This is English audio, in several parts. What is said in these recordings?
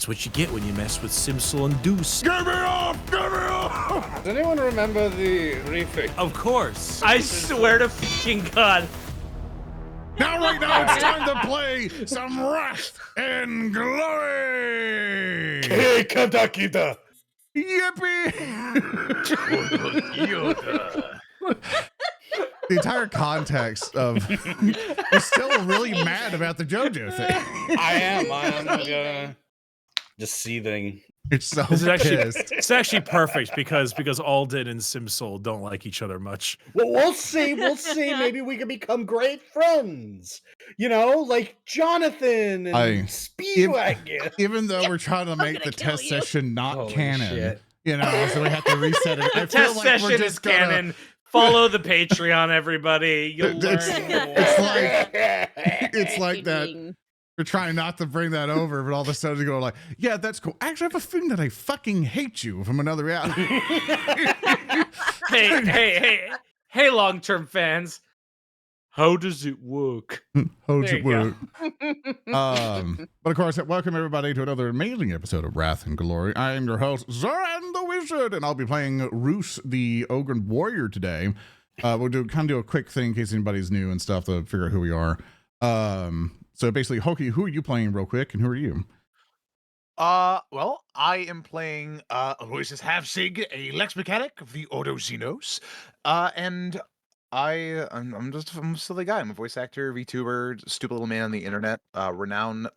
That's what you get when you mess with Simsel and Deuce. Get me off! Get me off! Does anyone remember the refix? Of course. I swear to fucking God. Right now it's time to play some Wrath and Glory! Hey, Katakita! Yippee! The entire context of is still really mad about the JoJo thing. I am just seething. It's so This is actually pissed. it's actually perfect because Alden and Simsel don't like each other much. Well, we'll see. We'll see. Maybe we can become great friends. You know, like Jonathan and Speedwagon. Even though we're trying to make the test session not Holy canon, shit. you know, so we have to reset it. I feel Test like we're session is just gonna, canon. Follow the Patreon, everybody. You'll learn more. It's like that. We're trying not to bring that over, but all of a sudden you go like, yeah, that's cool. Actually, I have a feeling that I fucking hate you from another reality. Hey, long-term fans. How does it work? How There it you work? But of course, welcome everybody to another amazing episode of Wrath and Glory. I am your host, Zoran the Wizard, and I'll be playing Roos, the Ogryn Warrior today. We'll do a quick thing in case anybody's new and stuff to figure out who we are. So basically, Hoki, who are you playing real quick, and who are you? Well, I am playing Aloysus Hafzig, a Lexmechanic of the Ordo Xenos. And I'm just a silly guy. I'm a voice actor, VTuber, stupid little man on the internet, renowned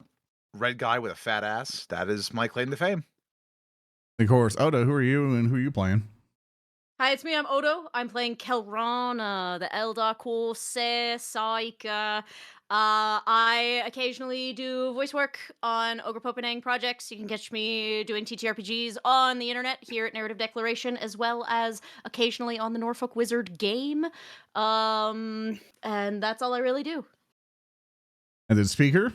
red guy with a fat ass. That is my claim to fame. Of course, Oda, who are you, and who are you playing? Hi, it's me, I'm Odo. I'm playing Khelrana, the Eldar Corsair Psyker. I occasionally do voice work on Ogre Popenang projects. You can catch me doing TTRPGs on the internet here at Narrative Declaration, as well as occasionally on the Norfolk Wizard game. And that's all I really do. And then speaker?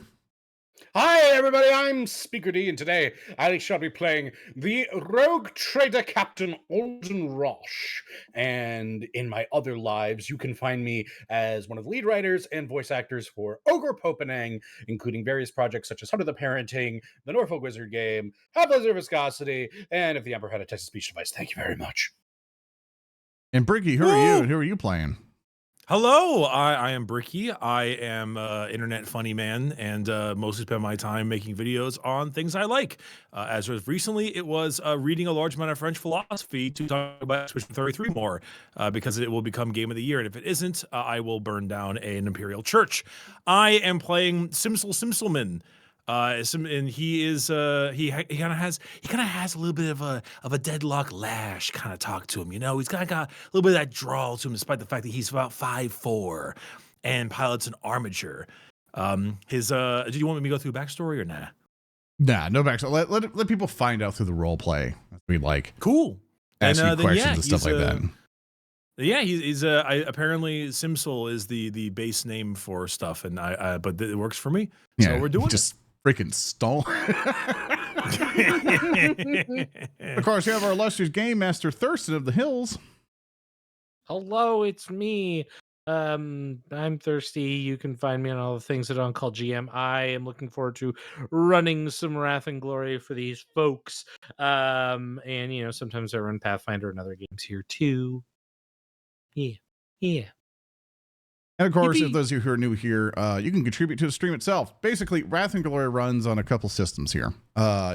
Hi, everybody. I'm Speaker D, and today I shall be playing the rogue trader captain Alden Rosh. And in my other lives, you can find me as one of the lead writers and voice actors for Ogre Popenang, including various projects such as Hunter the Parenting, the Norfolk Wizard game, Half-Blizzard Viscosity, and If the Emperor Had a Text-to-Speech Device. Thank you very much. And Bricky, who are you, and who are you playing? Hello, I am Bricky. I am internet funny man and mostly spend my time making videos on things I like. As of recently, it was reading a large amount of French philosophy to talk about Expedition 33 more because it will become Game of the Year. And if it isn't, I will burn down an Imperial Church. I am playing Simselman. And he is he kind of has a little bit of a deadlock lash kind of talk to him, you know. He's got a little bit of that drawl to him, despite the fact that he's about 5'4" and pilots an Armiger. Do you want me to go through backstory or nah? Nah, no backstory. Let people find out through the role play. We like cool. ask you questions yeah, and stuff like that. Yeah, he's apparently Simsel is the base name for stuff, and but it works for me. Yeah, so we're doing just freaking stole. Of course, we have our illustrious game master Thurston of the Hills. Hello, it's me. I'm thirsty. You can find me on all the things that don't call GM. I am looking forward to running some Wrath and Glory for these folks. And you know, sometimes I run Pathfinder and other games here too. Yeah. And of course, if those of you who are new here, you can contribute to the stream itself. Basically, Wrath and Glory runs on a couple systems here.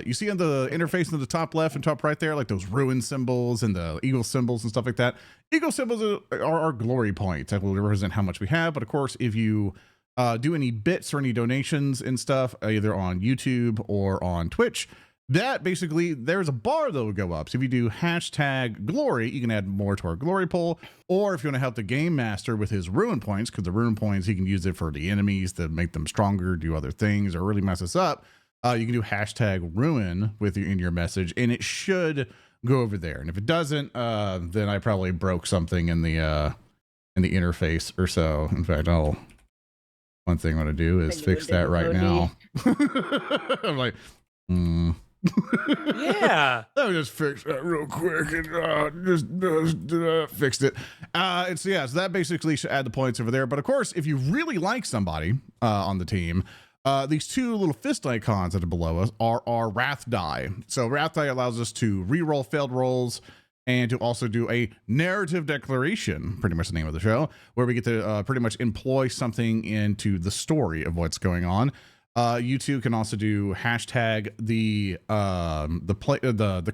You see on the interface in the top left and top right there, like those ruin symbols and the eagle symbols and stuff like that. Eagle symbols are our glory points that will represent how much we have. But of course, if you do any bits or any donations and stuff, either on YouTube or on Twitch, that basically there's a bar that will go up. So if you do #glory, you can add more to our glory pool. Or if you want to help the game master with his ruin points, because the ruin points, he can use it for the enemies to make them stronger, do other things, or really mess us up. You can do #ruin with in your message, and it should go over there. And if it doesn't, then I probably broke something in the interface or so. In fact, one thing I'm gonna do is fix that right now. I'm like, Yeah. Let me just fix that real quick and just fixed it. So that basically should add the points over there. But of course, if you really like somebody on the team, These two little fist icons that are below us are our Wrath die. So Wrath die allows us to re-roll failed rolls and to also do a narrative declaration, pretty much the name of the show, where we get to pretty much employ something into the story of what's going on. You two can also do hashtag the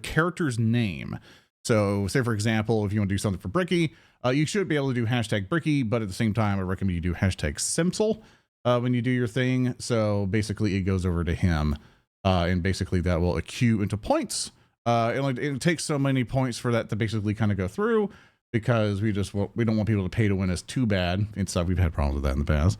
character's name. So say, for example, if you want to do something for Bricky, you should be able to do hashtag Bricky, but at the same time, I recommend you do hashtag Simsel when you do your thing. So basically it goes over to him, and basically that will accrue into points. It takes so many points for that to basically kind of go through, because we don't want people to pay to win us too bad and stuff. We've had problems with that in the past.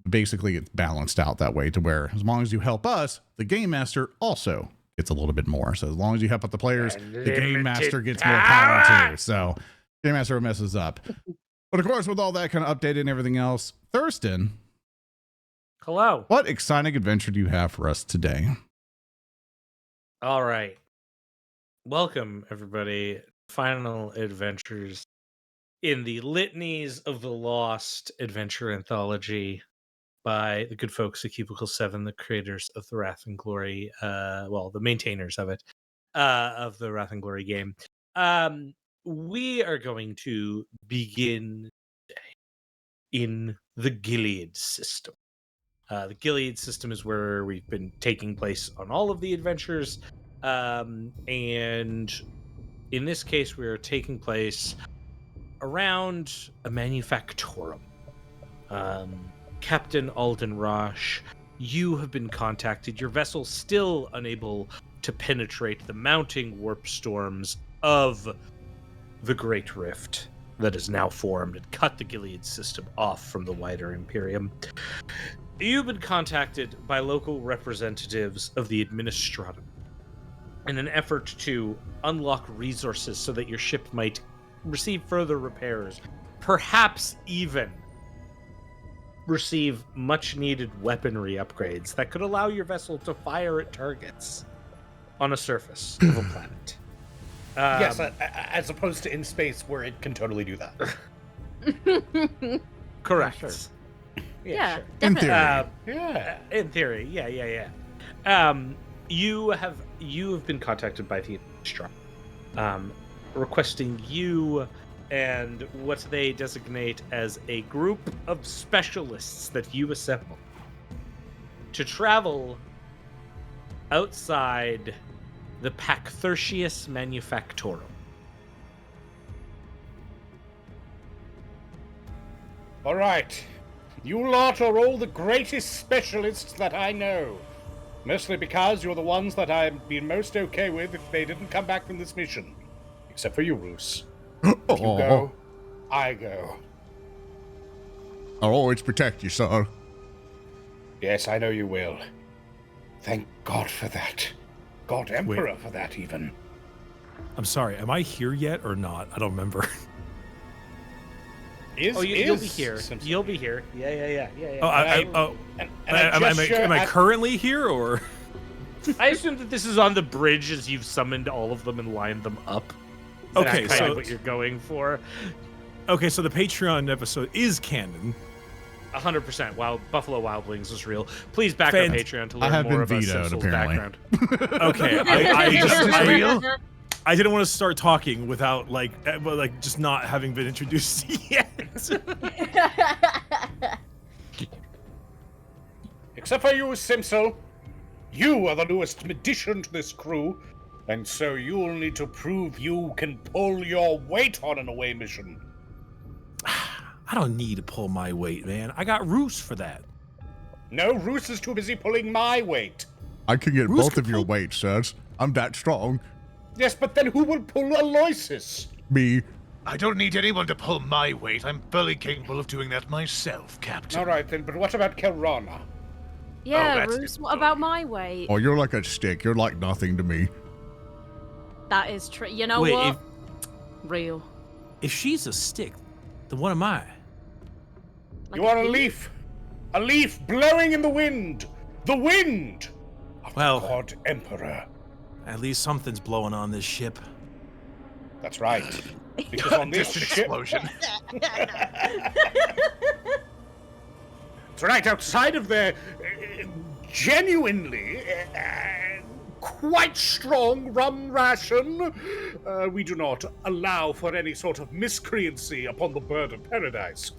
Basically it's balanced out that way to where as long as you help us, the game master also gets a little bit more. So as long as you help out the players, the game master gets more power too. So game master messes up. But of course, with all that kind of updated and everything else, Thurston, Hello. what exciting adventure do you have for us today? All right. Welcome, everybody. Final adventures in the Litanies of the Lost adventure anthology by the good folks at Cubicle 7, the creators of the Wrath and Glory, the maintainers of it, of the Wrath and Glory game. We are going to begin in the Gilead system. The Gilead system is where we've been taking place on all of the adventures. And in this case, we are taking place around a manufactorum. Captain Alden Rosh, you have been contacted. Your vessel still unable to penetrate the mounting warp storms of the Great Rift that is now formed and cut the Gilead system off from the wider Imperium. You've been contacted by local representatives of the Administratum in an effort to unlock resources so that your ship might receive further repairs, perhaps even receive much-needed weaponry upgrades that could allow your vessel to fire at targets on a surface of a planet. Yes, as opposed to in space where it can totally do that. Correct. Yeah, Sure. In definitely. theory. In theory, yeah. You have been contacted by the Administratum, requesting you and what they designate as a group of specialists that you assemble to travel outside the Pacthertius Manufactorum. All right. You lot are all the greatest specialists that I know. Mostly because you're the ones that I'd be most okay with if they didn't come back from this mission. Except for you, Roos. If you go, I go. I'll always protect you, sir. Yes, I know you will. Thank God for that. God Emperor for that, even. I'm sorry, am I here yet or not? I don't remember. You'll be here. Simsel. You'll be here. Yeah. Am I currently here or? I assume that this is on the bridge as you've summoned all of them and lined them up. Okay, That's kind so of what you're going for. Okay, so the Patreon episode is canon. 100%. Buffalo Wild Wings is real. Please back our Patreon to learn more about Simsel's background. Okay, I didn't want to start talking without just not having been introduced yet. Except for you, Simsel. You are the newest addition to this crew, and so you'll need to prove you can pull your weight on an away mission. I don't need to pull my weight, man. I got Roos for that. No, Roos is too busy pulling my weight. I can get Roos both can of your pull- weights, sirs. I'm that strong. Yes, but then who will pull Aloysus? Me. I don't need anyone to pull my weight. I'm fully capable of doing that myself, Captain. All right, then, but what about Khelrana? Yeah, that's Roos, good. what about my weight? Oh, you're like a stick. You're like nothing to me. That is true. You know Wait, what? Real. If she's a stick, then what am I? Like You are a leaf? leaf. A leaf blowing in the wind. The wind of Well- the God Emperor. At least something's blowing on this ship. That's right. Because on this Distant ship, explosion. It's right outside of the genuinely quite strong rum ration. We do not allow for any sort of miscreancy upon the bird of paradise.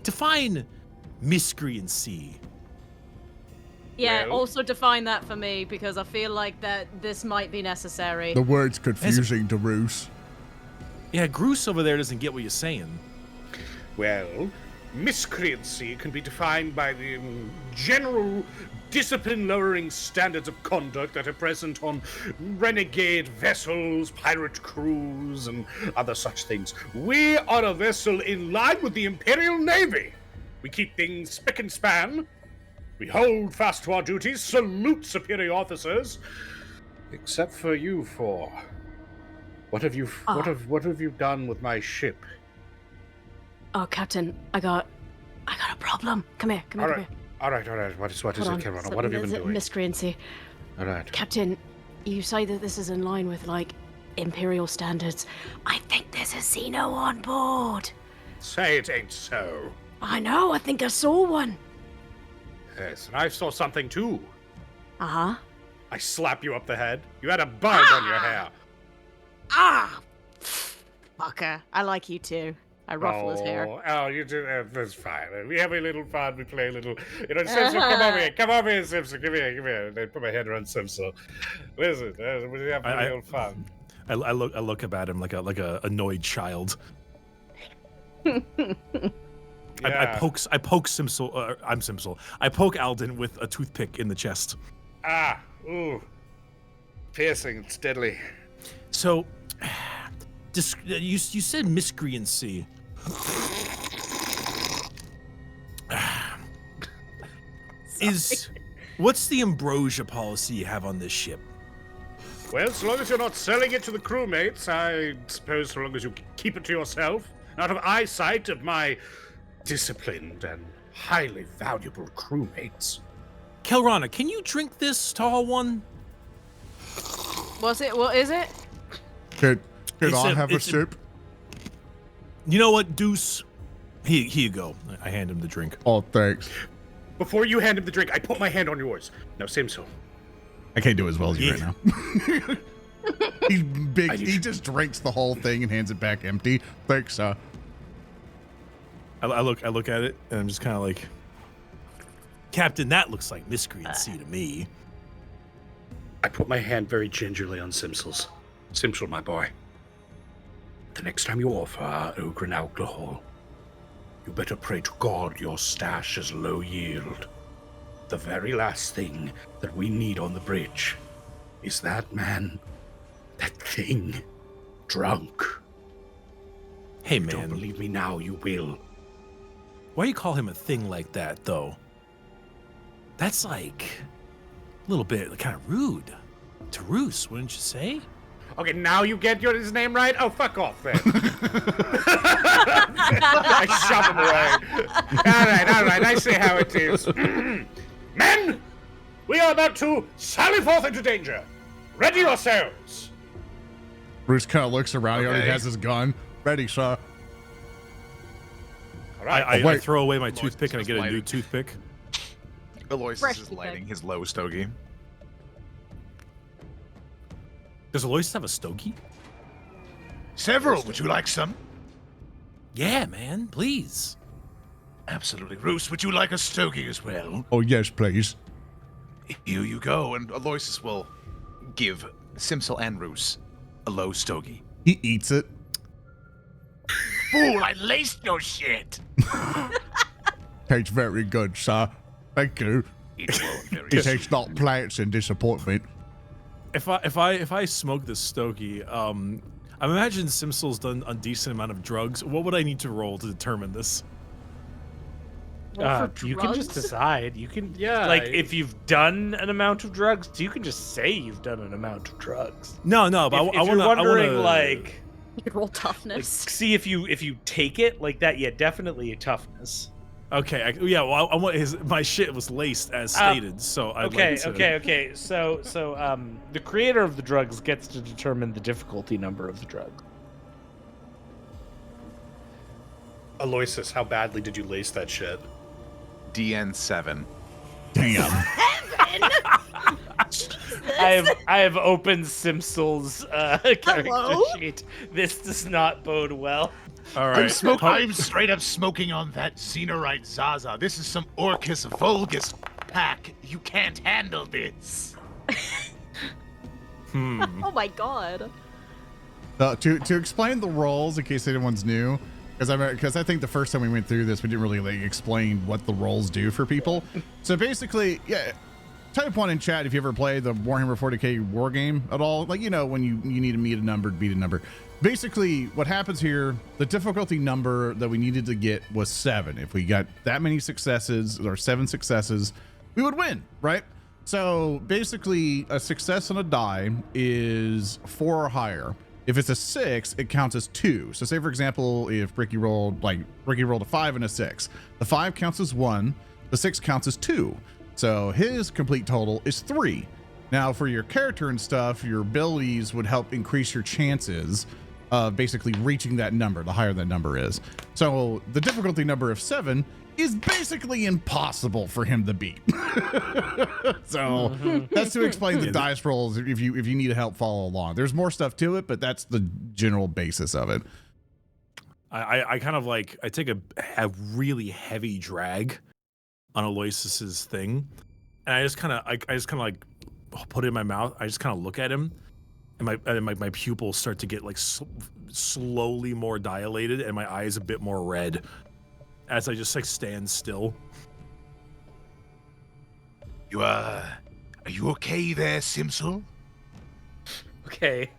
Define miscreancy. Yeah, Well- also define that for me because I feel like that this might be necessary. The word's confusing to Roos. Yeah, Groose over there doesn't get what you're saying. Well, miscreancy can be defined by the general discipline-lowering standards of conduct that are present on renegade vessels, pirate crews, and other such things. We are a vessel in line with the Imperial Navy. We keep things spick and span. We hold fast to our duties, salute superior officers. Except for you four. What have you done with my ship? Oh, Captain, I got a problem. Come here. All right. What is it, Khelrana? What have you been doing? Miscreancy. All right. Captain, you say that this is in line with, like, Imperial standards. I think there's a Xeno on board. Say it ain't so. I know, I think I saw one. Yes, and I saw something too. Uh-huh. I slap you up the head. You had a bug on your hair. Ah! Fucker. I like you too. I ruffle his hair. Oh, you do. That's fine. We have a little fun. We play a little. You know, Simsel, come over here, Simsel. Come here. They put my head around Simsel. Listen, we have a little fun. I look up at him like a annoyed child. I poke Simsel. I'm Simsel. I poke Alden with a toothpick in the chest. Ooh, piercing. It's deadly. So, you said miscreancy. What's the ambrosia policy you have on this ship? Well, so long as you're not selling it to the crewmates, I suppose so long as you keep it to yourself, out of eyesight of my disciplined and highly valuable crewmates. Khelrana, can you drink this, tall one? What is it? Could It's I a- have a it's a- sip? You know what, Deuce? Here you go. I hand him the drink. Oh, thanks. Before you hand him the drink, I put my hand on yours. Now, Simsel. I can't do as well as you Yeah. right now. He's big. He just drinks the whole thing and hands it back empty. Thanks, I look at it and I'm just kind of like, Captain, that looks like miscreancy to me. I put my hand very gingerly on Simsel's. Simsel, my boy. The next time you offer Ogryn alcohol, you better pray to God your stash is low yield. The very last thing that we need on the bridge is that man, that thing, drunk. Hey, Don't man, believe me now, you will. why you call him a thing like that, though? That's like a little bit kind of rude to Roos, wouldn't you say? Okay, now you get his name right? Oh, fuck off then. I shove him away. All right, I see how it is. Men, we are about to sally forth into danger. Ready yourselves. Bruce kind of looks around. He already Okay. has his gun. Ready, sir. All right. I wait. throw away my Aloysus toothpick and I is get a new lighting. toothpick. Aloysus Fresh is toothpick. lighting his low stogie. Does Aloysus have a stogie? Several. Would you like some? Yeah, man, please. Absolutely. Roos, would you like a stogie as well? Oh, yes, please. Here you go. And Aloysus will give Simsel and Roos a low stogie. He eats it. Fool, I laced your shit. Tastes very good, sir. Thank you. It won't very It tastes not plants and disappointment. If I smoke this stogie, I'm imagining Simsel's done a decent amount of drugs. What would I need to roll to determine this? Roll for You can just drugs? decide. You can, Yeah, like, I- if you've done an amount of drugs, you can just say you've done an amount of drugs. No, but If I you're want wondering, to like, You could roll like, toughness. see if you take it like that. Yeah, definitely a toughness. Okay, I want my shit was laced as stated, so I'd Okay, like to... okay. So, the creator of the drugs gets to determine the difficulty number of the drug. Aloysus, how badly did you lace that shit? DN7. Damn. I have opened Simsel's character Hello? sheet. This does not bode well. All right. I'm straight up smoking on that Xenorite Zaza. This is some Orcus Vulgus pack. You can't handle this. Oh my god. To explain the roles, in case anyone's new, because I think the first time we went through this, we didn't really like explain what the roles do for people. So basically, yeah, type one in chat if you ever play the Warhammer 40K war game at all. Like, you know, when you need to meet a number, beat a number. Basically, what happens here, the difficulty number that we needed to get was 7. If we got that many successes, or 7 successes, we would win, right? So basically, a success on a die is 4 or higher. If it's a 6, it counts as 2. So say, for example, if Ricky rolled a 5 and a 6, the 5 counts as 1, the 6 counts as 2. So his complete total is 3. Now, for your character and stuff, your abilities would help increase your chances of basically reaching that number, the higher that number is. So the difficulty number of 7 is basically impossible for him to beat. So that's to explain the dice rolls if you need to help follow along. There's more stuff to it, but that's the general basis of it. I kind of like, I take a really heavy drag on Aloysus's thing, and I just kind of like put it in my mouth. I just kind of look at him, and my pupils start to get like slowly more dilated, and my eyes a bit more red as I just like stand still. Are you okay there, Simsel? Okay.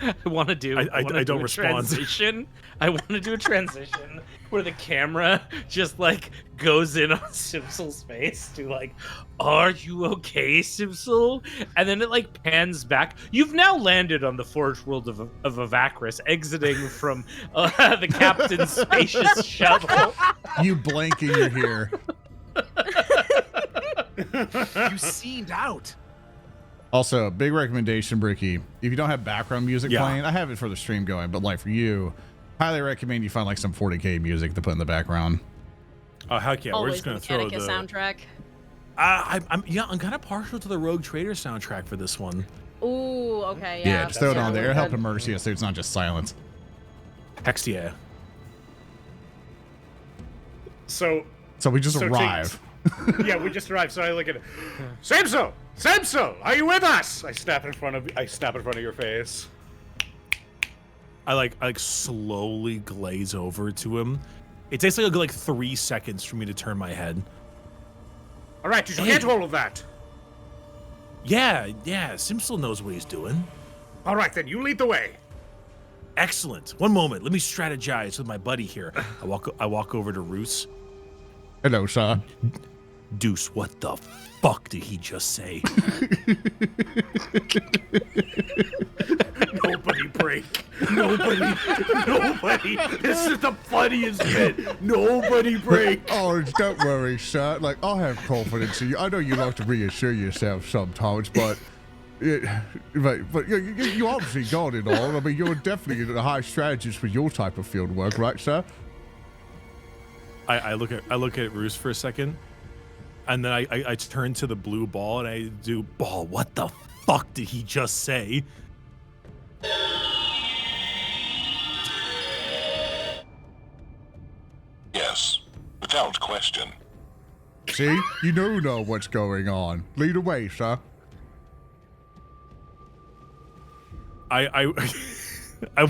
I want to do. I don't respond. Transition. I want to do a transition where the camera just like goes in on Simsel's face to like, "Are you okay, Simsel?" And then it like pans back. You've now landed on the forge world of Avacris, exiting from the captain's spacious shuttle. You blink and you're here. You seemed out. Also, big recommendation, Bricky. If you don't have background music playing, I have it for the stream going, but like for you, highly recommend you find like some 40K music to put in the background. Oh heck yeah, Always we're just gonna throw the soundtrack. I'm kind of partial to the Rogue Trader soundtrack for this one. Ooh, okay, Yeah, yeah. just throw it on there. It'll help good. immerse you so it's not just silence. Hex yeah. So So we just So arrive. yeah, we just arrived. So I look at it. Simsel, are you with us? I snap in front of your face. I like slowly glaze over to him. It takes like a good like 3 seconds for me to turn my head. All right, did you Hey. get all of that? Yeah, Simsel knows what he's doing. All right, then you lead the way. Excellent. One moment, let me strategize with my buddy here. I walk over to Roos. Hello, sir. Deuce, what the fuck did he just say? Nobody break. Nobody. This is the funniest bit. Nobody break. Oh, don't worry, sir. Like, I have confidence in you. I know you like to reassure yourself sometimes, but you obviously got it all. I mean, you're definitely a high strategist for your type of field work, right, sir? I look at Roos for a second, and then I turn to the blue ball and I do, ball, what the fuck did he just say? Yes, without question. See? You know what's going on. Lead away, sir. I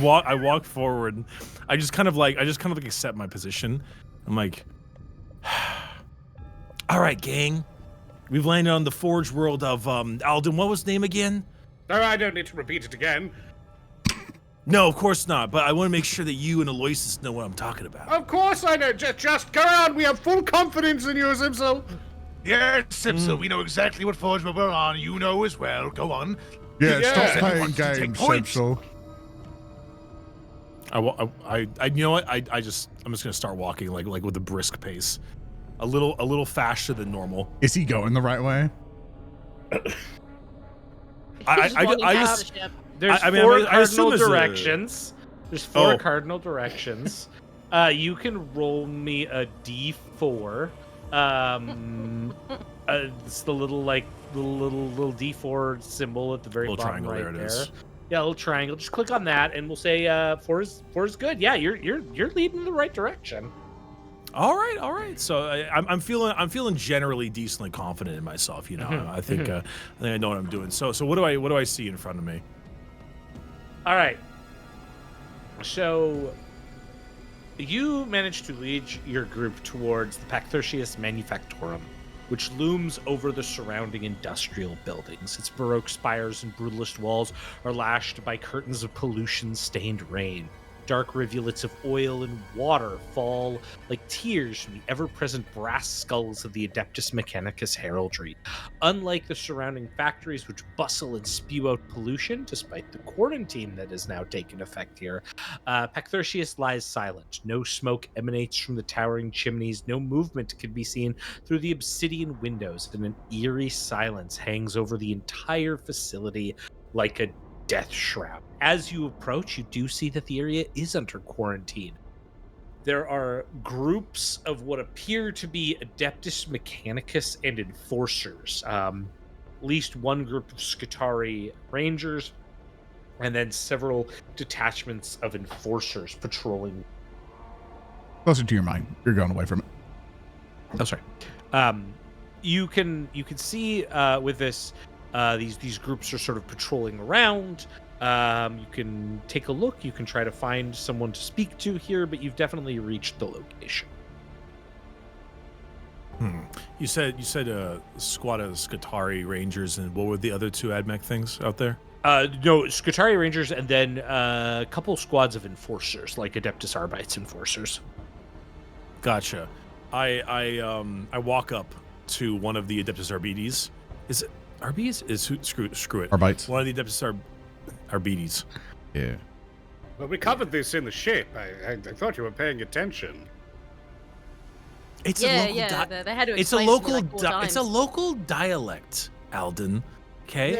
walk forward. I just kind of like accept my position. I'm like, all right, gang. We've landed on the forge world of Alden. What was his name again? No, I don't need to repeat it again. No, of course not. But I want to make sure that you and Aloysus know what I'm talking about. Of course I know. Just go on. We have full confidence in you, Simsel. Yes, Simsel, we know exactly what forge we're on. You know as well. Go on. Yeah, Yeah. stop playing Wants to take games, points. Simsel. I you know what? I'm just gonna start walking like with a brisk pace, a little faster than normal. Is he going the right way? I just There's I mean, four I assume cardinal there's a- directions. There's four Oh. cardinal directions. You can roll me a d4. It's the little little d4 symbol at the very Little bottom triangle, right there it there. is. Yeah, a little triangle. Just click on that, and we'll say 4 is good. Yeah, you're leading in the right direction. All right. So I'm feeling generally decently confident in myself. You know, I think I know what I'm doing. So what do I see in front of me? All right. So you managed to lead your group towards the Pacthertius Manufactorum, which looms over the surrounding industrial buildings. Its Baroque spires and brutalist walls are lashed by curtains of pollution-stained rain. Dark rivulets of oil and water fall like tears from the ever-present brass skulls of the Adeptus Mechanicus heraldry. Unlike the surrounding factories, which bustle and spew out pollution, despite the quarantine that has now taken effect here, Pacthertius lies silent. No smoke emanates from the towering chimneys, no movement can be seen through the obsidian windows, and an eerie silence hangs over the entire facility like a death shroud. As you approach, you do see that the area is under quarantine. There are groups of what appear to be Adeptus Mechanicus and enforcers. At least one group of Skitarii Rangers, and then several detachments of enforcers patrolling. Closer to your mind. You're going away from it. Oh, sorry. You can see with this. These groups are sort of patrolling around. You can take a look. You can try to find someone to speak to here, but you've definitely reached the location. You said a squad of Skitarii Rangers, and what were the other two AdMech things out there? No, Skitarii Rangers, and then a couple squads of enforcers, like Adeptus Arbites enforcers. Gotcha. I walk up to one of the Adeptus Arbites. Is it Arbites? Screw it. Arbites. One of the Adeptus Arbites. Yeah. Well, we covered this in the ship. I thought you were paying attention. It's Yeah, a local yeah, they had to it's a explain it to me local like 4 it's a times. local dialect, Alden. Okay.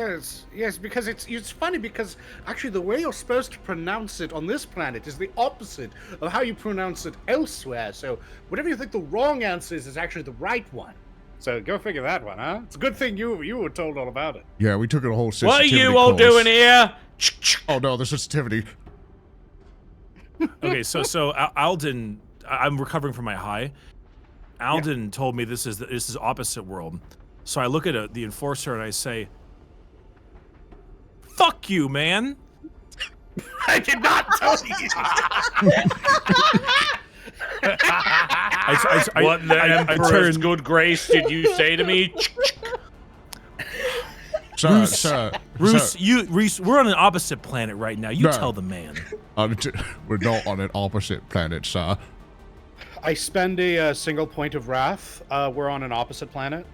Yes, because it's funny because actually the way you're supposed to pronounce it on this planet is the opposite of how you pronounce it elsewhere. So whatever you think the wrong answer is actually the right one. So go figure that one, huh? It's a good thing you were told all about it. Yeah, we took it a whole What are sensitivity you all course. doing here? Oh no, the sensitivity. Okay, so Alden, I'm recovering from my high. Alden told me this is opposite world. So I look at the enforcer and I say, "Fuck you, man." I did not tell you. What in the Emperor's good grace did you say to me? Sir, Roos, we're on an opposite planet right now. You No. tell the man. we're not on an opposite planet, sir. I spend a single point of wrath. We're on an opposite planet.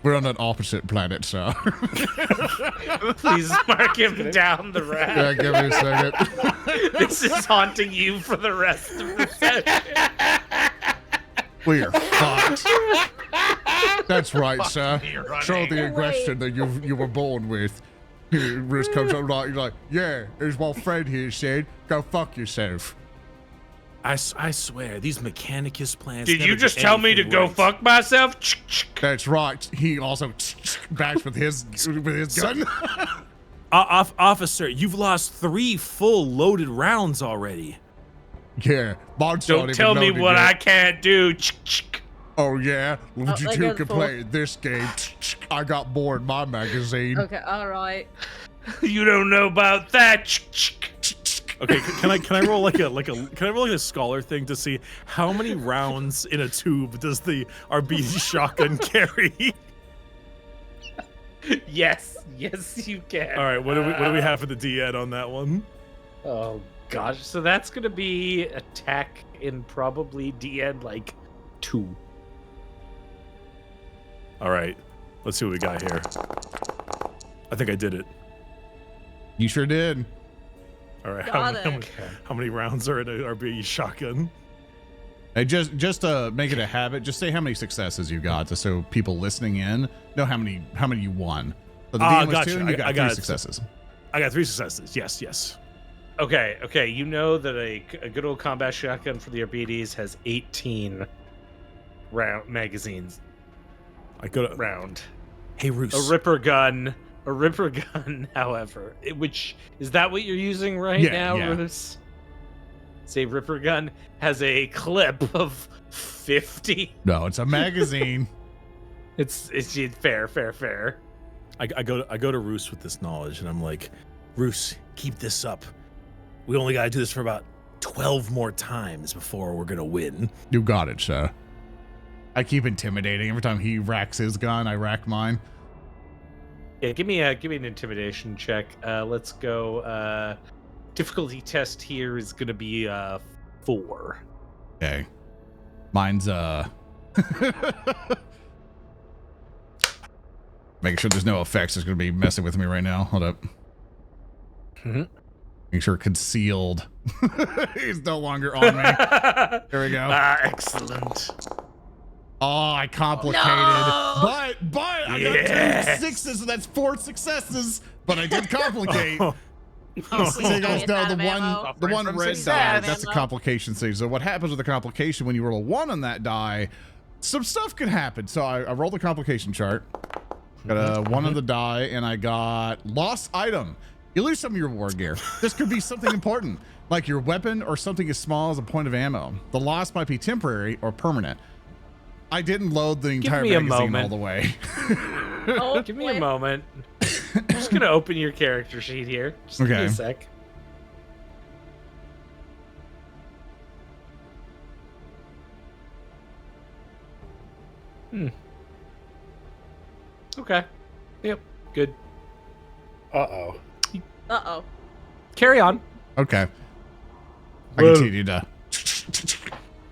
We're on an opposite planet, sir. Please mark him down the rack. Yeah, give me a second. This is haunting you for the rest of the session. We are fucked. That's right, sir. You're Show the running. aggression that you were born with. Roos comes up like, he's like, yeah, as my friend here said, go fuck yourself. I swear, these Mechanicus plans. Did never you just get tell me to anything go right. fuck myself? That's right. He also backs with his gun. Officer, you've lost 3 full loaded rounds already. Yeah, mine's not Don't even tell me loaded what yet. I can't do. Oh yeah, you I two go can for- play this game. I got more in my magazine. Okay, alright. You don't know about that. Okay, can I roll like a scholar thing to see how many rounds in a tube does the RB shotgun carry? Yes, you can. All right, what do we have for the D-Ed on that one? Oh gosh, so that's gonna be attack in probably DN like 2. All right, let's see what we got here. I think I did it. You sure did. All right, Got it. how many rounds are in an RB shotgun? Hey, just to make it a habit, just say how many successes you got, just so people listening in know how many you won. So the DM was Gotcha. 2, and you got I 3 got it. successes. I got 3 successes. Yes. Okay. You know that a good old combat shotgun for the Arbides has 18 round magazines. I go to Round. Hey, Roos. A ripper gun, however, which is that what you're using right now, yeah. Roos? Say ripper gun has a clip of 50. No, it's a magazine. It's fair. I go to Roos with this knowledge, and I'm like, Roos, keep this up. We only got to do this for about 12 more times before we're gonna win. You got it, sir. I keep intimidating. Every time he racks his gun, I rack mine. Yeah, give me an intimidation check. Let's go. Difficulty test here is gonna be 4. Okay. Mine's making sure there's no effects. It's gonna be messing with me right now. Hold up. Make sure concealed. He's no longer on me. There we go. Excellent. Oh, I complicated. No! But I got 2 6s, so that's 4 successes. But I did complicate. So you guys know the one red die, that's a complication stage. So what happens with the complication when you roll a 1 on that die, some stuff can happen. So I rolled the complication chart. Got a 1 on the die, and I got lost item. You lose some of your war gear. This could be something important, like your weapon or something as small as a point of ammo. The loss might be temporary or permanent. I didn't load the entire magazine all the way. Oh, Give me a moment. I'm just gonna open your character sheet here. Just give me a sec. Okay. Yep. Good. Uh-oh. Carry on. Okay. I continue to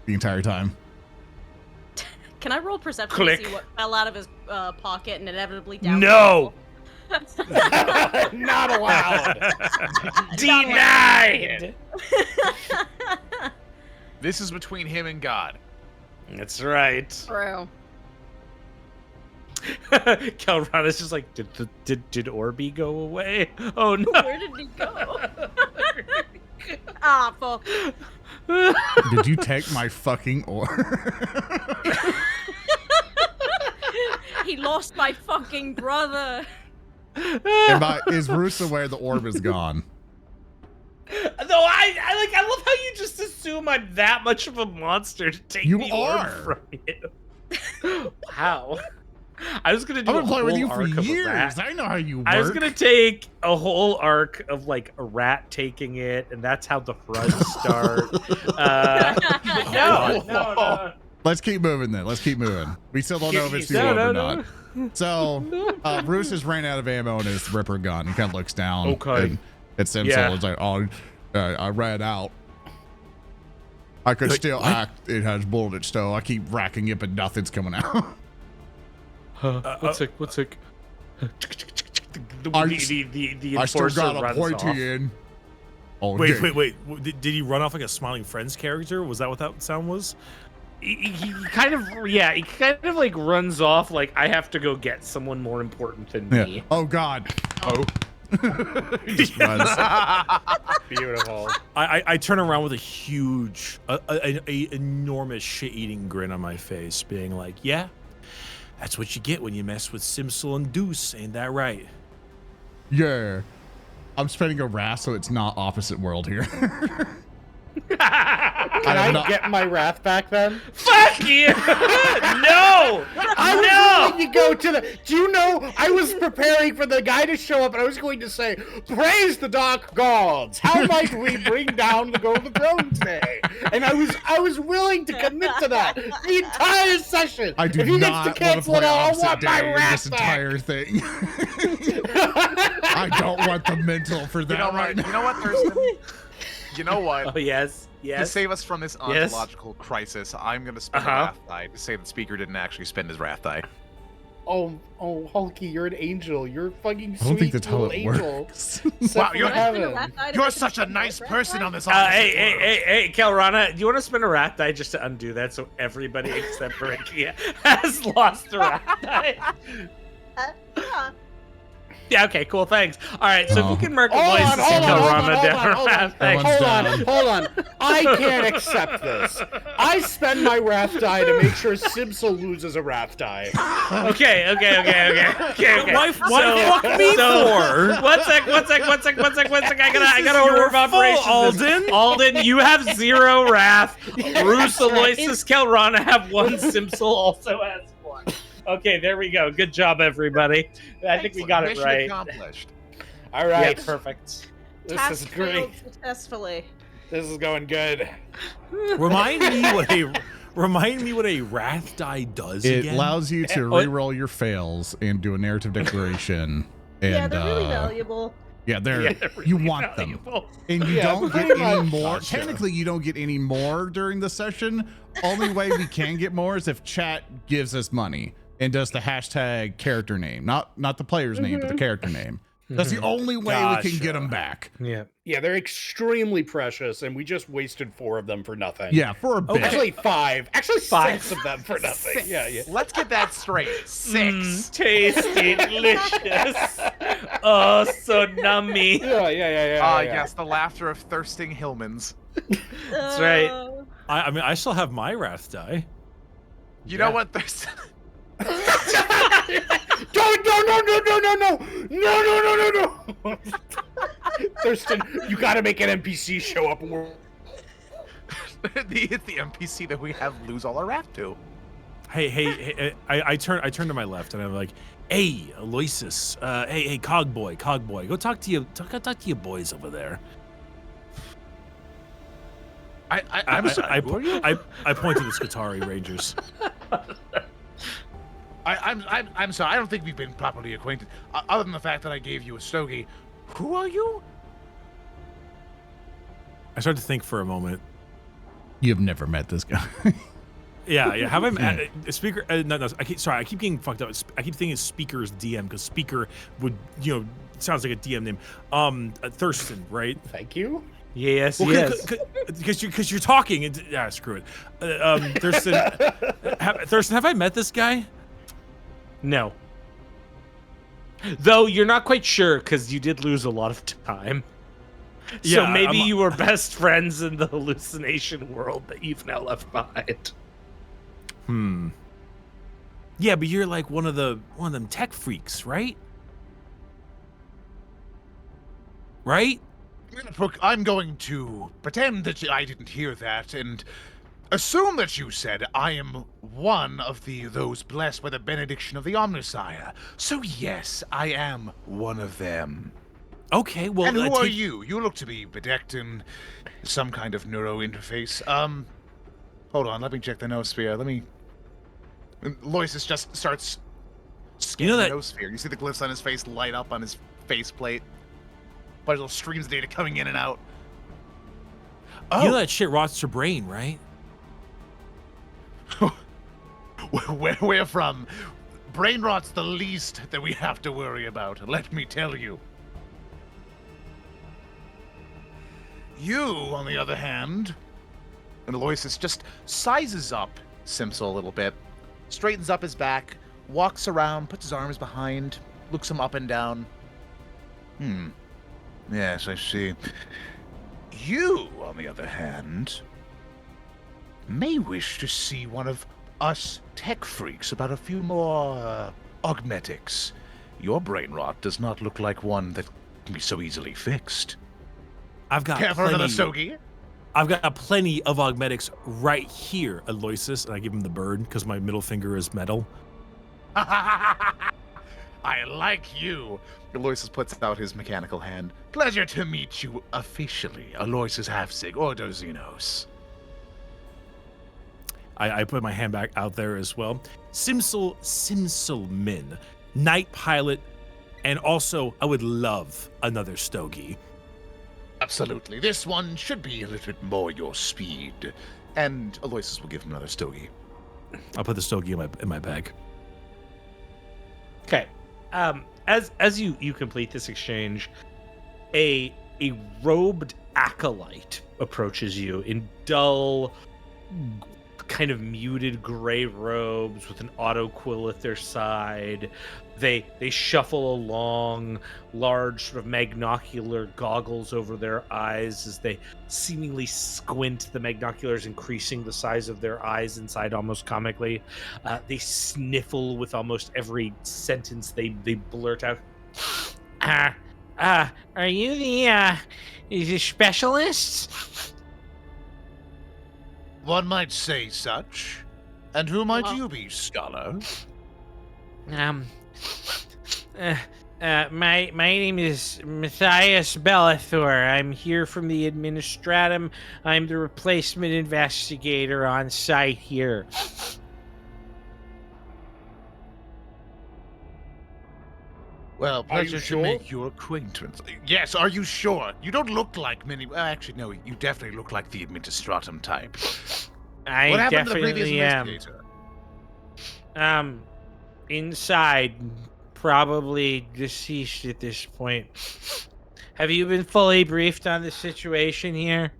the entire time. Can I roll perception Click. to see what fell out of his pocket and inevitably down? No. Not allowed. Denied. This is between him and God. That's right. True. Khelrana's just like, did Orby go away? Oh no. Where did he go? Ah, fuck. Did you take my fucking ore? He lost my fucking brother. Is Roos aware the orb is gone? No, I love how you just assume I'm that much of a monster to take You the orb are. from you. Wow. I was gonna do I've a been playing with whole you for arc of a years. rat. I know how you work. I was gonna take a whole arc of like a rat taking it, and that's how the runs start. No. Let's keep moving then. Let's keep moving. We still don't know if it's the orb or not. So, Roos has ran out of ammo in his ripper gun. He kind of looks down. Okay. At Simsel. Yeah. It's like, oh, I ran out. I could still act. It has bullets, so I keep racking it, but nothing's coming out. What's it? The I still enforcer got a runs pointy off. in. Oh, Wait. Did he run off like a Smiling Friends character? Was that what that sound was? He kind of like runs off like I have to go get someone more important than me. Yeah. Oh God. Oh. He just runs. Beautiful. I turn around with a huge, a enormous shit-eating grin on my face, being like, "Yeah, that's what you get when you mess with Simsel and Deuce, ain't that right?" Yeah. I'm spending a wrath, so it's not opposite world here. Can I get my wrath back then? Fuck you! No! I was going to go to the. Do you know? I was preparing for the guy to show up, and I was going to say, "Praise the dark gods! How might we bring down the golden throne today?" And I was willing to commit to that the entire session. I do if he not gets to want to cancel play it all, I opposite want my day in wrath this back. entire thing. I don't want the mental for that right now. You know what, Thurston? You know what? Oh yes. To save us from this Yes. ontological crisis, I'm going to spend a wrath die to say the speaker didn't actually spend his wrath die. Oh, Hulky, you're an angel. You're fucking sweet I don't think that's how little it angel. works. Wow, you're heaven. You're such a nice person on this. Hey, Khelrana, do you want to spend a wrath die just to undo that so everybody except Ricky has lost a wrath die? Yeah, okay, cool, thanks. All right, so if you can mark Hold Aloysus on, and hold on, Khelrana hold down. on, hold on. Thanks. That Hold one's on, hold on. I can't accept this. I spend my wrath die to make sure Simsel loses a wrath die. Okay. Why fuck me for? One sec. I gotta Your order of fault, operations. Alden. Alden, you have 0 wrath. Roos, Aloysus, Khelrana have 1. Simsel also has 1. Okay, there we go. Good job, everybody. I think we got it Mission right. accomplished. All right. Yeah, perfect. This Task is great. failed successfully. This is going good. Remind me what a wrath die does It again. allows you to re-roll your fails and do a narrative declaration. And, Yeah, they're really valuable. Yeah, They're you really want them. valuable. And you Yeah, don't get pretty any much. more. Gotcha. Technically, you don't get any more during the session. Only way we can get more is if chat gives us money and does the hashtag character name, not the player's name, but the character name. That's the only way we can get them back. Yeah. Yeah, they're extremely precious, and we just wasted 4 of them for nothing. Yeah, for a bit. Actually, 5. Actually, 5. 6 of them for nothing. Yeah. Let's get that straight. 6. Tasty, delicious. Oh, so nummy. Yeah. Yes, the laughter of thirsting Hillmans. That's right. I mean, I still have my wrath die. You know what? There's No. Thurston, you gotta make an NPC show up. it's the NPC that we have lose all our wrath to. Hey, I turn to my left and I'm like, hey, Aloysus, hey, Cogboy, go talk to your boys over there. I'm sorry. Who are you? I point to the Skitarii Rangers. I'm sorry. I don't think we've been properly acquainted. Other than the fact that I gave you a stogie. Who are you? I started to think for a moment. You've never met this guy. Yeah. Have I met speaker? No. I keep getting fucked up. I keep thinking Speaker's DM because Speaker would, sounds like a DM name. Thurston, right? Thank you. Yes, Well, yes. Because you're talking. And, screw it. Thurston, Thurston, have I met this guy? No. Though you're not quite sure because you did lose a lot of time. So Yeah, maybe you were best friends in the hallucination world that you've now left behind. Yeah, but you're like one of them tech freaks, right? Right? I'm going to pretend that I didn't hear that and assume that you said I am one of those blessed by the benediction of the Omnisire. So yes, I am one of them. Okay, well, And who are you? You look to be bedecked in some kind of neuro interface. Hold on, let me check the noosphere. Aloysus just starts scanning the noosphere. You see the glyphs on his face light up on his faceplate. But little streams of data coming in and out. Oh, You know that shit rots your brain, right? where from? Brain rot's the least that we have to worry about, let me tell you. You, on the other hand, and Aloysus just sizes up Simsel a little bit, straightens up his back, walks around, puts his arms behind, looks him up and down. Yes, I see. You, on the other hand, may wish to see one of us tech freaks about a few more augmetics. Your brain rot does not look like one that can be so easily fixed. I've got Care for another stogie? I've got plenty of augmetics right here, Aloysus, and I give him the bird because my middle finger is metal. I like you. Aloysus puts out his mechanical hand. Pleasure to meet you officially, Aloysus Hafzig, Ordo Xenos. I put my hand back out there as well. Simselman, night pilot, and also I would love another stogie. Absolutely. This one should be a little bit more your speed. And Aloysus will give him another stogie. I'll put the stogie in my bag. Okay. As you complete this exchange, a robed acolyte approaches you in dull, kind of muted gray robes with an autoquill at their side. They shuffle along, large sort of magnocular goggles over their eyes as they seemingly squint, the magnoculars increasing the size of their eyes inside almost comically. They sniffle with almost every sentence they blurt out. Are you the specialists? One might say such. And who might you be, scholar? My name is Matthias Bellathor. I'm here from the Administratum. I'm the replacement investigator on site here. Well, Are you pleasure to sure? make your acquaintance. Yes, are you sure? You don't look like many. Actually, no, you definitely look like the Administratum type. I What happened to the definitely previous am. investigator? Inside, probably deceased at this point. Have you been fully briefed on the situation here?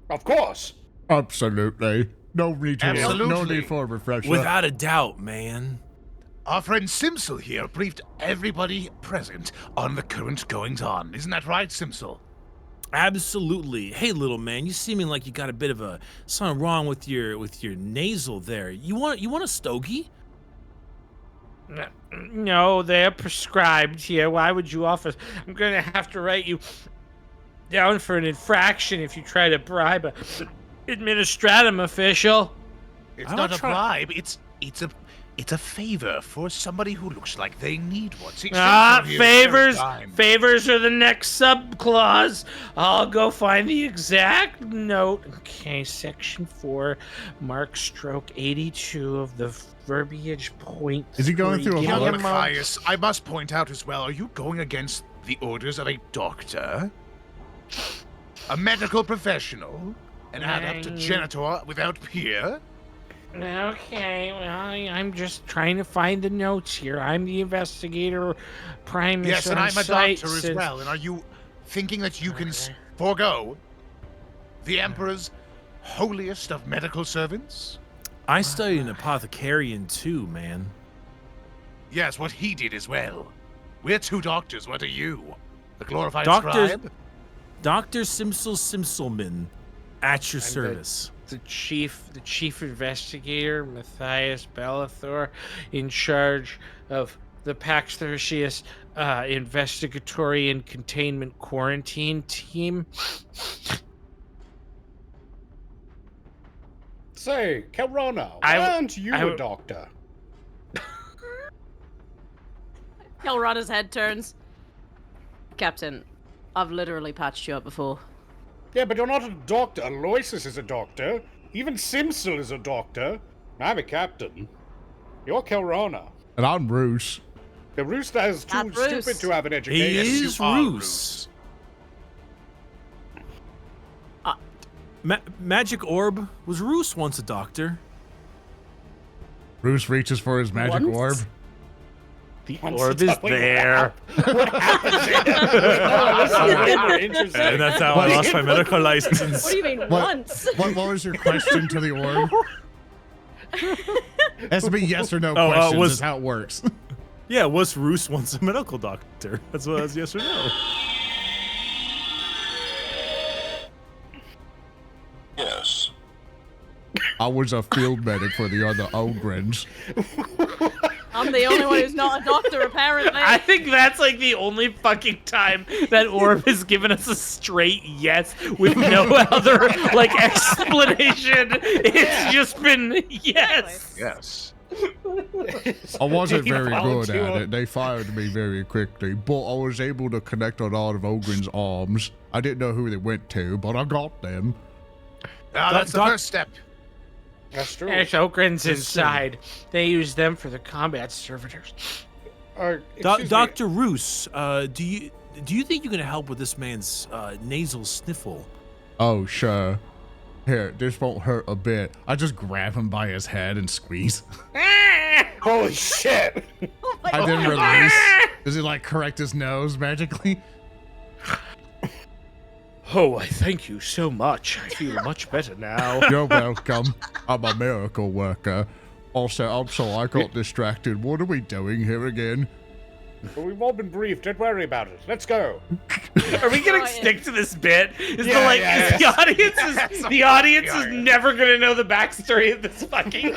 Of course. Absolutely. No need to. No Absolutely. need for a refresher. Without a doubt, man. Our friend Simsel here briefed everybody present on the current goings-on. Isn't that right, Simsel? Absolutely. Hey, little man, you seeming like you got a bit of a something wrong with your nasal there. You want a stogie? No, they're prescribed here. Why would you offer? I'm going to have to write you down for an infraction if you try to bribe a Administratum official. It's I not don't a try- bribe. It's a favor for somebody who looks like they need one. See, Ah, Simsel here is very favors. kind. Favors are the next subclause. I'll go find the exact note. Okay, section 4, mark stroke 82 of the verbiage point. Is he going 3. through a Give Young me book? moment. Matthias, I must point out as well, are you going against the orders of a doctor? A medical professional? An adept, a janitor without peer? Okay, well, I'm just trying to find the notes here. I'm the investigator primus Yes, and on I'm a site doctor as since- well. And are you thinking that you can forego the Emperor's holiest of medical servants? I studied an apothecarian too, man. Yes, what he did as well. We're two doctors. What are you? A glorified Doctors- scribe? Dr. Simselman, at your service. the chief investigator, Matthias Bellathor, in charge of the Pax Thursius investigatory and containment quarantine team. Say, Khelrana, I why w- aren't you I a w- doctor? Khelrana's head turns. Captain, I've literally patched you up before. Yeah, but you're not a doctor. Aloysus is a doctor. Even Simsel is a doctor. I'm a captain. You're Khelrana. And I'm Roos. The rooster is too Not Roos. stupid to have an He education. is you are Roos. Magic Orb. Was Roos once a doctor? Roos reaches for his magic Once? orb. The Once orb it's is up, wait, there. What happened? Oh, this is way more interesting. And that's how I lost my medical license. What do you mean, What? once? What was your question to the orb? It has to be yes or no Oh, questions. was- Is how it works. Yeah, was Roos once a medical doctor? That's what that's yes or no. Yes. I was a field medic for the other Ogrins. I'm the only one who's not a doctor, apparently. I think that's like the only fucking time that Orb has given us a straight yes with no other like explanation. It's just been yes. Yes. I wasn't He very good volunteered. at it. They fired me very quickly, but I was able to connect a lot of Ogren's arms. I didn't know who they went to, but I got them. That's the Doc- first step. That's true. There's Ogryn's inside. They use them for the combat servitors. Excuse me. Dr. Roos, do you think you can help with this man's nasal sniffle? Oh, sure. Here, this won't hurt a bit. I just grab him by his head and squeeze. Holy shit! Oh my I didn't God. release. Does it like correct his nose magically? Oh, I thank you so much. I feel much better now. You're welcome. I'm a miracle worker. Also, I'm sorry I got distracted. What are we doing here again? But we've all been briefed. Don't worry about it. Let's go. Are we gonna Oh, yeah. stick to this bit? Is Yeah, the like yeah, is yeah. the audience is That's the what audience we is are. never gonna know the backstory of this fucking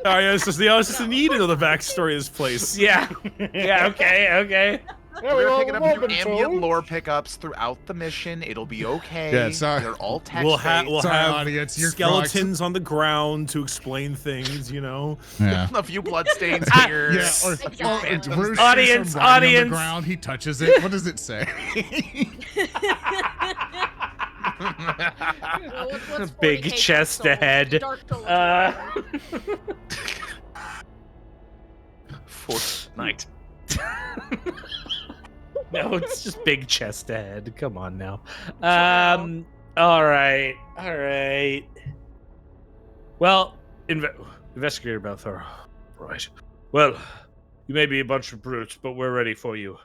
Oh yeah, it's just the need to know the backstory of this place. Yeah. Yeah, okay. Yeah, We're all- picking up we've all new been ambient told. lore pickups throughout the mission. It'll be okay. Yeah, sorry. They're all text We'll based. Sorry, have audience, you're skeletons on the ground to explain things, you know. Yeah. A few bloodstains Ah, here. Yeah, or Exactly. Roos Audience, sees him riding on audience. the ground, he touches it. What does it say? Well, what's Big 40K chest Dark Souls? ahead. Dark Souls. Fortnite. No, it's just big chest ahead. Come on now. All right. Well, Investigator Balthor. Right. Well, you may be a bunch of brutes, but we're ready for you.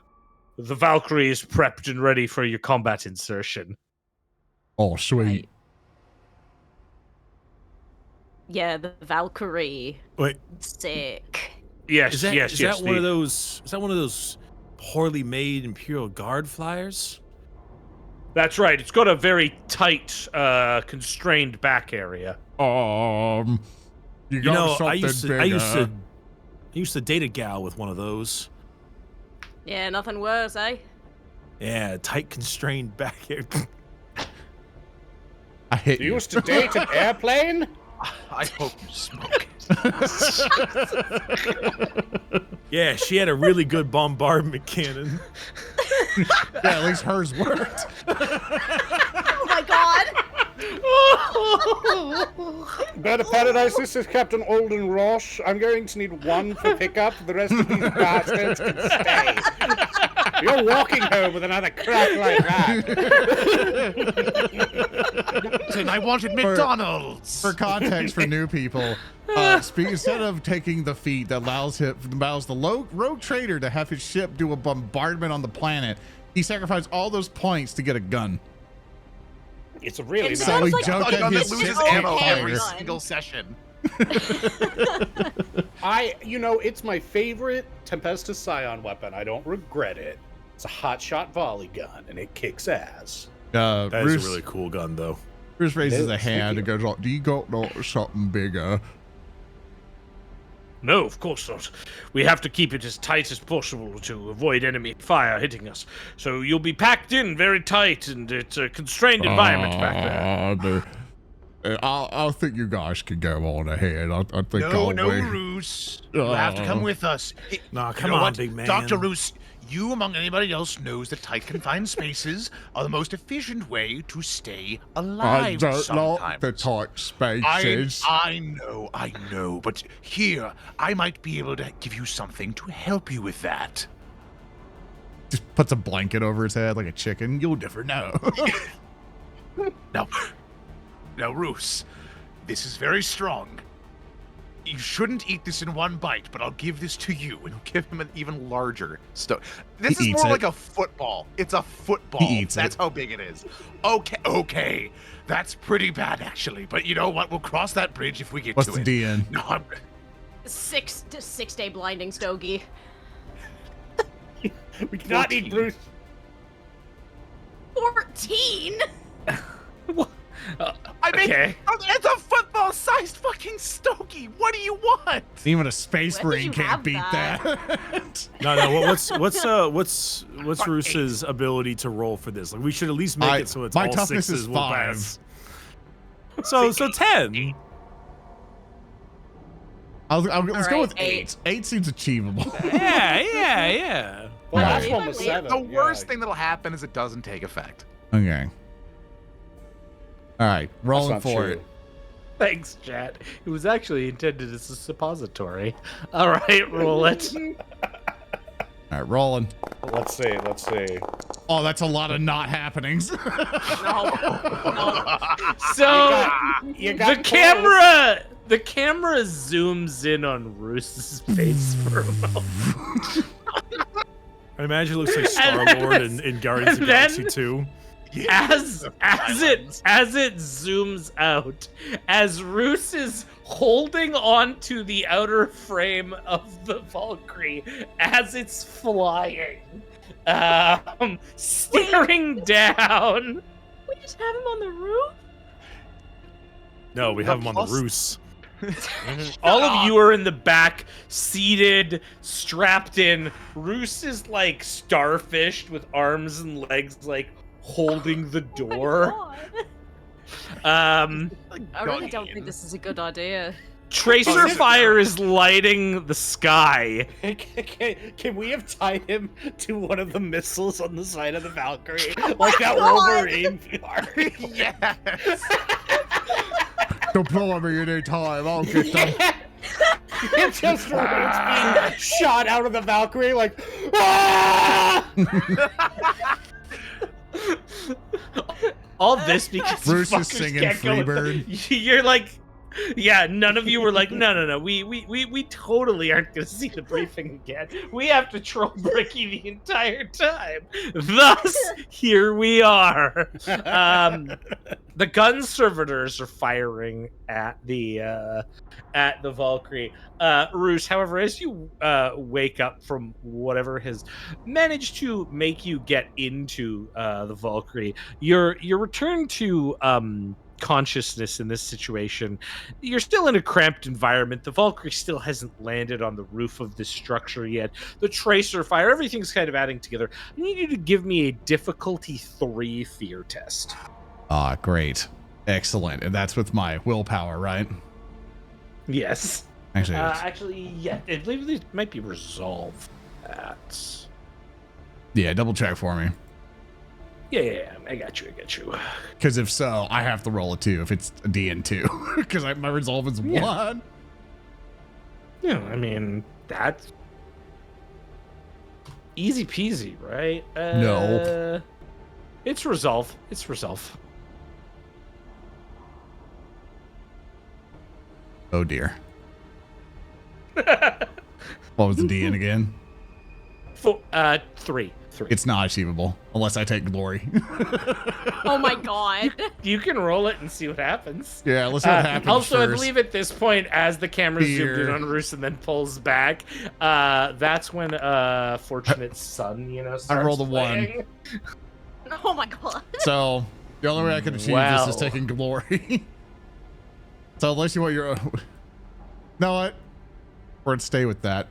The Valkyrie is prepped and ready for your combat insertion. Oh, sweet. Yeah, the Valkyrie. Wait, Sick. Yes, is that yes. is that one of those? Is that one of those poorly made Imperial Guard flyers? That's right. It's got a very tight, constrained back area. You You got know, something I bigger. used to date a gal with one of those. Yeah, nothing worse, eh? Yeah, tight constrained back area. I hit You you. used to date an airplane? I hope you smoke. Yeah, she had a really good bombardment cannon. Yeah, at least hers worked. Oh my god! Bird of Paradise, this is Captain Alden Rosh. I'm going to need one for pickup. The rest of these bastards can stay. You're walking home with another crack like that. And I wanted McDonald's. For context for new people, instead of taking the feat that allows the rogue trader to have his ship do a bombardment on the planet, he sacrificed all those points to get a gun. It's a really And nice. So he like, jumped Oh, at no, that his loses ship ammo okay, every gun. single session. It's my favorite Tempestus Scion weapon. I don't regret it. It's a hotshot volley gun, and it kicks ass. That Bruce, is a really cool gun, though. Bruce raises It a is, hand and thank goes, "Do you got something bigger?" No, of course not. We have to keep it as tight as possible to avoid enemy fire hitting us. So you'll be packed in very tight, and it's a constrained environment back there. I think you guys can go on ahead. I think No, I'll wait. Roos. You'll have to come with us. Nah, You come know on, what? big man. Dr. Roos, you among anybody else knows that tight confined spaces are the most efficient way to stay I alive don't sometimes. like the tight spaces. I know, but here, I might be able to give you something to help you with that. Just puts a blanket over his head like a chicken. You'll never know. Now, Roos, this is very strong. You shouldn't eat this in one bite, but I'll give this to you, and give him an even larger stone. This He is eats more it. like a football. It's a football. He eats That's it. how big it is. Okay. That's pretty bad, actually. But you know what? We'll cross that bridge if we get What's to the it. DN? No, I'm... 6-day blinding stogie. We cannot eat Bruce. 14? I mean, Okay. it's a football-sized fucking stogie. What do you want? Even a space When did marine you can't have beat that? that. No. What's Roos's ability to roll for this? Like, we should at least make it so it's my all toughness sixes is will 5. pass. So 10. Let's go with Alright, 8. 8 seems achievable. Yeah. Well, Yeah. last one was 7. The worst thing that'll happen is it doesn't take effect. Okay. All right, That's rolling not for true. it. Thanks, chat. It was actually intended as a suppository. All right, roll it. All right, rolling. Let's see. Oh, that's a lot of not happenings. No. So You got the camera zooms in on Roos's face for a moment. I imagine it looks like Star-Lord in Guardians of the and then- Galaxy 2. as it zooms out, as Roos is holding onto the outer frame of the Valkyrie as it's flying, staring down. We just have him on the roof? No, we have him on the Roos. All of you are in the back, seated, strapped in. Roos is like starfished with arms and legs, like holding the door. Oh my God. I really Gunny. don't think this is a good idea. Tracer fire is lighting the sky. Can we have tied him to one of the missiles on the side of the Valkyrie? Like that Wolverine VR? Yes. Deploy me anytime. I'll get them. It just remains being shot out of the Valkyrie like, ah! All this because you Bruce is fuckers singing can't go with Freebird. You're like, yeah, none of you were like, no. We totally aren't going to see the briefing again. We have to troll Bricky the entire time. Thus, here we are. The gun servitors are firing at the Valkyrie. Roos, however, as you wake up from whatever has managed to make you get into the Valkyrie, your return to consciousness in this situation, you're still in a cramped environment. The Valkyrie still hasn't landed on the roof of this structure yet. The tracer fire, everything's kind of adding together. I need you to give me a difficulty 3 fear test. Ah, great. Excellent. And that's with my willpower, right? Yes. Actually, Yeah, I believe it might be resolve at. yeah, double check for me. Yeah, I got you. Because if so, I have to roll a 2 if it's a DN2. Because my resolve is 1. Yeah, I mean, that's easy peasy, right? No. It's resolve. Oh dear. What was the DN again? 3. It's not achievable unless I take glory. Oh my God. You can roll it and see what happens. Yeah, let's see what happens Also, first. I believe at this point, as the camera zoomed in Fear. on Roos and then pulls back, that's when Fortunate Son, starts I rolled a 1. playing. Oh my God. So the only way I can achieve this is taking glory. So unless you want your own. Know what? We're gonna stay with that.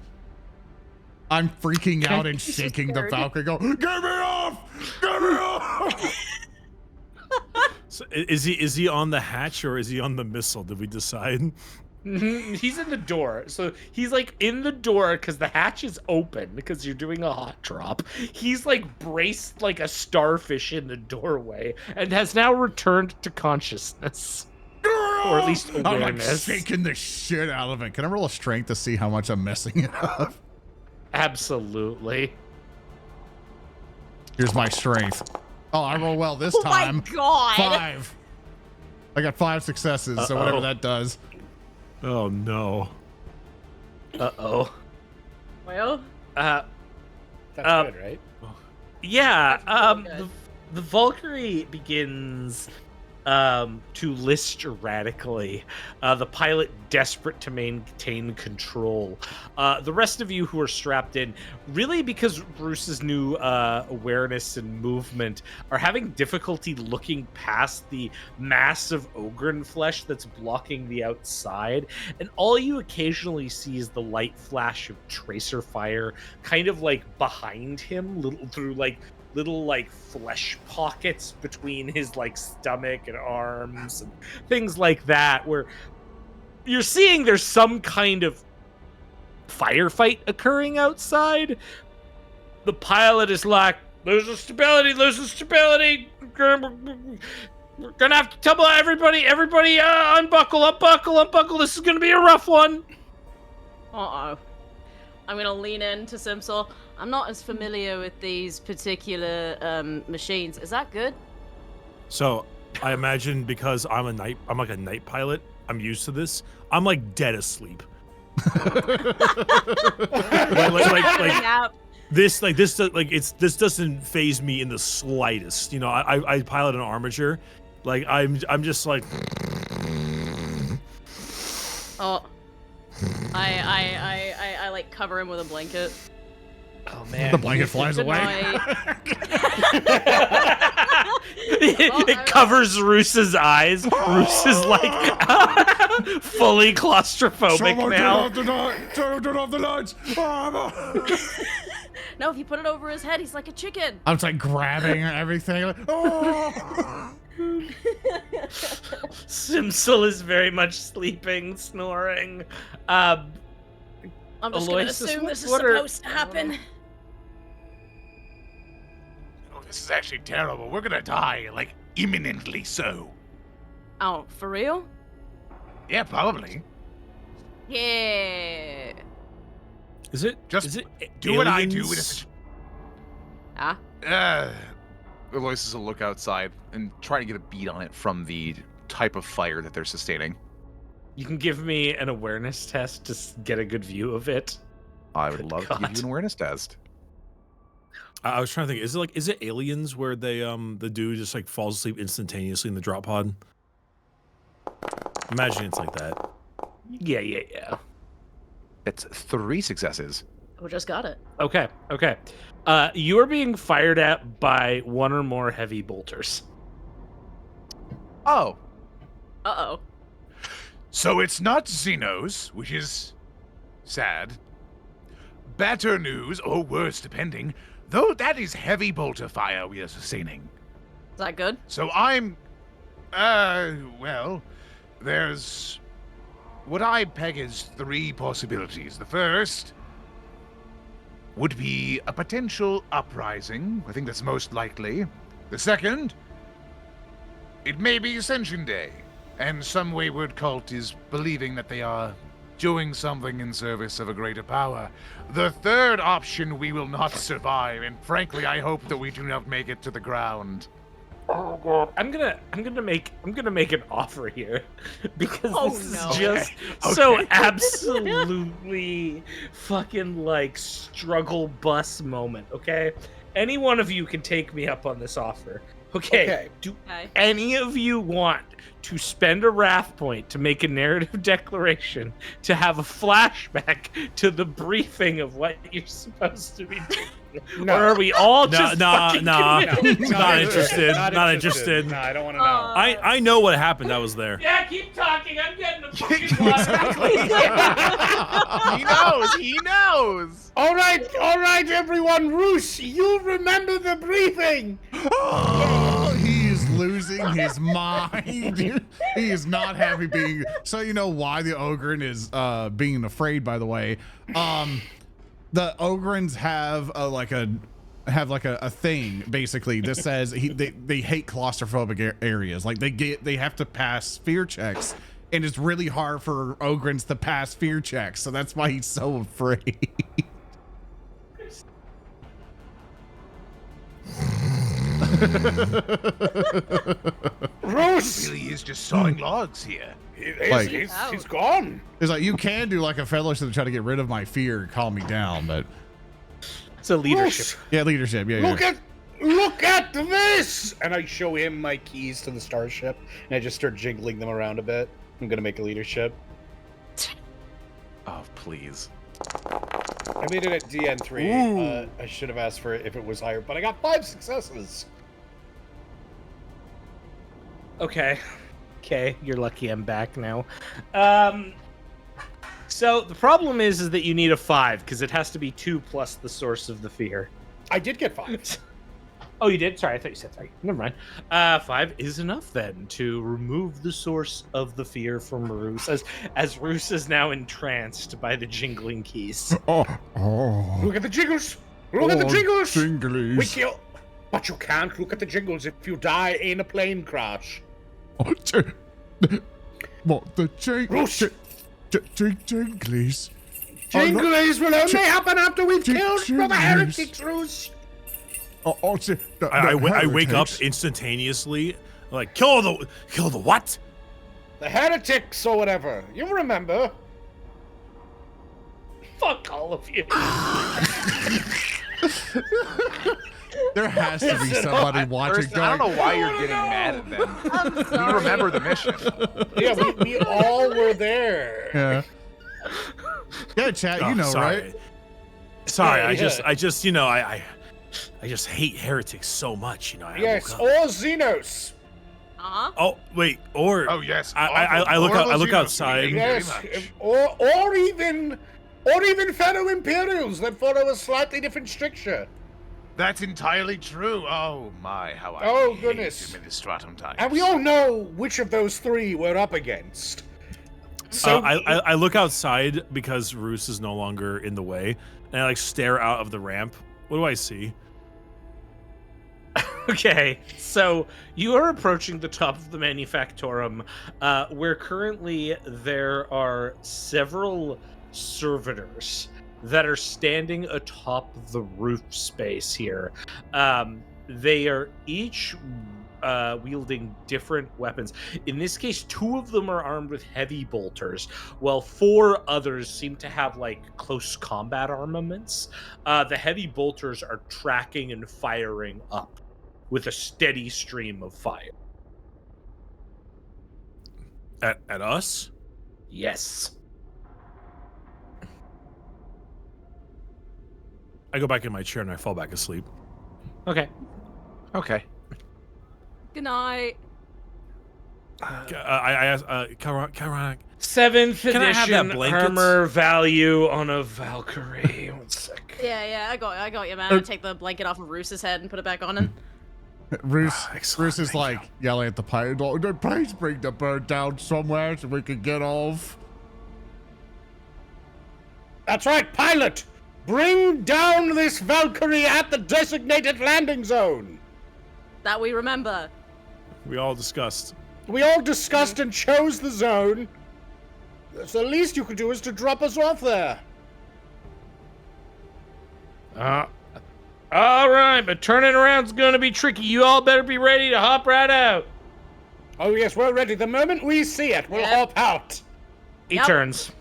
I'm freaking out and shaking the Valkyrie. Go, get me off! Get me off! So is he on the hatch or is he on the missile? Did we decide? He's in the door. So he's like in the door because the hatch is open because you're doing a hot drop. He's like braced like a starfish in the doorway and has now returned to consciousness. Or at least I'm like awareness. shaking the shit out of it. Can I roll a strength to see how much I'm messing it up? Absolutely. Here's my strength. Oh, I roll well this Oh time. my God. 5. I got 5 successes, so whatever that does. Oh no. Uh-oh. Well, That's good, right? Yeah, That's really good. the Valkyrie begins to list erratically. The pilot desperate to maintain control. The rest of you who are strapped in, really because Bruce's new awareness and movement, are having difficulty looking past the mass of Ogryn flesh that's blocking the outside, and all you occasionally see is the light flash of tracer fire kind of like behind him, through little like flesh pockets between his like stomach and arms and things like that, where you're seeing there's some kind of firefight occurring outside. The pilot is like, losing stability. We're gonna have to tumble everybody unbuckle. This is gonna be a rough one. Uh-oh. I'm gonna lean into Simsel. I'm not as familiar with these particular machines. Is that good? So I imagine because I'm like a night pilot, I'm used to this. I'm like dead asleep. like Nap. this doesn't phase me in the slightest. You know, I pilot an Armiger, like I'm just like. Oh, I like cover him with a blanket. Oh man, The blanket flies Good away. night. it covers Roos's eyes. Roos is like fully claustrophobic now. Turn off the lights. No, if you put it over his head, he's like a chicken. I'm just like grabbing everything. Like, oh. Simsel is very much sleeping, snoring. I'm just gonna Aloysus, assume this is what are- supposed to happen. Oh, this is actually terrible. We're gonna die, like imminently so. Oh, for real? Yeah, probably. Yeah. Is it Just is it do what I do. aliens? Aloysus will look outside and try to get a beat on it from the type of fire that they're sustaining. You can give me an awareness test to get a good view of it. I would Good love to give God. you an awareness test. I was trying to think. Is it aliens where they the dude just like falls asleep instantaneously in the drop pod? Imagine it's like that. Yeah. That's 3 successes. We just got it. Okay. You are being fired at by one or more heavy bolters. Oh, Uh-oh. so it's not Xenos, which is sad. Better news, or worse, depending, though that is heavy bolter fire we are sustaining. Is that good? So I'm, well, there's what I peg as 3 possibilities. The first would be a potential uprising. I think that's most likely. The second, it may be Ascension Day, and some wayward cult is believing that they are doing something in service of a greater power. The third option, we will not survive, and frankly, I hope that we do not make it to the ground. Oh god. I'm gonna make an offer here because Oh, this no. is just Okay. so absolutely fucking like struggle bus moment, okay? Any one of you can take me up on this offer. Okay. Do Okay. any of you want to spend a wrath point to make a narrative declaration to have a flashback to the briefing of what you're supposed to be doing? No. Or are we all No, just nah, fucking nah. committed? Not interested. Not interested. No, I don't want to know. I know what happened. I was there. Yeah, keep talking. I'm getting a fucking water. He knows! All right, everyone. Roos, you remember the briefing. Oh, he is losing his mind. He is not happy being. So you know why the Ogryn is being afraid. By the way, the Ogryns have a thing basically that says they hate claustrophobic areas. Like they have to pass fear checks, and it's really hard for Ogryns to pass fear checks. So that's why he's so afraid. Roos, Really is just sawing logs here. Like- he's gone. It's like you can do like a fellowship to try to get rid of my fear and calm me down, but It's a leadership. Roos, yeah, leadership. Yeah, look at this. And I show him my keys to the starship, and I just start jiggling them around a bit. I'm gonna make a leadership. Oh, please. I made it at DN3. I should have asked for it if it was higher, but I got 5 successes. Okay, you're lucky I'm back now. So the problem is that you need a 5 because it has to be 2 plus the source of the fear. I did get 5. Oh, you did? Sorry, I thought you said 3. Never mind. 5 is enough then to remove the source of the fear from Roos, as Roos is now entranced by the jingling keys. Oh, Look at the jiggles. Look at the jiggles. jinglies. We kill. But you can't look at the jingles if you die in a plane crash. Oh, what the Roos. jinglies? Jinglies will only happen after we've Jing- killed Brother jinglies. Heretics, Roos. I wake up instantaneously. Like kill the what? The heretics or whatever. You remember? Fuck all of you. There has to be somebody watching. First, I don't know why you're getting mad at them. I'm We sorry. remember the mission. Yeah, we all were there. Yeah. Yeah, chat. You Oh, know, sorry. right? Sorry, Yeah, I just, you know, I just hate heretics so much, you know. Yes, woke up- or Xenos. Uh-huh. Oh wait, or Oh yes. I look All out, I those look Xenos, outside. very Yes, much. or even fellow Imperials that follow a slightly different stricture. That's entirely true. Oh my, how I Oh, hate goodness. Administratum types. And we all know which of those three we're up against. So I look outside because Roos is no longer in the way, and I like stare out of the ramp. What do I see? Okay, so you are approaching the top of the Manufactorum, where currently there are several servitors that are standing atop the roof space here. They are each wielding different weapons. In this case, 2 of them are armed with heavy bolters, while 4 others seem to have like close combat armaments. The heavy bolters are tracking and firing up with a steady stream of fire. At us? Yes. I go back in my chair and I fall back asleep. Okay. Okay. Good night. I ask, Khelrana, 7th Can I have that edition blanket? armor value on a Valkyrie. 1 sec. Yeah, I got you, man. I take the blanket off of Roos's head and put it back on him. Roos, excellent, Roos is thank like yelling at the pilot. "Oh, please bring the bird down somewhere so we can get off." that's right, pilot. Bring down this Valkyrie at the designated landing zone. That we remember. we all discussed. We all discussed and chose the zone. So the least you could do is to drop us off there. All right, but turning around's gonna be tricky. You all better be ready to hop right out. Oh yes, we're ready. The moment we see it, we'll Yep. hop out. He Yep. turns.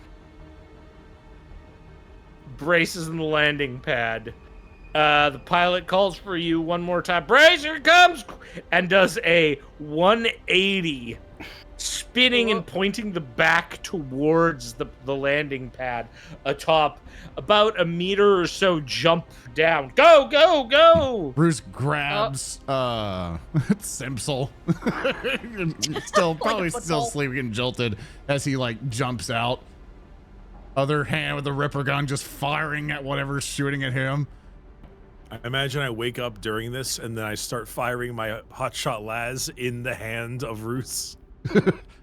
Braces in the landing pad. The pilot calls for you one more time. Brace, here it comes! And does a 180, spinning and pointing the back towards the landing pad atop about a meter or so jump down. Go, go, go! Roos grabs Simsel. Probably still football. sleeping and jolted as he like jumps out. Other hand with the Ripper gun just firing at whatever's shooting at him. I imagine I wake up during this and then I start firing my hotshot las in the hand of Roos.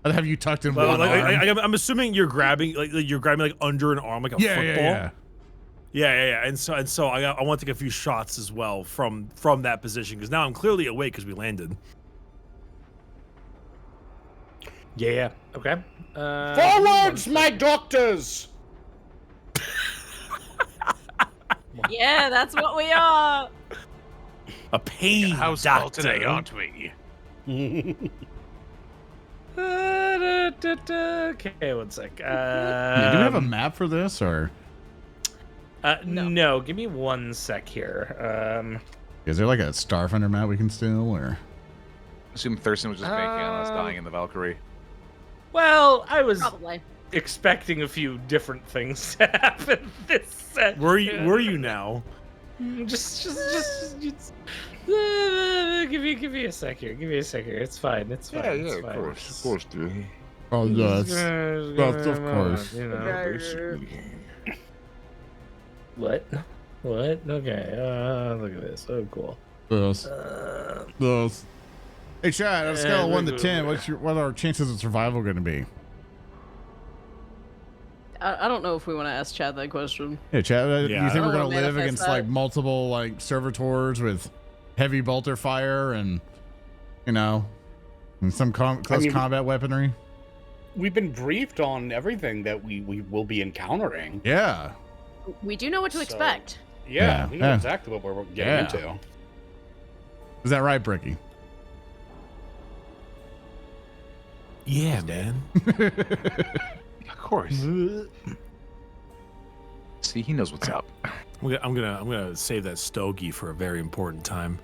I'd have you tucked in Well, one like, arm. I'm assuming you're grabbing you're grabbing like under an arm like a Yeah, football. yeah. Yeah. And so I want to take a few shots as well from that position because now I'm clearly awake because we landed. Yeah, okay. Forwards, my doctors! Yeah, that's what we are. A pain House doctor. today, aren't we? Okay, 1 sec. Yeah, do we have a map for this or No, give me 1 sec here. is there like a Starfinder map we can steal or? Assume Thurston was just banking on us dying in the Valkyrie. Well, I was Probably. expecting a few different things to happen this set. Were you now? Just give me a sec here. Give me a sec here. It's fine. It's fine. It's fine. dude. Oh yes. Yes, of course. You know. What? What? Okay. Look at this. Oh, cool. Yes. Yes. Hey, Chad, on a scale of 1 to 10, what are our chances of survival going to be? I don't know if we want to ask Chad that question. Yeah, Chad, do Yeah, you think I we're don't going to wanna live manifest against that. like multiple like servitors with heavy bolter fire and, you know, and some close combat weaponry? We've been briefed on everything that we will be encountering. Yeah. We do know what to So- expect. Yeah, Yeah, we know yeah. exactly what we're getting Yeah. into. Is that right, Bricky? Yeah, man. Of course. See, he knows what's up. I'm gonna save that stogie for a very important time.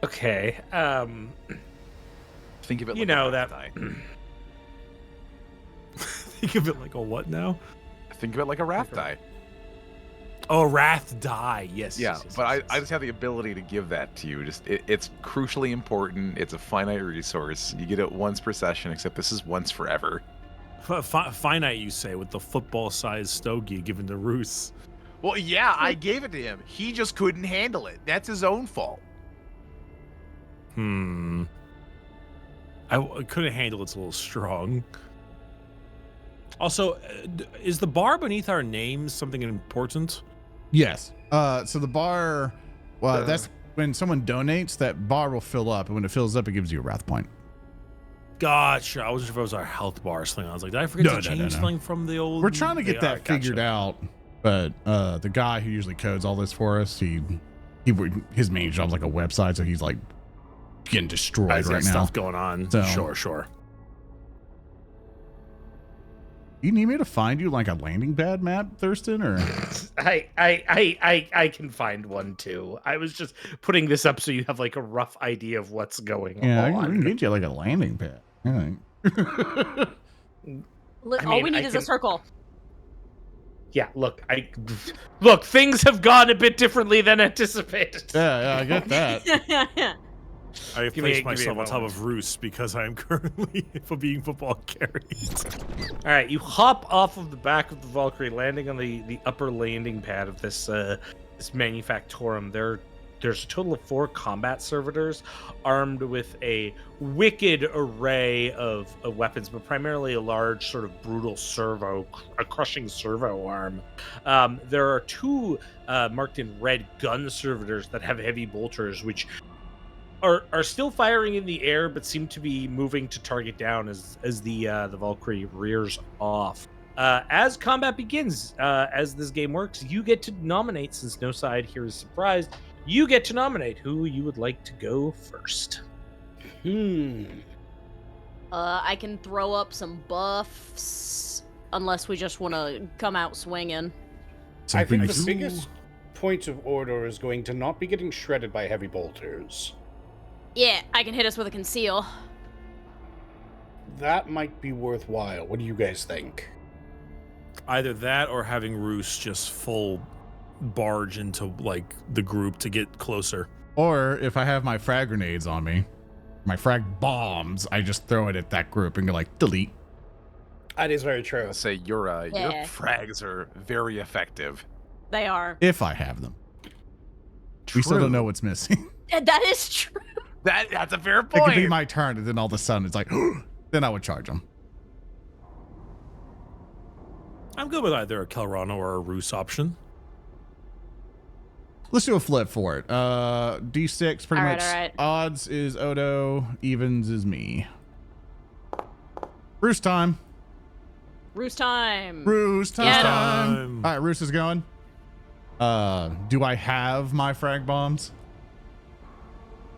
Okay. Think of it like You know a that. wrath die. Think of it like a what now? Think of it like a wrath die. Oh, wrath die. Yes. Yeah, yes, yes, but yes, I just have the ability to give that to you. It's crucially important. It's a finite resource. You get it once per session, except this is once forever. Finite, you say, with the football-sized stogie given to Roos. Well, yeah, I gave it to him. He just couldn't handle it. That's his own fault. I couldn't handle it's a little strong. Also, is the bar beneath our names something important? Yes. So the bar, well, that's when someone donates, that bar will fill up, and when it fills up, it gives you a wrath point. Gotcha. I wasn't sure if it was our health bar thing. I was like, did I forget to change something from the old? We're trying to get that figured out, but the guy who usually codes all this for us, his main job's like a website, so he's like getting destroyed right now. Stuff going on. So, Sure. You need me to find you like a landing pad map, Thurston, or? I can find one too. I was just putting this up so you have like a rough idea of what's going Yeah, I on. can get you like a landing pad. All right. All we need is a circle. Yeah, look, things have gone a bit differently than anticipated. Yeah, I get that. I Give me placed a myself on top moment. of Roos because I am currently being football carried. All right, you hop off of the back of the Valkyrie, landing on the upper landing pad of this this manufactorum. There's a total of 4 combat servitors armed with a wicked array of weapons, but primarily a large sort of brutal a crushing servo arm. There are 2 marked in red gun servitors that have heavy bolters, which are still firing in the air, but seem to be moving to target down as the Valkyrie rears off. As combat begins, as this game works, you get to nominate, since no side here is surprised, you get to nominate who you would like to go first. I can throw up some buffs, unless we just want to come out swinging. I think the biggest point of order is going to not be getting shredded by heavy bolters. Yeah, I can hit us with a conceal. That might be worthwhile. What do you guys think? Either that or having Roos just full barge into like the group to get closer. Or if I have my frag grenades on me, my frag bombs, I just throw it at that group and go like delete. That is very true. Say your frags are very effective. They are. If I have them. We still don't know what's missing. That is true. That's a fair It point. could be my turn, and then all of a sudden it's like, then I would charge them. I'm good with either a Khelrana or a Roos option. Let's do a flip for it. D6, pretty All much. right. Odds is Odo, evens is me. Roos time. Roos time. Roos time. Yeah. All right, Roos is going. Do I have my frag bombs?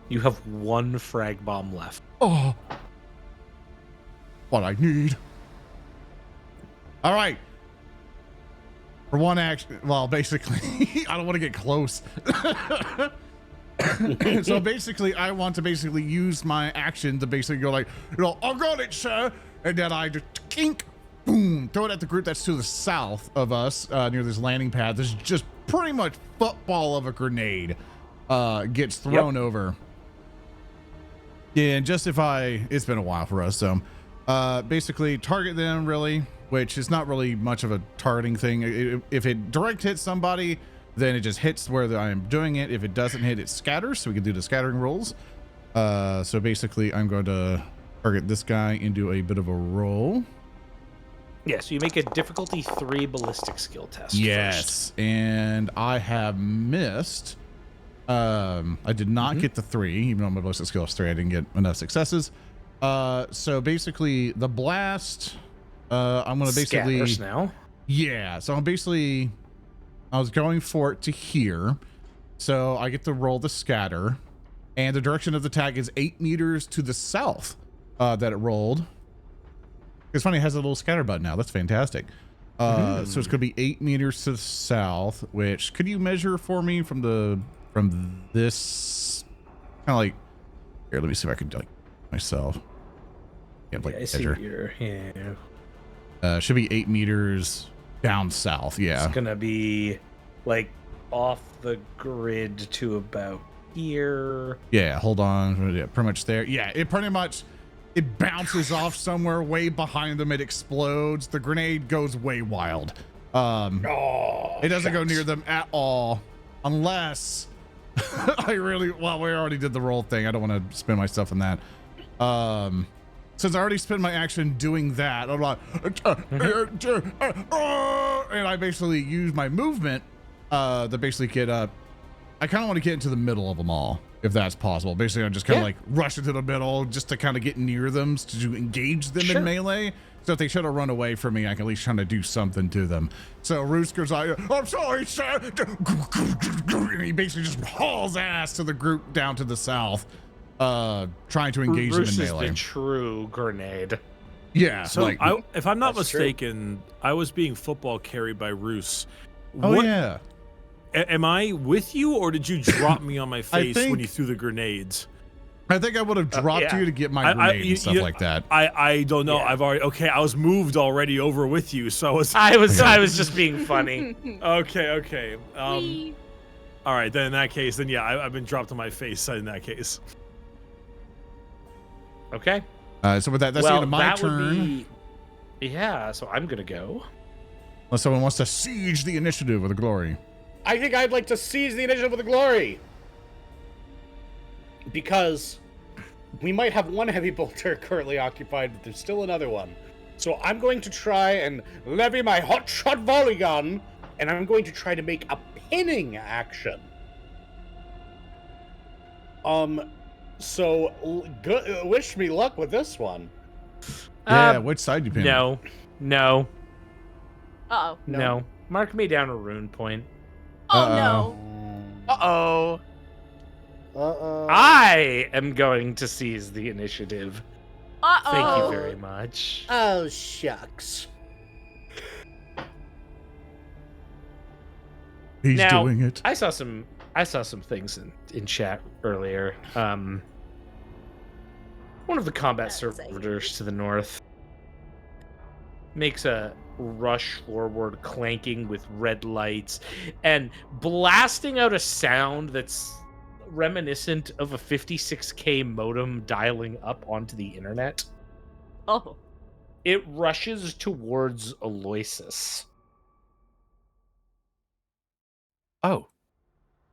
You have 1 frag bomb left. Oh, what I need. All right. For one action, well, basically, I don't want to get close. So basically, I want to basically use my action to basically go like, I got it, sir. And then I just kink, boom, throw it at the group that's to the south of us, near this landing pad. This is just pretty much football of a grenade gets thrown over. Yeah, and it's been a while for us, so basically target them really, which is not really much of a targeting thing. If it direct hits somebody, then it just hits where I am doing it. If it doesn't hit, it scatters, so we can do the scattering rolls. So basically I'm going to target this guy and do a bit of a roll. Yeah, so you make a difficulty 3 ballistic skill test. Yes, and I have missed. I did not get the 3, even though my ballistic skill is 3. I didn't get enough successes. So basically, the blast. I'm gonna basically Scatters now. Yeah. So I was going for it to here, so I get to roll the scatter, and the direction of the attack is 8 meters to the south that it rolled. It's funny, it has a little scatter button now. That's fantastic. So it's going to be 8 meters to the south, which could you measure for me from this kind of like, here, let me see if I can like myself. Yeah, like I see measure. your Should be 8 meters down south. Yeah. It's gonna be like off the grid to about here. Yeah, hold on. Yeah, pretty much there. Yeah, it pretty much, it bounces off somewhere way behind them. It explodes. The grenade goes way wild. It doesn't go near them at all unless I really, well, we already did the roll thing. I don't want to spend my stuff on that. Since I already spent my action doing that, I'm like, and I basically use my movement to basically get up. I kind of want to get into the middle of them all, if that's possible. Basically, I just kind of like rush into the middle just to kind of get near them, to engage them in melee. So if they should have run away from me, I can at least try to do something to them. So Roos goes like, I'm sorry, sir. And he basically just hauls ass to the group down to the south, trying to engage them in melee. Is the true grenade. Yeah. So like, if I'm not That's mistaken, I was being football carried by Roos. oh yeah. Am I with you, or did you drop me on my face when you threw the grenades? I think I would have dropped you to get my grenade and stuff like that. I don't know. Yeah. I've already I was moved already over with you, so I was just being funny. okay. Whee! All right, then in that case, I've been dropped on my face. In that case, Okay. So with that, that's the end of my turn. Yeah, so I'm gonna go. Unless someone wants to siege the initiative with a glory. I think I'd like to seize the initiative with the glory. Because we might have one heavy bolter currently occupied, but there's still another one. So I'm going to try and levy my hot shot volley gun, and I'm going to try to make a pinning action. So wish me luck with this one. Yeah, which side you pin? No. Uh-oh. No. Mark me down a rune point. Oh, no. Uh-oh. I am going to seize the initiative. Uh-oh. Thank you very much. Oh, shucks. He's Now, doing it. I saw some things in chat earlier. One of the combat That's servitors to the north makes a rush forward, clanking with red lights and blasting out a sound that's reminiscent of a 56K modem dialing up onto the internet. Oh. It rushes towards Aloysus. Oh.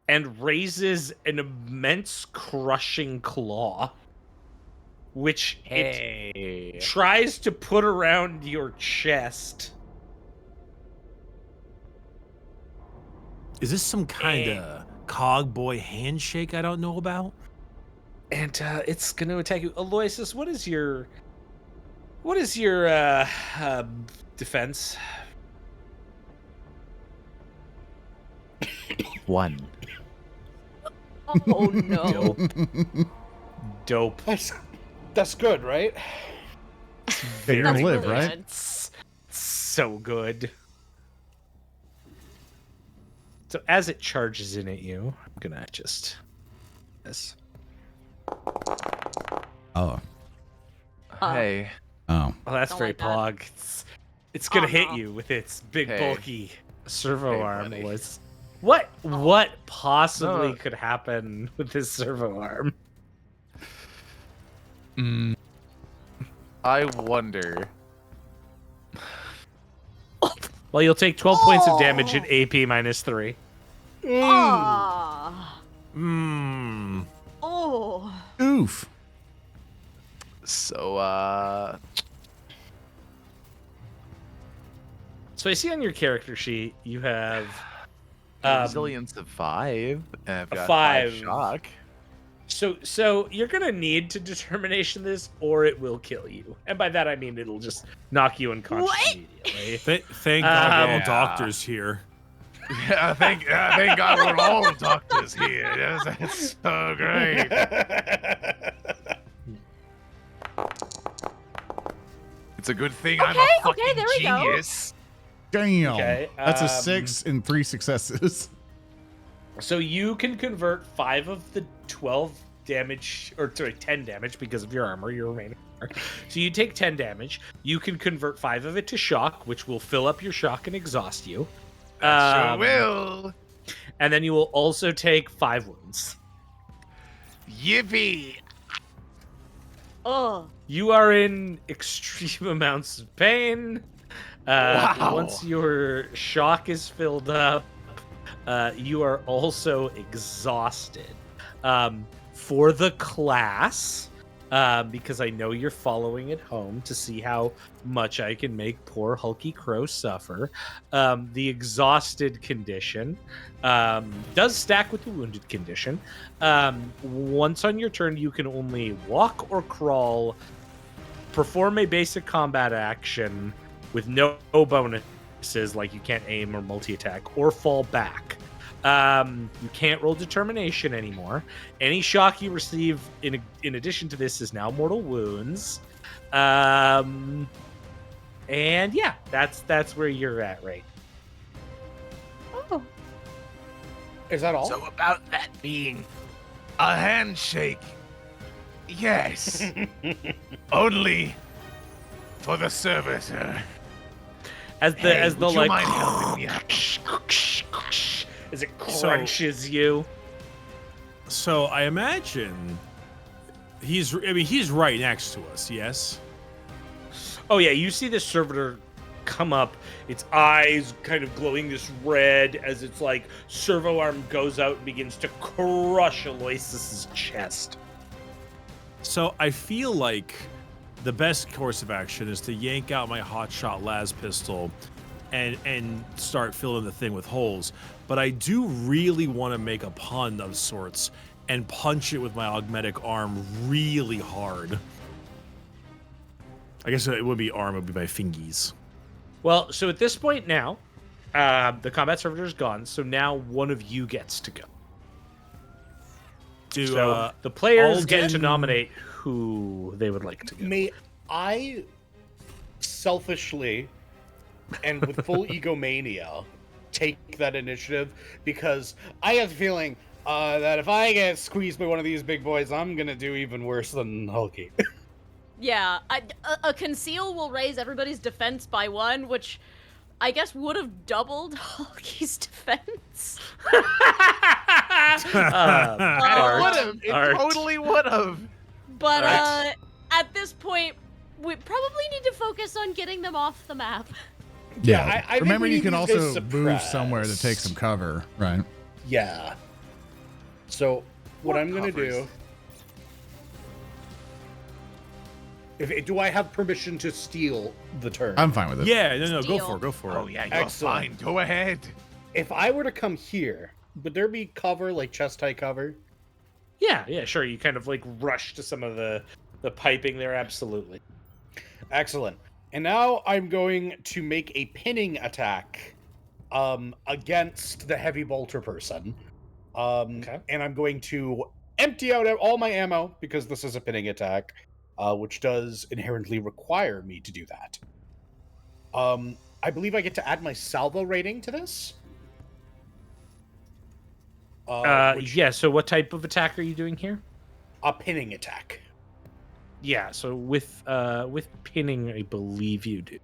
And raises an immense crushing claw, which it tries to put around your chest. is this some kind of cogboy handshake I don't know about? And it's going to attack you. Aloysus, what is your defense? 1. Oh, no. Dope. That's good, right? You're gonna That's live, really right? good. So good. So as it charges in at you, I'm gonna just this. Oh. Hey. Oh. Oh, that's Don't very like that. pog. It's gonna Oh, hit no. you with its big Hey. bulky servo Hey, arm. buddy. Was what possibly No. could happen with this servo arm? I wonder. Well, you'll take 12 points of damage at AP -3. Ah. Hmm. Oh. Oof. So, So I see on your character sheet you have resilience of 5. And I've a got 5. 5 shock. So you're gonna need to determination this, or it will kill you. And by that I mean it'll just knock you unconscious What? immediately. Thank God we're all Yeah. doctors here. Yeah, thank God we're all doctors here. That's so great. It's a good thing I'm a Okay, fucking there we go. genius. Damn. Okay, That's a 6 and 3 successes. So you can convert 5 of the 12 damage, or sorry, 10 damage because of your armor, your remaining armor. So you take 10 damage. You can convert 5 of it to shock, which will fill up your shock and exhaust you. Sure will. And then you will also take 5 wounds. Yippee! Oh. You are in extreme amounts of pain. Wow. Once your shock is filled up, you are also exhausted. For the class, because I know you're following at home to see how much I can make poor Hulky Crow suffer, the exhausted condition does stack with the wounded condition. Once on your turn, you can only walk or crawl, perform a basic combat action with no bonuses, like you can't aim or multi-attack, or fall back. You can't roll determination anymore. Any shock you receive in addition to this is now mortal wounds. And yeah, that's where you're at, right? Oh. Is that all? So about that being a handshake, yes, only for the servitor. As the would you like mind helping me out? as it crunches you. So I imagine he's right next to us, yes? Oh yeah, you see this servitor come up, its eyes kind of glowing this red as its like servo arm goes out and begins to crush Aloysus's chest. So I feel like the best course of action is to yank out my hotshot las pistol and start filling the thing with holes. But I do really want to make a pun of sorts and punch it with my augmetic arm really hard. I guess it would be arm, it would be my fingies. Well, so at this point now, the combat servitor is gone, so now one of you gets to go. So the players get to Alden- nominate who they would like to go. May I selfishly and with full egomania take that initiative, because I have a feeling that if I get squeezed by one of these big boys, I'm gonna do even worse than Hulky. Yeah, a conceal will raise everybody's defense by 1, which I guess would have doubled Hulky's defense. It totally would have. But at this point, we probably need to focus on getting them off the map. Yeah, I think remember we you need can these also guys move somewhere to take suppressed. some cover, right? Yeah. So what I'm gonna do? Do I have permission to steal the turn? I'm fine with it. Yeah, no, Steal. go for it. Oh yeah, you're Excellent. fine. Go ahead. If I were to come here, would there be cover, like chest high cover? Yeah, sure. You kind of like rush to some of the piping there, absolutely. Excellent. And now I'm going to make a pinning attack against the heavy bolter person. Okay. And I'm going to empty out all my ammo, because this is a pinning attack, which does inherently require me to do that. I believe I get to add my salvo rating to this. Yeah, so what type of attack are you doing here? A pinning attack. Yeah, so with pinning, I believe you do.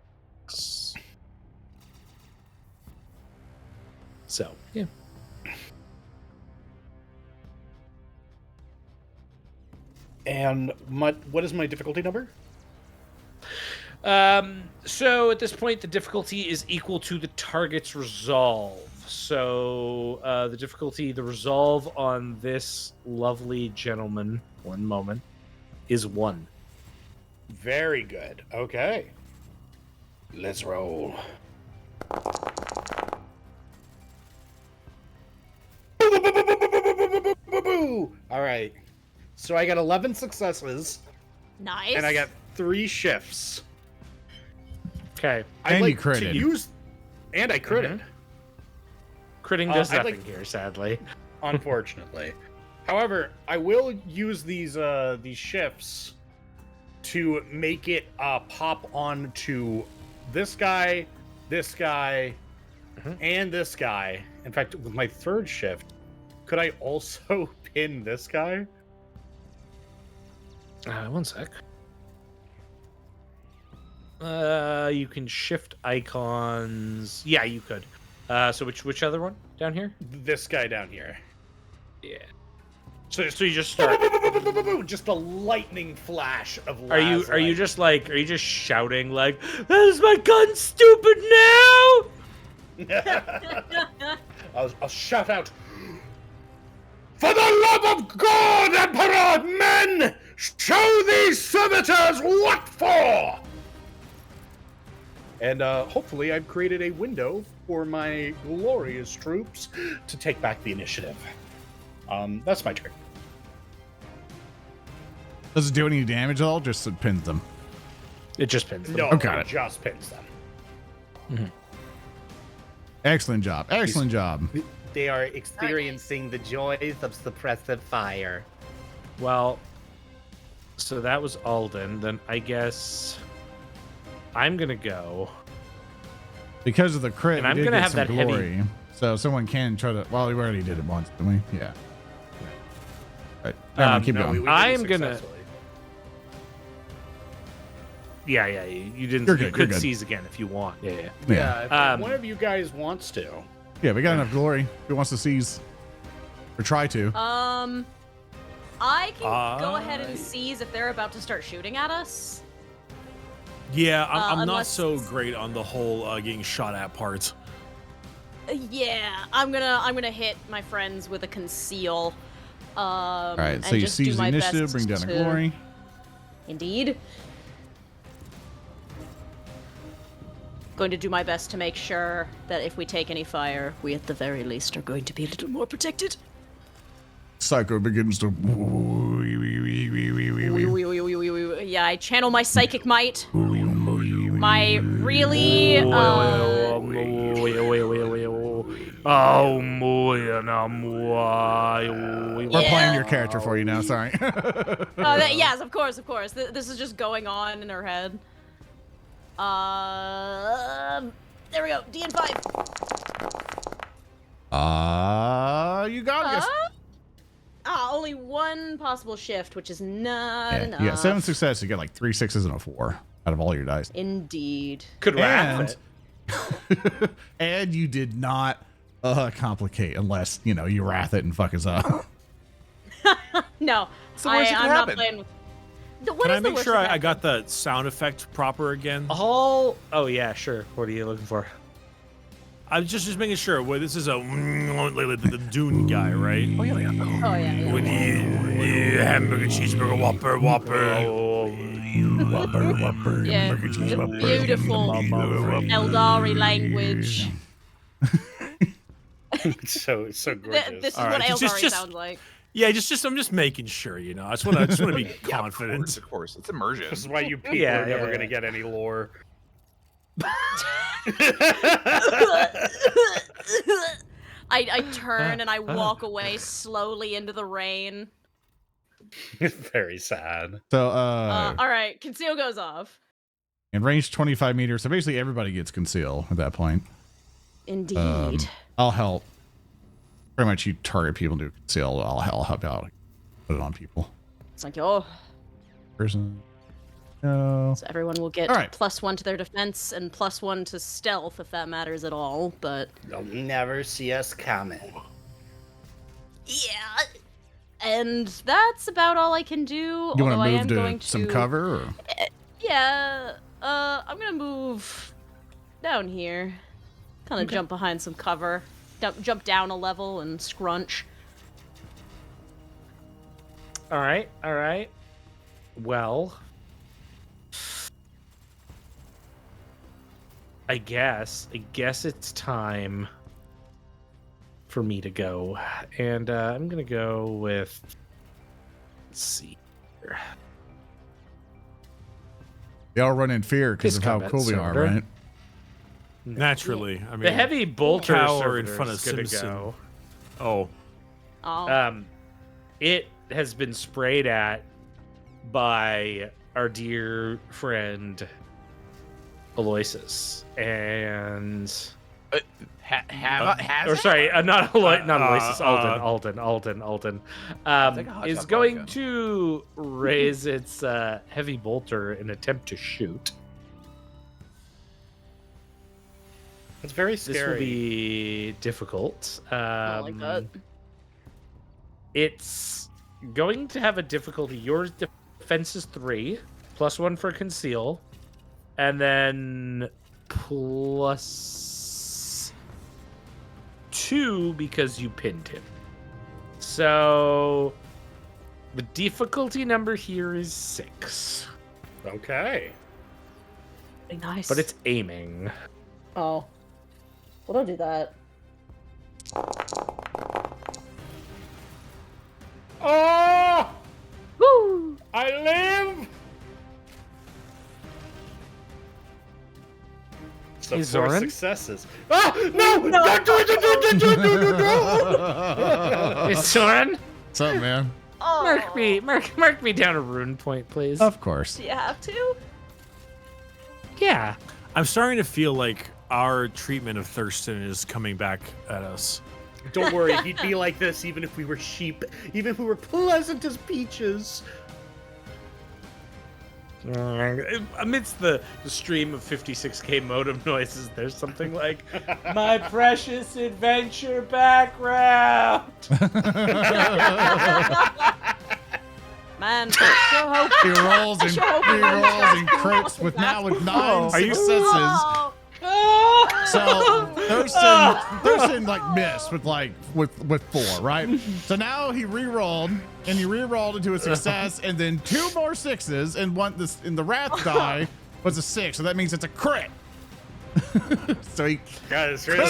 So, yeah. And what is my difficulty number? So at this point, the difficulty is equal to the target's resolve. So the resolve on this lovely gentleman, one moment, is 1. Very good. Okay. Let's roll. All right. So I got 11 successes, Nice. and I got 3 shifts. Okay. I'd And you like to critted. use, and I critted, Critting does I'd nothing like- here, sadly. unfortunately. However, I will use these shifts to make it pop onto this guy this guy, and this guy. In fact, with my third shift, could I also pin this guy? One sec. You can shift icons. Yeah, you could. So which other one down here? This guy down here. Yeah. So you just start. Just a lightning flash of. Are you just shouting like, "Is my gun stupid now?" I'll shout out, "For the love of God, Emperor, men, show these servitors what for!" And hopefully I've created a window for my glorious troops to take back the initiative. That's my turn. Does it do any damage at all? Just it pins them. It just pins them. No, Okay. it just pins them. Mm-hmm. Excellent job. Excellent job. They are experiencing the joys of suppressive fire. Well, so that was Alden. Then I guess I'm gonna go. Because of the crit, And we I'm did gonna get have some that heavy- glory. So someone can try to. Well, we already did it once, didn't we? Yeah. Right. Never mind, keep No, going. we I did am gonna- successfully. Yeah, you didn't. You're You good, could you're good. seize again if you want. Yeah. Yeah. If one of you guys wants to. Yeah, we got enough glory. Who wants to seize? Or try to? I can go ahead and seize if they're about to start shooting at us. Yeah, I'm not unless so it's- great on the whole getting shot at part. Yeah, I'm gonna hit my friends with a conceal. All right, so and you just do seize the my initiative, best bring down a to- glory. Indeed. Going to do my best to make sure that if we take any fire, we at the very least are going to be a little more protected. Psycho begins to. Yeah, I channel my psychic might. My really We're playing your character for you now. Sorry. yes, of course. This is just going on in her head. There we go. DN5. You got it. Only one possible shift, which is not enough. You got 7 success. You got like 3 6s and a 4 out of all your dice. Indeed. Could wrap it. And you did not complicate unless you wrath it and fuck us up. No, the worst that I'm could not happen. playing with. What Can I is the make worst sure that I got happens? the sound effect proper again? Oh yeah, sure. What are you looking for? I'm just making sure. Well, this is a like the Dune guy, right? Oh yeah. With the hamburger, cheeseburger, whopper. Yeah, the beautiful Eldari language. so gorgeous. This is All what right, Eldari just- sounds like. Yeah, I'm just making sure, I just want to be confident. Of course. It's immersion. This is why you people Yeah, are never yeah, going to yeah. get any lore. I turn and I walk away slowly into the rain. Very sad. So, All right, conceal goes off. in range 25 meters. So basically everybody gets conceal at that point. Indeed. I'll help. Pretty much you target people to conceal. I'll help out. Put it on people. It's like, oh, Person. No. so everyone will get All right. +1 to their defense and +1 to stealth if that matters at all. But They'll never see us coming. yeah, and that's about all I can do. You although want I to am move to going some cover? Or? Yeah, I'm gonna move down here. Kind of jump behind some cover. Jump down a level and scrunch. All right. Well, I guess it's time for me to go, and I'm gonna go with. Let's see. Here. They all run in fear because His of how combat cool we are, servitor. right? Naturally, I mean, The heavy bolter cower in servitor front of is gonna Simsen. go. Oh, Oh, It has been sprayed at by our dear friend Aloysus and not Aloysus, Alden. Is going to raise its heavy bolter and attempt to shoot. It's very This will scary. be difficult. I like that. It's going to have a difficulty. Your defense is 3, +1 for conceal, and then +2 because you pinned him. So the difficulty number here is 6. Okay. Nice. But it's aiming. Oh. Well, don't do that. Oh! Woo! I live! So Is 4 Zoran? successes. Ah! No! No! Don't do it! Don't do it! Is Soren? What's up, man? Oh. Mark me down a rune point, please. Of course. Do you have to? Yeah. I'm starting to feel like our treatment of Thurston is coming back at us. Don't worry, he'd be like this even if we were sheep, even if we were pleasant as peaches. Amidst the stream of 56k modem noises, there's something like, my precious adventure background. Man, sure hope. He rolls and crits with with 9 successes. So Thurston like missed with with 4, right? So now he re-rolled and he re-rolled into a success, and then 2 more 6s, and the wrath die was a 6, so that means it's a crit. So he Guys, So, really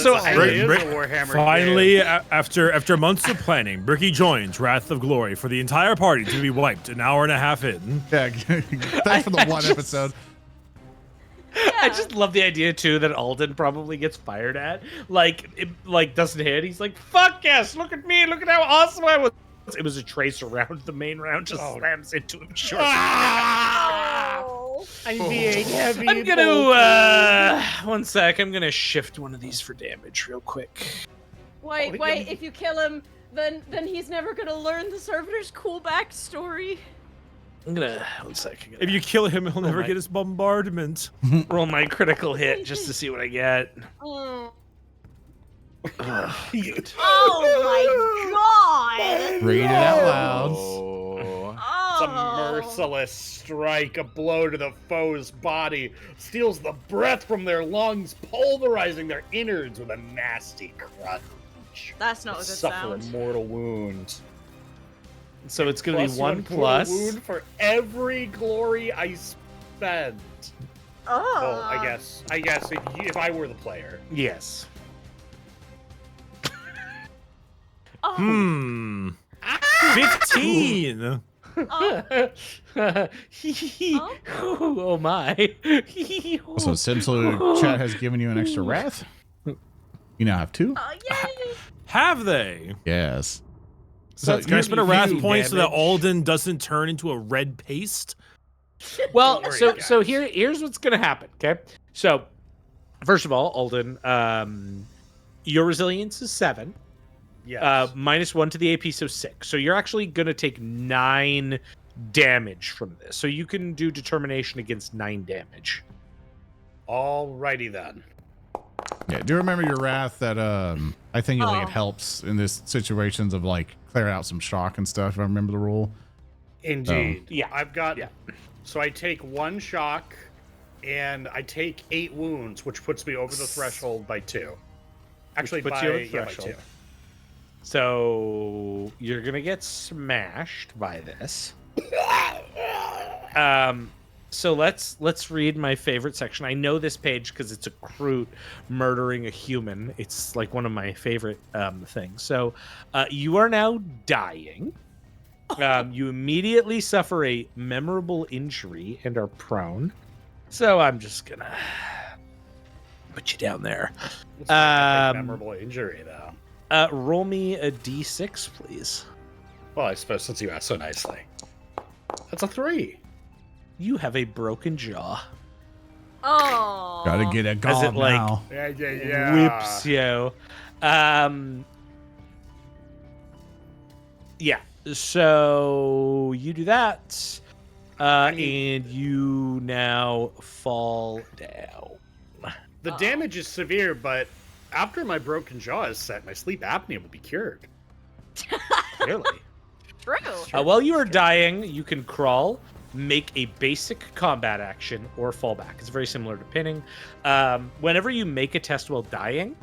is a Warhammer finally, game. after months of planning, Bricky joins Wrath of Glory for the entire party to be wiped an hour and a half in. yeah, thanks for the one episode. I just love the idea too that Alden probably gets fired at. Like, it doesn't hit. He's like, "Fuck yes! Look at me! Look at how awesome I was!" It was a trace around the main round. Just slams into him short. Oh. I'm being heavy. I'm gonna 1 sec. I'm gonna shift one of these for damage real quick. Wait, if you kill him, then he's never gonna learn the servitor's cool backstory. I'm gonna 1 sec. If you kill him, he'll never my- get his bombardment. roll my critical hit just to see what I get. Oh, Ugh. oh my god! Read it out loud. It's Oh. a merciless strike, a blow to the foe's body, steals the breath from their lungs, pulverizing their innards with a nasty crunch. That's not a good Suffer sound. a mortal wound. So it's gonna be Plus 1 mortal plus. wound for every glory I spend. Oh. Well, I guess if I were the player. Yes. Oh. 15. Oh. Oh my. So Simsel chat has given you an extra wrath. You now have 2. Oh, yay! Have they? Yes. So can I spend a wrath you point so that damage. Alden doesn't turn into a red paste? Well, Don't worry, so guys. here's what's gonna happen. Okay, so first of all, Alden, your resilience is 7, Yes. -1 to the AP, so 6. So you're actually gonna take 9 damage from this. So you can do determination against 9 damage. Alrighty then. Yeah, do remember your wrath that I think Oh. it helps in this situations of like clearing out some shock and stuff, if I remember the rule. Indeed. Yeah. I've got. Yeah. So I take 1 shock, and I take 8 wounds, which puts me over the threshold by 2. Actually, puts by, you over the yeah, by threshold. 2. So you're gonna get smashed by this. So let's read my favorite section. I know this page because it's a Kroot murdering a human. It's like one of my favorite things. So you are now dying. You immediately suffer a memorable injury and are prone. So I'm just gonna put you down there. It's not a big Um, memorable injury, though. Roll me a d6, please. Well, I suppose since you asked so nicely. That's a 3. You have a broken jaw. Oh. Gotta get a As gob it, like, now. whips you. Yeah. So you do that, and you now fall down. The damage is severe, but after my broken jaw is set, my sleep apnea will be cured. Clearly. True. While you are dying, you can crawl, make a basic combat action, or fall back. It's very similar to pinning. Whenever you make a test while dying,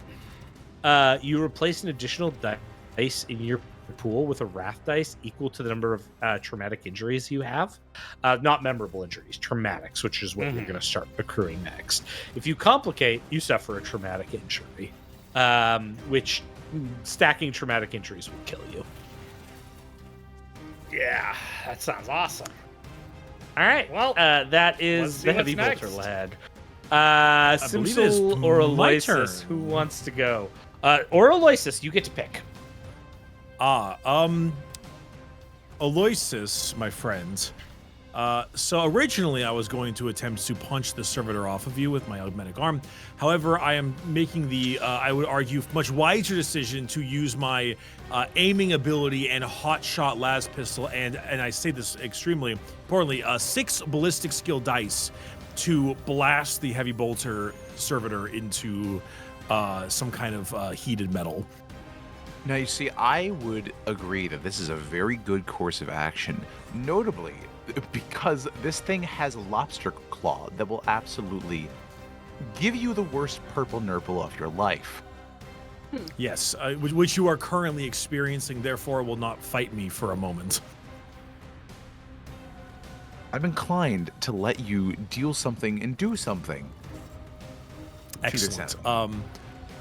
you replace an additional dice in your pool with a wrath dice equal to the number of traumatic injuries you have. Not memorable injuries, traumatics, which is what you're going to start accruing next. If you complicate, you suffer a traumatic injury, which stacking traumatic injuries will kill you. Yeah, that sounds awesome. All right. Well, that let's is see the what's heavy bolter next. lad. believe it is Simsel or my Aloysus, turn. who wants to go? Or Aloysus, you get to pick. Aloysus, my friend. So originally I was going to attempt to punch the servitor off of you with my augmented arm. However, I am making the, I would argue, much wiser decision to use my aiming ability and hot shot las pistol, and I say this extremely importantly, 6 ballistic skill dice to blast the heavy bolter servitor into some kind of heated metal. Now, you see, I would agree that this is a very good course of action, notably because this thing has lobster claw that will absolutely give you the worst purple nurple of your life. Yes, which you are currently experiencing, therefore will not fight me for a moment. I'm inclined to let you deal something and do something. Excellent.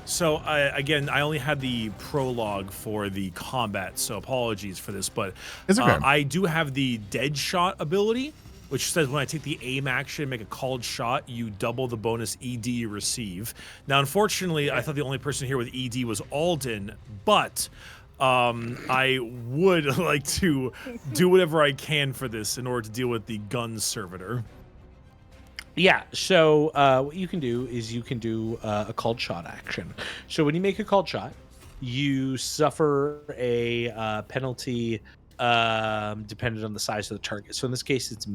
So again, I only had the prologue for the combat, so apologies for this, but It's okay. I do have the dead shot ability, which says when I take the aim action and make a called shot, you double the bonus ED you receive. Now, unfortunately, I thought the only person here with ED was Alden, but I would like to do whatever I can for this in order to deal with the gun servitor. Yeah, so what you can do is you can do a called shot action. So when you make a called shot, you suffer a penalty dependent on the size of the target. So in this case, it's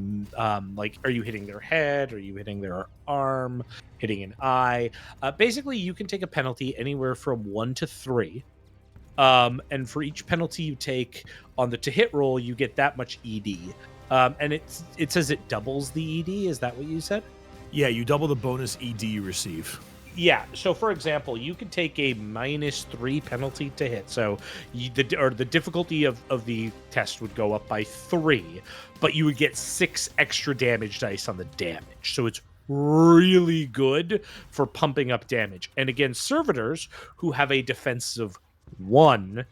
like, are you hitting their head? Are you hitting their arm? Hitting an eye? Basically, you can take a penalty anywhere from 1 to 3. And for each penalty you take on the to hit roll, you get that much ED. And it says it doubles the ED. Is that what you said? Yeah, you double the bonus ED you receive. Yeah. So, for example, you could take a -3 penalty to hit. So, the difficulty of the test would go up by 3, but you would get 6 extra damage dice on the damage. So it's really good for pumping up damage. And against servitors who have a defense of 1,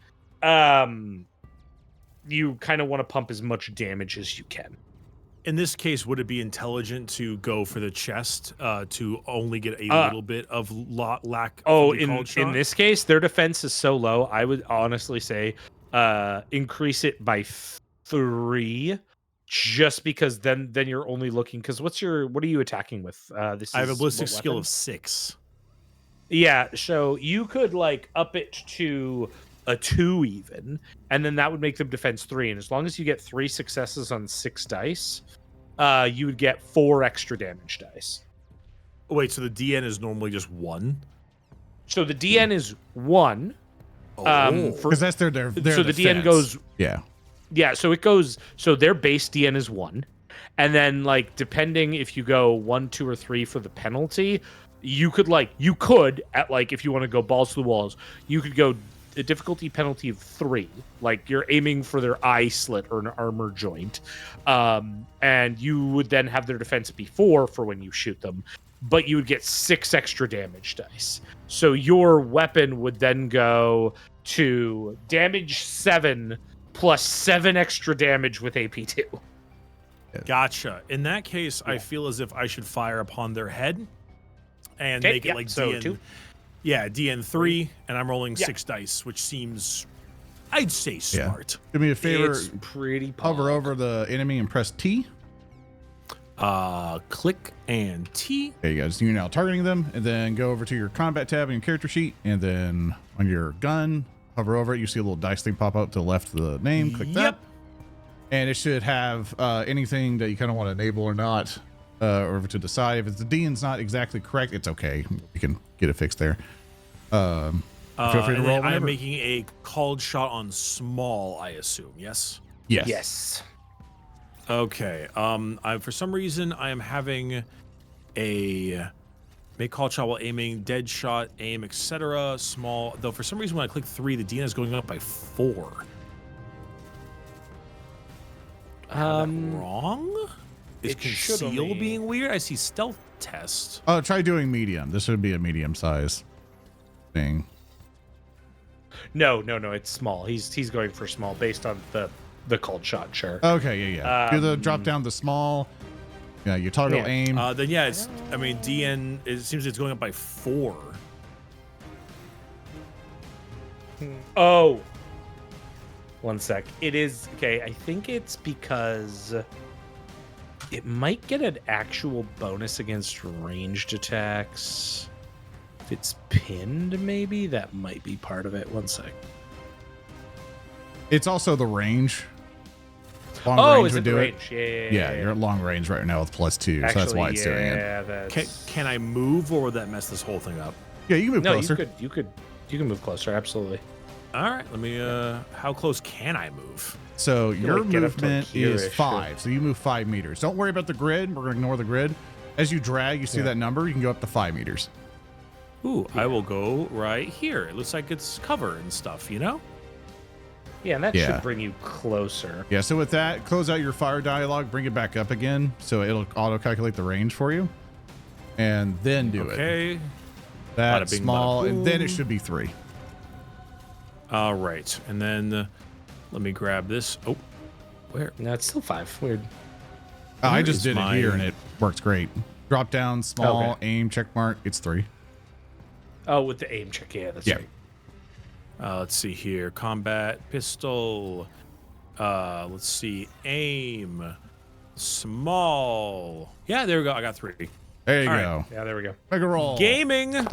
you kind of want to pump as much damage as you can. In this case, would it be intelligent to go for the chest to only get a little bit of lack? Oh, of the called shot? in this case, their defense is so low. I would honestly say increase it by 3, just because then you're only looking. Because what are you attacking with? I have a ballistic skill weapon? of 6. Yeah, so you could like up it to a 2 even, and then that would make them defense 3. And as long as you get 3 successes on 6 dice, you would get 4 extra damage dice. Oh, wait, so the DN is normally just 1? So the DN is 1. Because that's their so the DN goes. Yeah, so it goes. So their base DN is 1, and then like depending if you go 1, 2, or 3 for the penalty, you could at like if you want to go balls to the walls, you could go a difficulty penalty of 3, like you're aiming for their eye slit or an armor joint, and you would then have their defense be 4 for when you shoot them, but you would get 6 extra damage dice. So your weapon would then go to damage 7 plus 7 extra damage with AP2. Gotcha. In that case, I feel as if I should fire upon their head and make it like DN. 2. Yeah, DN3, and I'm rolling 6 dice, which seems, I'd say, smart. Do me a favor. It's pretty Hover pog. over the enemy and press T. Click and T. There you go. So you're now targeting them, and then go over to your combat tab in your character sheet, and then on your gun, hover over it. You see a little dice thing pop up to the left of the name. Click that, and it should have anything that you kind of want to enable or not, or to decide. If it's the D&'s not exactly correct, it's okay. You can get it fixed there. Feel free to roll whenever. I'm making a called shot on small, I assume. Yes. Yes. Yes. Okay. For some reason I am having a make call shot while aiming, dead shot, aim, etc. Small. Though for some reason when I click 3, the DN is going up by 4. Wrong? Is it should conceal only- being weird? I see stealth test. Oh, try doing medium. This would be a medium size thing. No, it's small. He's going for small based on the cold shot. Sure. Okay, yeah. Do the drop down to small. Yeah, you toggle Yeah. aim. Then yeah, it's. I mean, DN. It seems it's going up by 4. Oh. One sec. It is okay. I think it's because it might get an actual bonus against ranged attacks. If it's pinned, maybe that might be part of it. One sec. It's also the range. Long Oh, range is would it the do range? it. Yeah. You're at long range right now with +2, so that's why it's doing it. Yeah, that's... Can I move, or would that mess this whole thing up? Yeah, you can move No, closer. you can move closer. Absolutely. All right, let me. How close can I move? So your like, get up to, like, movement is here-ish, 5, so you move 5 meters. Don't worry about the grid. We're gonna ignore the grid. As you drag, you see that number. You can go up to 5 meters. Ooh, I will go right here. It looks like it's cover and stuff, you know? Yeah, and that Yeah. should bring you closer. Yeah. So with that, close out your fire dialog. Bring it back up again, so it'll auto calculate the range for you, and then do it. Okay. That Bada bing, small, bada and then it boom. should be 3. All right, and then let me grab this. Oh, where? No, it's still 5. Weird. I Where just is did it here, my- and it works great. Drop down, small, Okay. aim, check mark. It's 3. Oh, with the aim check. Yeah, that's Yeah. right. Let's see here. Combat pistol. Let's see. Aim. Small. Yeah, there we go. I got 3. There you All right. go. Yeah, there we go. Make a roll. Gaming. Oh,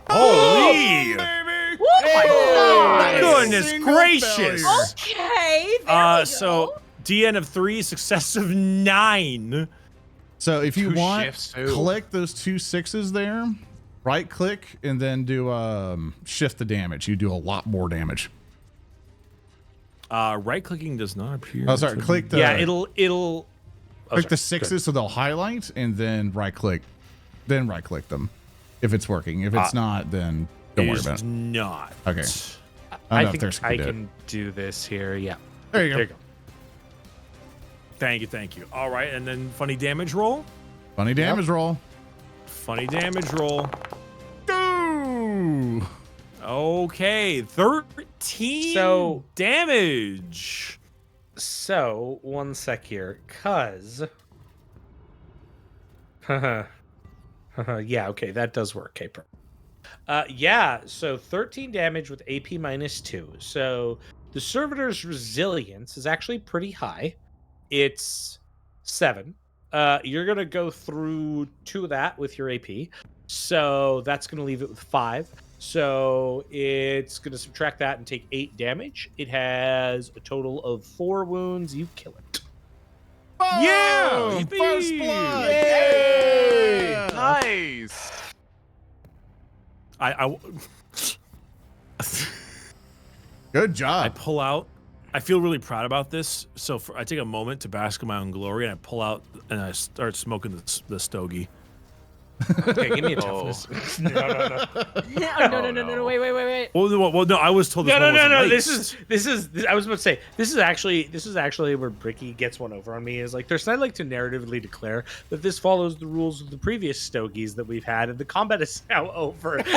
Holy! Oh my god! Goodness Single gracious! failure. Okay. There we So go. DN of 3, success of 9. So if you 2 want, shifts, too. click those 2 6s there, right click, and then do shift the damage. You do a lot more damage. Right clicking does not appear. Oh, sorry. to Click the Yeah, it'll. Oh, click the sorry. 6s so they'll highlight, and then right click them if it's working. If it's not, then don't worry Is about it. not. Okay. I don't know if think there's I do it. can do this here. Yeah. There you go. There you go. Thank you. All right, and then funny damage roll. Funny damage roll. Funny damage roll. Ooh. Okay, 13 damage. So, one sec here, cause. Yeah, okay, that does work. Okay, perfect. Yeah, so 13 damage with AP -2. So the servitor's resilience is actually pretty high. It's 7. You're gonna go through 2 of that with your AP. So that's gonna leave it with 5. So it's gonna subtract that and take 8 damage. It has a total of 4 wounds. You kill it. Yeah! Boom! Yippee! First blood! Yay! Yeah! Nice. I Good job. pull out. I feel really proud about this. So I take a moment to bask in my own glory, and I pull out and I start smoking the stogie. Okay, give me a Oh. toughness. No. No, wait. Well, no, I was told this No. one wasn't This laced. is. I was about to say this is actually where Bricky gets one over on me. Is like there's not like to narratively declare that this follows the rules of the previous stogies that we've had, and the combat is now over. Okay.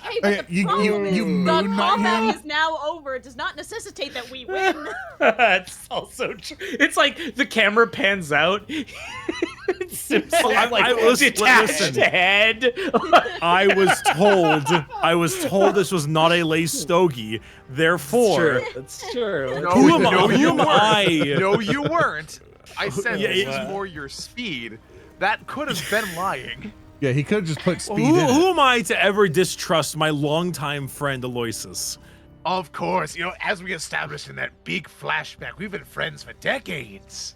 Okay, but the you problem is the moon knight combat him? is now over. It does not necessitate that we win. It's also true. It's like the camera pans out. Simsel, like detached listen. head. I was told this was not a lace stogie. Therefore, That's true. No, who am I? no, Who you am weren't. I? No, you weren't. I said Yeah, this yeah. is more your speed. That could have been lying. Yeah, he could have just put speed Who, in who it. am I to ever distrust my longtime friend Aloysus? Of course, as we established in that big flashback, we've been friends for decades.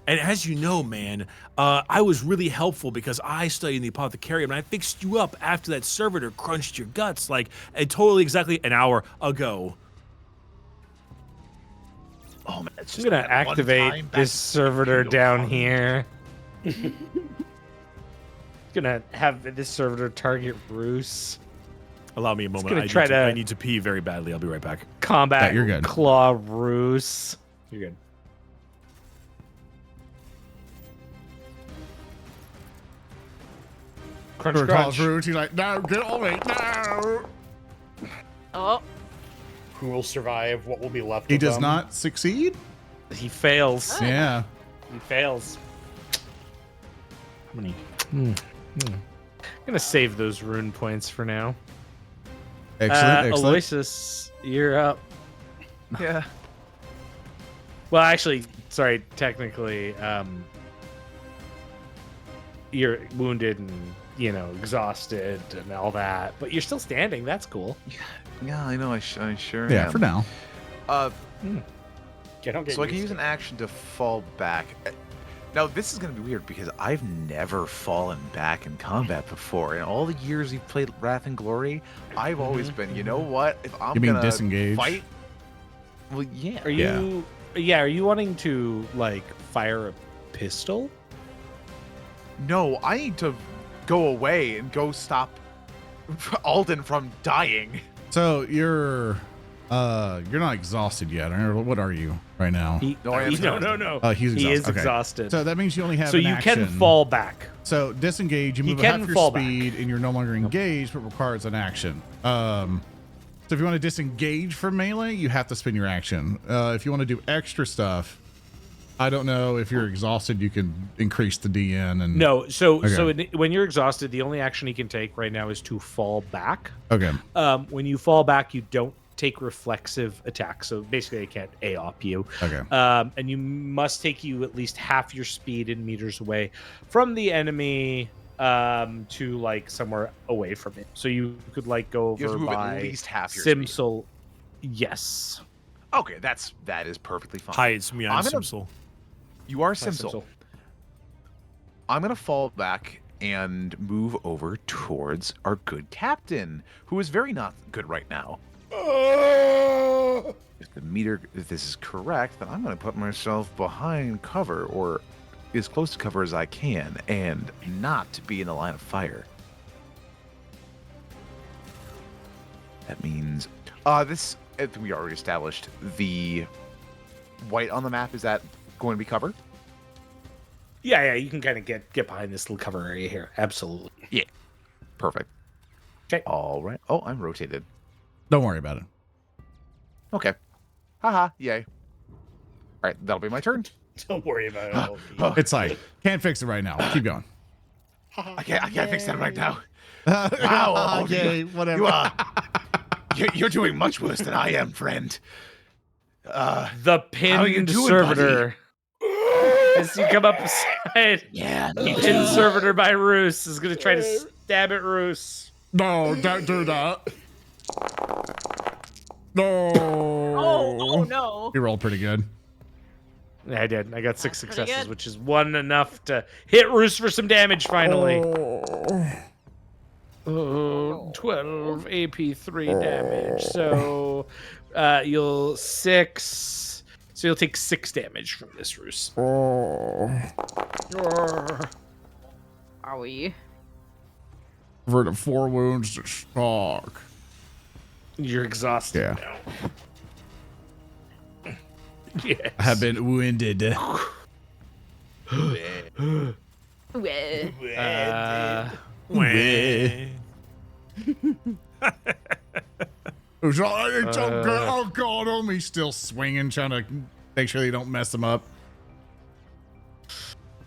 And as you know, man, I was really helpful because I studied in the apothecarium and I fixed you up after that servitor crunched your guts like totally exactly an hour ago. Oh man, it's I'm just gonna that one activate time this back- servitor Kingdom down Come. here. Gonna have this servitor target Roos. Allow me a moment. gonna I, try need to, to- I need to pee very badly. I'll be right back. Combat you're good. claw Roos. You're good. Crunch, Or crunch. calls Roos, he's like, no, get on me, no. Oh, Who will survive? What will be left He of does them? not succeed? He fails. Yeah. He fails. How many? I'm gonna save those rune points for now. Excellent, excellent. Aloysus, you're up. Yeah. Well, actually, sorry. Technically, you're wounded and exhausted and all that, but you're still standing. That's cool. Yeah, I know. I sure Yeah, am. for now. Uh, Don't get so I can used use to an action to fall back. Now this is gonna be weird because I've never fallen back in combat before. In all the years we've played Wrath and Glory, I've always been. You know what? If I'm You mean gonna disengage? fight, well, yeah. Are you? Yeah. Are you wanting to fire a pistol? No, I need to go away and go stop Alden from dying. So you're not exhausted yet. Or what are you right now? No, I am No. Oh, he's exhausted. He is Okay. exhausted. So that means you only have So an you action. can fall back. So disengage, you He move can half your fall back. speed, and you're no longer engaged, but requires an action. So if you want to disengage from melee, you have to spend your action. If you want to do extra stuff, I don't know if you're exhausted, you can increase the DN and No. So Okay. when you're exhausted, the only action he can take right now is to fall back. Okay. When you fall back, you don't take reflexive attacks. So basically, it can't AOP you. Okay. And you must take you at least half your speed in meters away from the enemy to somewhere away from it. So you could go You have over to move by at least half your speed. Simsel. Yes. Okay, that is perfectly fine. Hi, it's me. I'm I'm gonna- Simsel. You are Hi, Simsel. I'm gonna fall back and move over towards our good captain, who is very not good right now. If this is correct, then I'm gonna put myself behind cover, or as close to cover as I can, and not be in the line of fire. That means this. I think we already established the white on the map. Is that going to be cover? Yeah. You can kind of get behind this little cover area here. Absolutely. Yeah. Perfect. 'Kay. All right. Oh, I'm rotated. Don't worry about it. Okay. Haha. Yay. All right. That'll be my turn. Don't worry about it. Oh, It's like, can't fix it right now. Keep going. I can't fix that right now. Wow. Okay, whatever. You're doing much worse than I am, friend. The How you pinned doing, servitor. As you come up beside Yeah. the pinned servitor by Roos is going to try to stab at Roos. No, don't do that. No. oh no. You rolled pretty good. Yeah, I did. I got 6 That's pretty successes, good. which is one enough to hit Roos for some damage finally. 12 AP3 damage. So you'll 6. So you'll take 6 damage from this, Roos. Are we? For the 4 wounds to stock. You're exhausted Yeah. now. Yes. Have been wounded. Well, It's okay. Oh God, he's still swinging, trying to make sure they don't mess him up.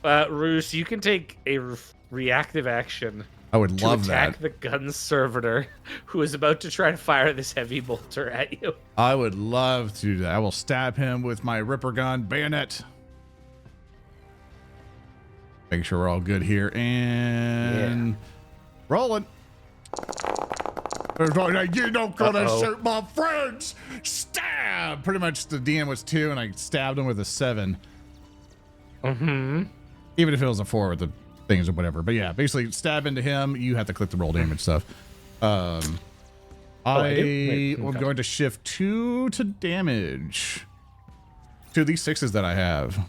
Roos, you can take a reactive action I would to love attack that. the gun servitor who is about to try to fire this heavy bolter at you. I would love to do that. I will stab him with my Ripper gun bayonet. Make sure we're all good here. And rolling. You're not gonna shoot my friends. Stab. Pretty much the DM was 2, and I stabbed him with a 7. Mm-hmm. Even if it was a 4 with the things or whatever. But yeah, basically stab into him. You have to click the roll damage stuff. I am going to shift 2 to damage to these 6s that I have.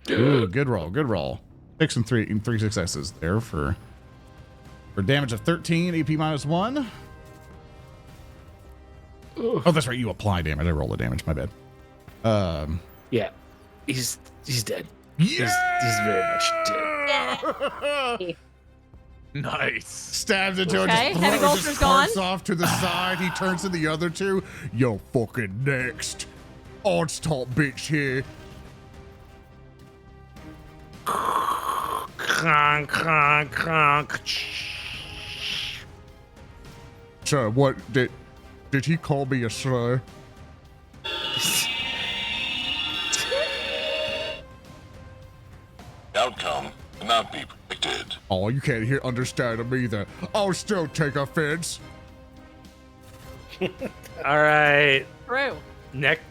Ooh, good roll, good roll. 6 and 3 and 3 successes there for damage of 13, AP -1. Oh, that's right. You apply damage. I roll the damage. My bad. Yeah, he's dead. Yeah! He's very much dead. Nice. Stabs into it. Okay, Just heavy throws bolter's his gone. carts off to the side. He turns to the other 2. Yo, fucking next. Odds top bitch here. Cronk, cronk, cronk. Sir, what did he call me a slur? Outcome cannot be predicted. Oh, you can't understand him either. I'll still take offense. All right. True. Next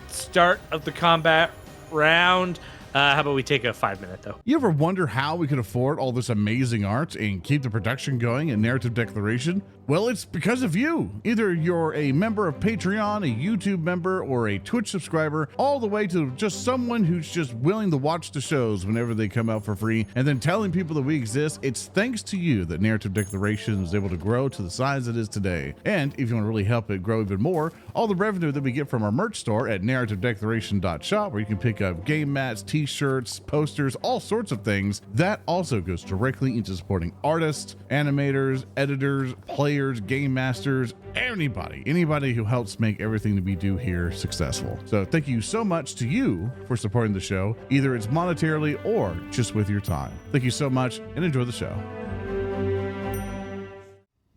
start of the combat round. How about we take a 5-minute though? You ever wonder how we can afford all this amazing art and keep the production going in Narrative Declaration? Well, it's because of you. Either you're a member of Patreon, a YouTube member, or a Twitch subscriber, all the way to just someone who's just willing to watch the shows whenever they come out for free, and then telling people that we exist. It's thanks to you that Narrative Declaration is able to grow to the size it is today. And if you want to really help it grow even more, all the revenue that we get from our merch store at narrativedeclaration.shop, where you can pick up game mats, t-shirts, posters, all sorts of things, that also goes directly into supporting artists, animators, editors, players, game masters, anybody who helps make everything that we do here successful. So thank you so much to you for supporting the show, either it's monetarily or just with your time. Thank you so much and enjoy the show.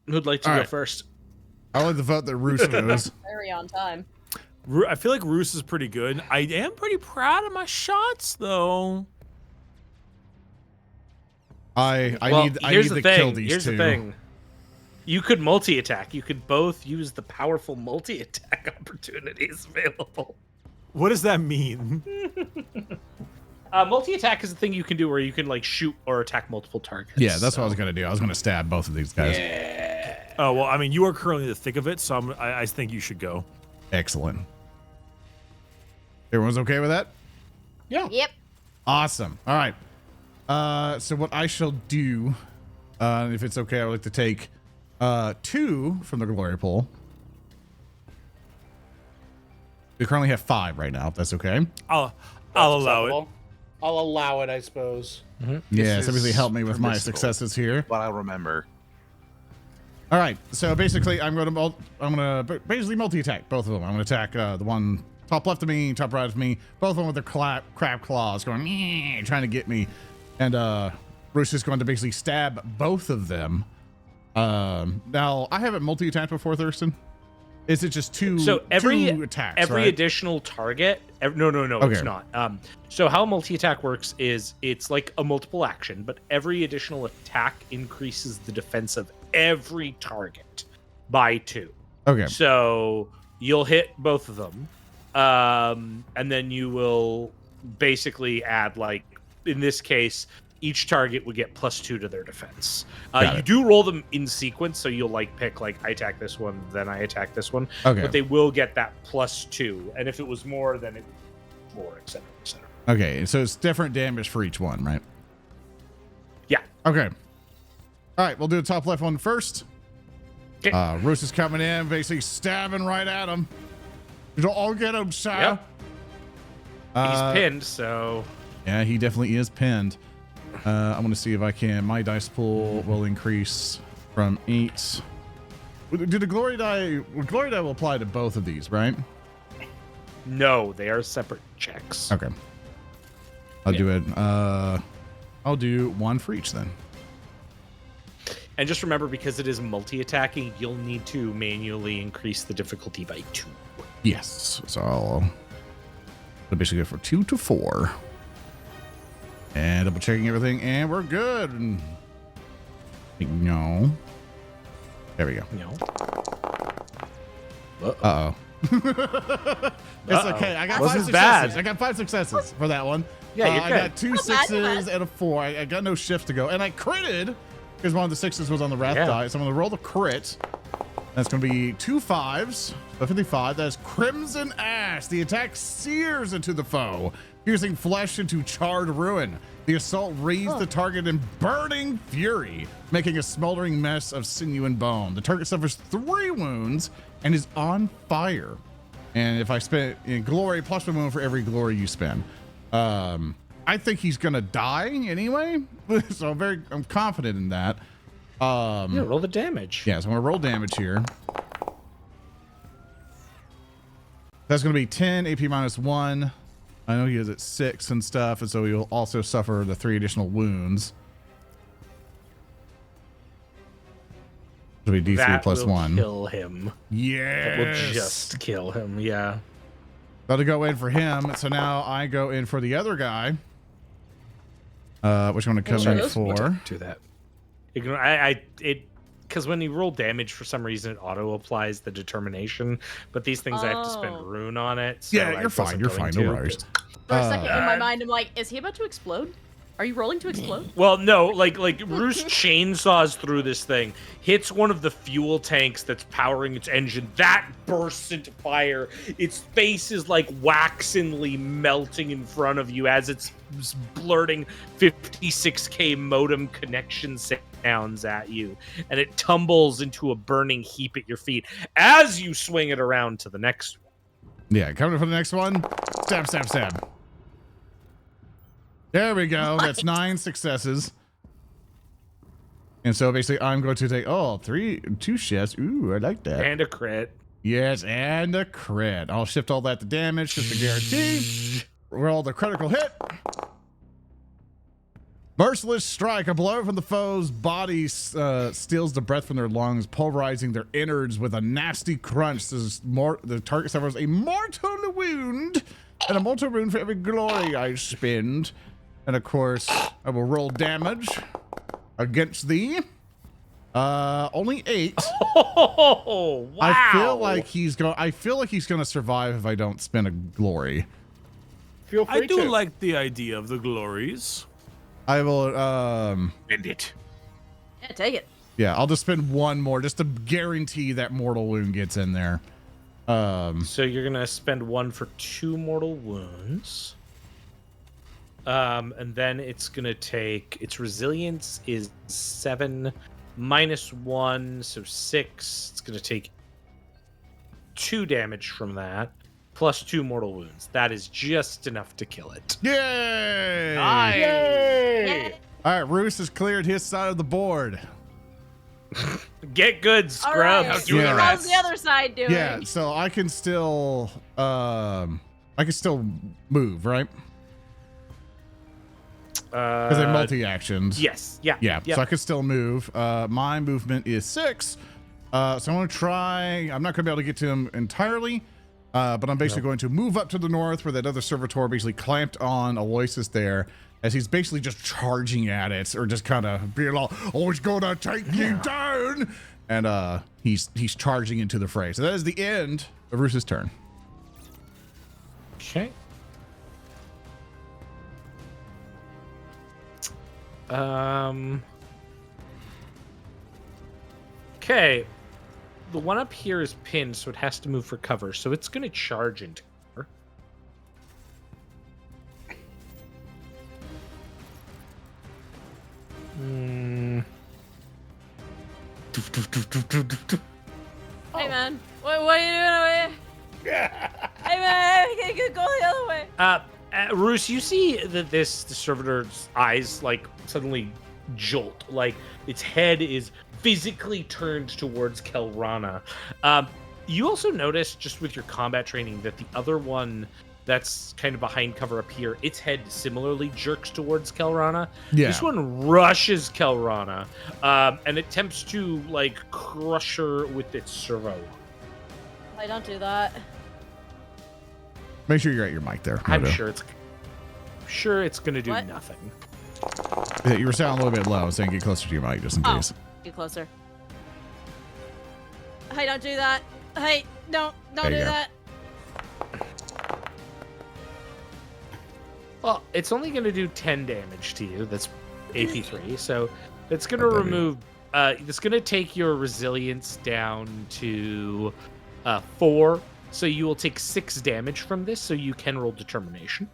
Who'd like to All go right. first? I like the vote that Roos goes. Very on time. I feel like Roos is pretty good. I am pretty proud of my shots, though. I Well, need here's to the kill thing. these Here's two. the thing. You could multi-attack. You could both use the powerful multi-attack opportunities available. What does that mean? Multi-attack is a thing you can do where you can like shoot or attack multiple targets. Yeah, that's what I was gonna do. I was gonna stab both of these guys. Oh, well, I mean, you are currently in the thick of it, so I think you should go. Excellent. Everyone's okay with that? Yeah. Yep. Awesome. All right. So what I shall do, if it's okay, I would like to take 2 from the glory pool. We currently have 5 right now, if that's okay. I'll allow it. Acceptable. I'll allow it, I suppose. Yeah, This somebody is help me with my permissible. successes here. But I'll remember. All right. So basically, I'm gonna basically multi-attack both of them. I'm gonna attack the one top left of me, top right of me, both of them with their crab claws going, trying to get me. And Rosh is going to basically stab both of them. Now, I haven't multi-attacked before, Thurston. Is it just two attacks, every right? additional target. No, Okay. it's not. So how multi-attack works is it's like a multiple action, but every additional attack increases the defense of every target by 2. Okay. So you'll hit both of them, and then you will basically add, like, in this case, each target would get +2 to their defense. You do roll them in sequence, so you'll like pick like I attack this one, then I attack this one. Okay. But they will get that +2, and if it was more, then it more, etc., etc. Okay. So it's different damage for each one, right? Yeah. Okay. All right. We'll do the top left one first. Okay. Roos is coming in, basically stabbing right at him. I'll get him, sir. Yep. He's pinned, so Yeah, he definitely is pinned. I'm going to see if I can. My dice pool will increase from 8. Do the glory die? Glory die will apply to both of these, right? No, they are separate checks. Okay. I'll do it. I'll do 1 for each then. And just remember, because it is multi-attacking, you'll need to manually increase the difficulty by 2. Yes. So I'll basically go for 2 to 4. And double checking everything, and we're good. No. There we go. No. Uh-oh. It's okay. I got 5 successes. Bad. I got 5 successes for that one. Yeah, you're I good. got 2 Not bad, 6s and a 4. I got no shift to go. And I critted because one of the 6s was on the wrath Yeah. die. So I'm going to roll the crit. That's going to be 2 5s. So 55. That is Crimson Ash. The attack sears into the foe, piercing flesh into charred ruin. The assault reads the target in burning fury, making a smoldering mess of sinew and bone. The target suffers 3 wounds and is on fire. And if I spend in glory, plus 1 wound for every glory you spend. I think he's gonna die anyway, so I'm confident in that. Yeah, roll the damage. Yeah, so I'm gonna roll damage here. That's gonna be 10 AP minus 1. I know he is at 6 and stuff, and so he'll also suffer the 3 additional wounds. It'll be D3 That plus will 1. kill him. Yes. That will just kill him. Yeah. About to go in for him, so now I go in for the other guy. Which I'm gonna come in for. Do that. Because when you roll damage, for some reason it auto applies the determination, but these things I have to spend rune on it. So Yeah, you're fine. You're fine. No worries. For a second in my mind, I'm like, is he about to explode? Are you rolling to explode? Well, no, like Roos chainsaws through this thing, hits one of the fuel tanks that's powering its engine. That bursts into fire. Its face is like waxenly melting in front of you as it's blurting 56K modem connection sounds at you, and it tumbles into a burning heap at your feet as you swing it around to the next one. Yeah, coming for the next one. Stab, stab, stab. There we go. That's 9 successes. And so basically I'm going to take, 2 shifts. Ooh, I like that. And a crit. Yes, and a crit. I'll shift all that to damage just to guarantee. Roll the critical hit. Merciless strike. A blow from the foe's body steals the breath from their lungs, pulverizing their innards with a nasty crunch. The target suffers a mortal wound, and a mortal wound for every glory I spend. And of course, I will roll damage against thee. Only 8. Oh, wow. I feel like he's gonna survive if I don't spend a glory. Feel free I do to. like the idea of the glories. I will End it. Yeah, take it. yeah, I'll just spend 1 more just to guarantee that mortal wound gets in there. So you're gonna spend 1 for 2 mortal wounds. And then it's gonna take its resilience is 7 minus 1, so 6. It's gonna take 2 damage from that, plus 2 mortal wounds. That is just enough to kill it. Yay! Yay! All right, Roos has cleared his side of the board. Get good, All scrubs. right. do the How's rest. the other side doing? Yeah, so I can still move, right? Because they're multi-actions. Yes. Yeah. Yeah, Yep. so I can still move. My movement is 6. So I'm going to try. I'm not going to be able to get to him entirely, but I'm basically going to move up to the north where that other servitor basically clamped on Aloysus there, as he's basically just charging at it, or just kind of being like, "Oh, he's going to take you down," and he's charging into the fray. So that is the end of Roos's turn. Okay. Okay. The one up here is pinned, so it has to move for cover. So it's going to charge into cover. Hey man, what are you doing over here? Hey man, go the other way. Roos, you see that this servitor's eyes like suddenly jolt, like its head is physically turned towards Khelrana. You also notice, just with your combat training, that the other one that's kind of behind cover up here, its head similarly jerks towards Khelrana. Yeah. This one rushes Khelrana, and attempts to like crush her with its servo. I don't do that. Make sure you're at your mic there. I'm Moto. sure it's gonna do What? nothing. Yeah, you were sounding a little bit low, saying get closer to your mic just in Oh. case. Get closer. Hey, don't do that. Hey, don't There do you go. that. Well, it's only going to do 10 damage to you. That's AP3. So it's going to Not bad, remove. It's going to take your resilience down to 4. So you will take 6 damage from this. So you can roll determination.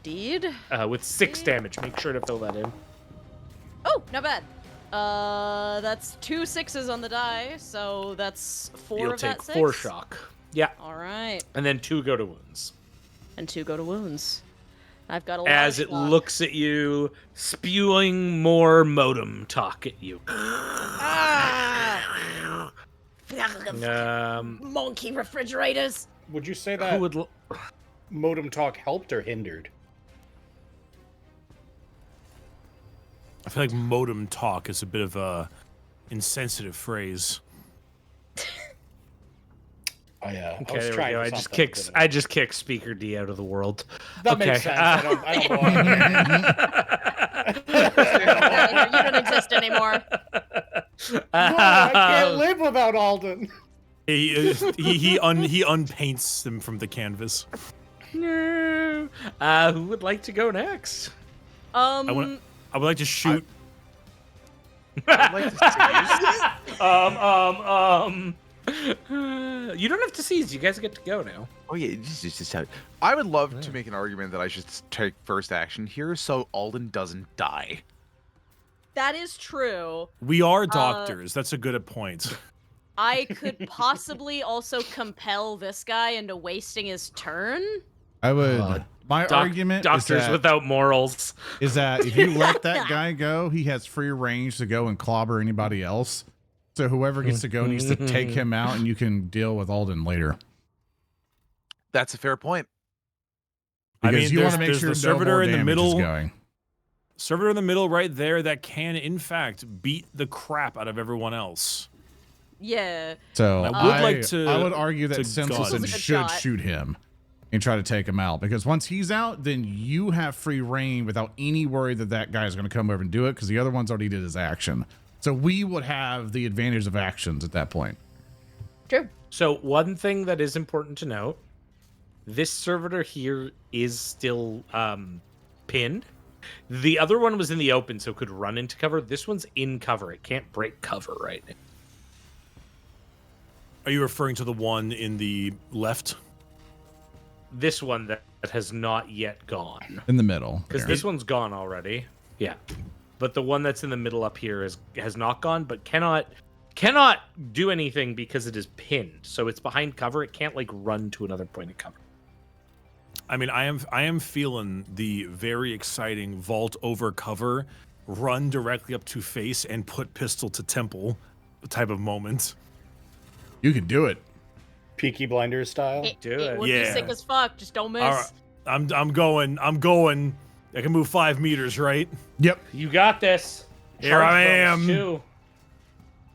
Indeed. With 6 damage. Make sure to fill that in. Oh, not bad. That's 2 6s on the die, so that's 4 You'll of take that 6. 4 shock. Yeah. All right. And then 2 go to wounds. And 2 go to wounds. I've got a lot As of it shock. looks at you, spewing more modem talk at you. Ah! Monkey refrigerators. Would you say Who that would modem talk helped or hindered? I feel like modem talk is a bit of a insensitive phrase. I was Okay, there we trying go. for I just something, kicked. didn't I just kicked Speaker D out of the world. That okay. makes sense. I don't You don't exist anymore. No, I can't live without Alden. He unpaints them from the canvas. No. Who would like to go next? I would like to shoot. I'd like to see. You don't have to seize. You guys get to go now. Oh yeah, just how. I would love to make an argument that I should take first action here, so Alden doesn't die. That is true. We are doctors. That's a good point. I could possibly also compel this guy into wasting his turn. I would. My argument Doctors without morals. is that if you let that guy go, he has free range to go and clobber anybody else. So whoever gets to go needs to take him out, and you can deal with Alden later. That's a fair point. Because you want to make there's sure the no servitor more in the damage middle. is going. Servitor in the middle, right there, that can in fact beat the crap out of everyone else. Yeah. So I would like to- I would argue that to Simselman gun. This was a good should shot. shoot him and try to take him out, because once he's out, then you have free reign without any worry that that guy's going to come over and do it, because the other one's already did his action. So we would have the advantage of actions at that point. True. So one thing that is important to note: this servitor here is still pinned. The other one was in the open, so it could run into cover. This one's in cover. It can't break cover right now. Are you referring to the one in the left? This one that has not yet gone. In the middle. Because there. this one's gone already. Yeah. But the one that's in the middle up here has not gone, but cannot do anything because it is pinned. So it's behind cover. It can't like run to another point of cover. I mean, I am feeling the very exciting vault over cover, run directly up to face and put pistol to temple type of moment. You can do it. Peaky Blinders style. It it. would be Yeah. sick as fuck. Just don't miss. All right, I'm going. I can move 5 meters, right? Yep. You got this. Here Charge I bonus, am. too.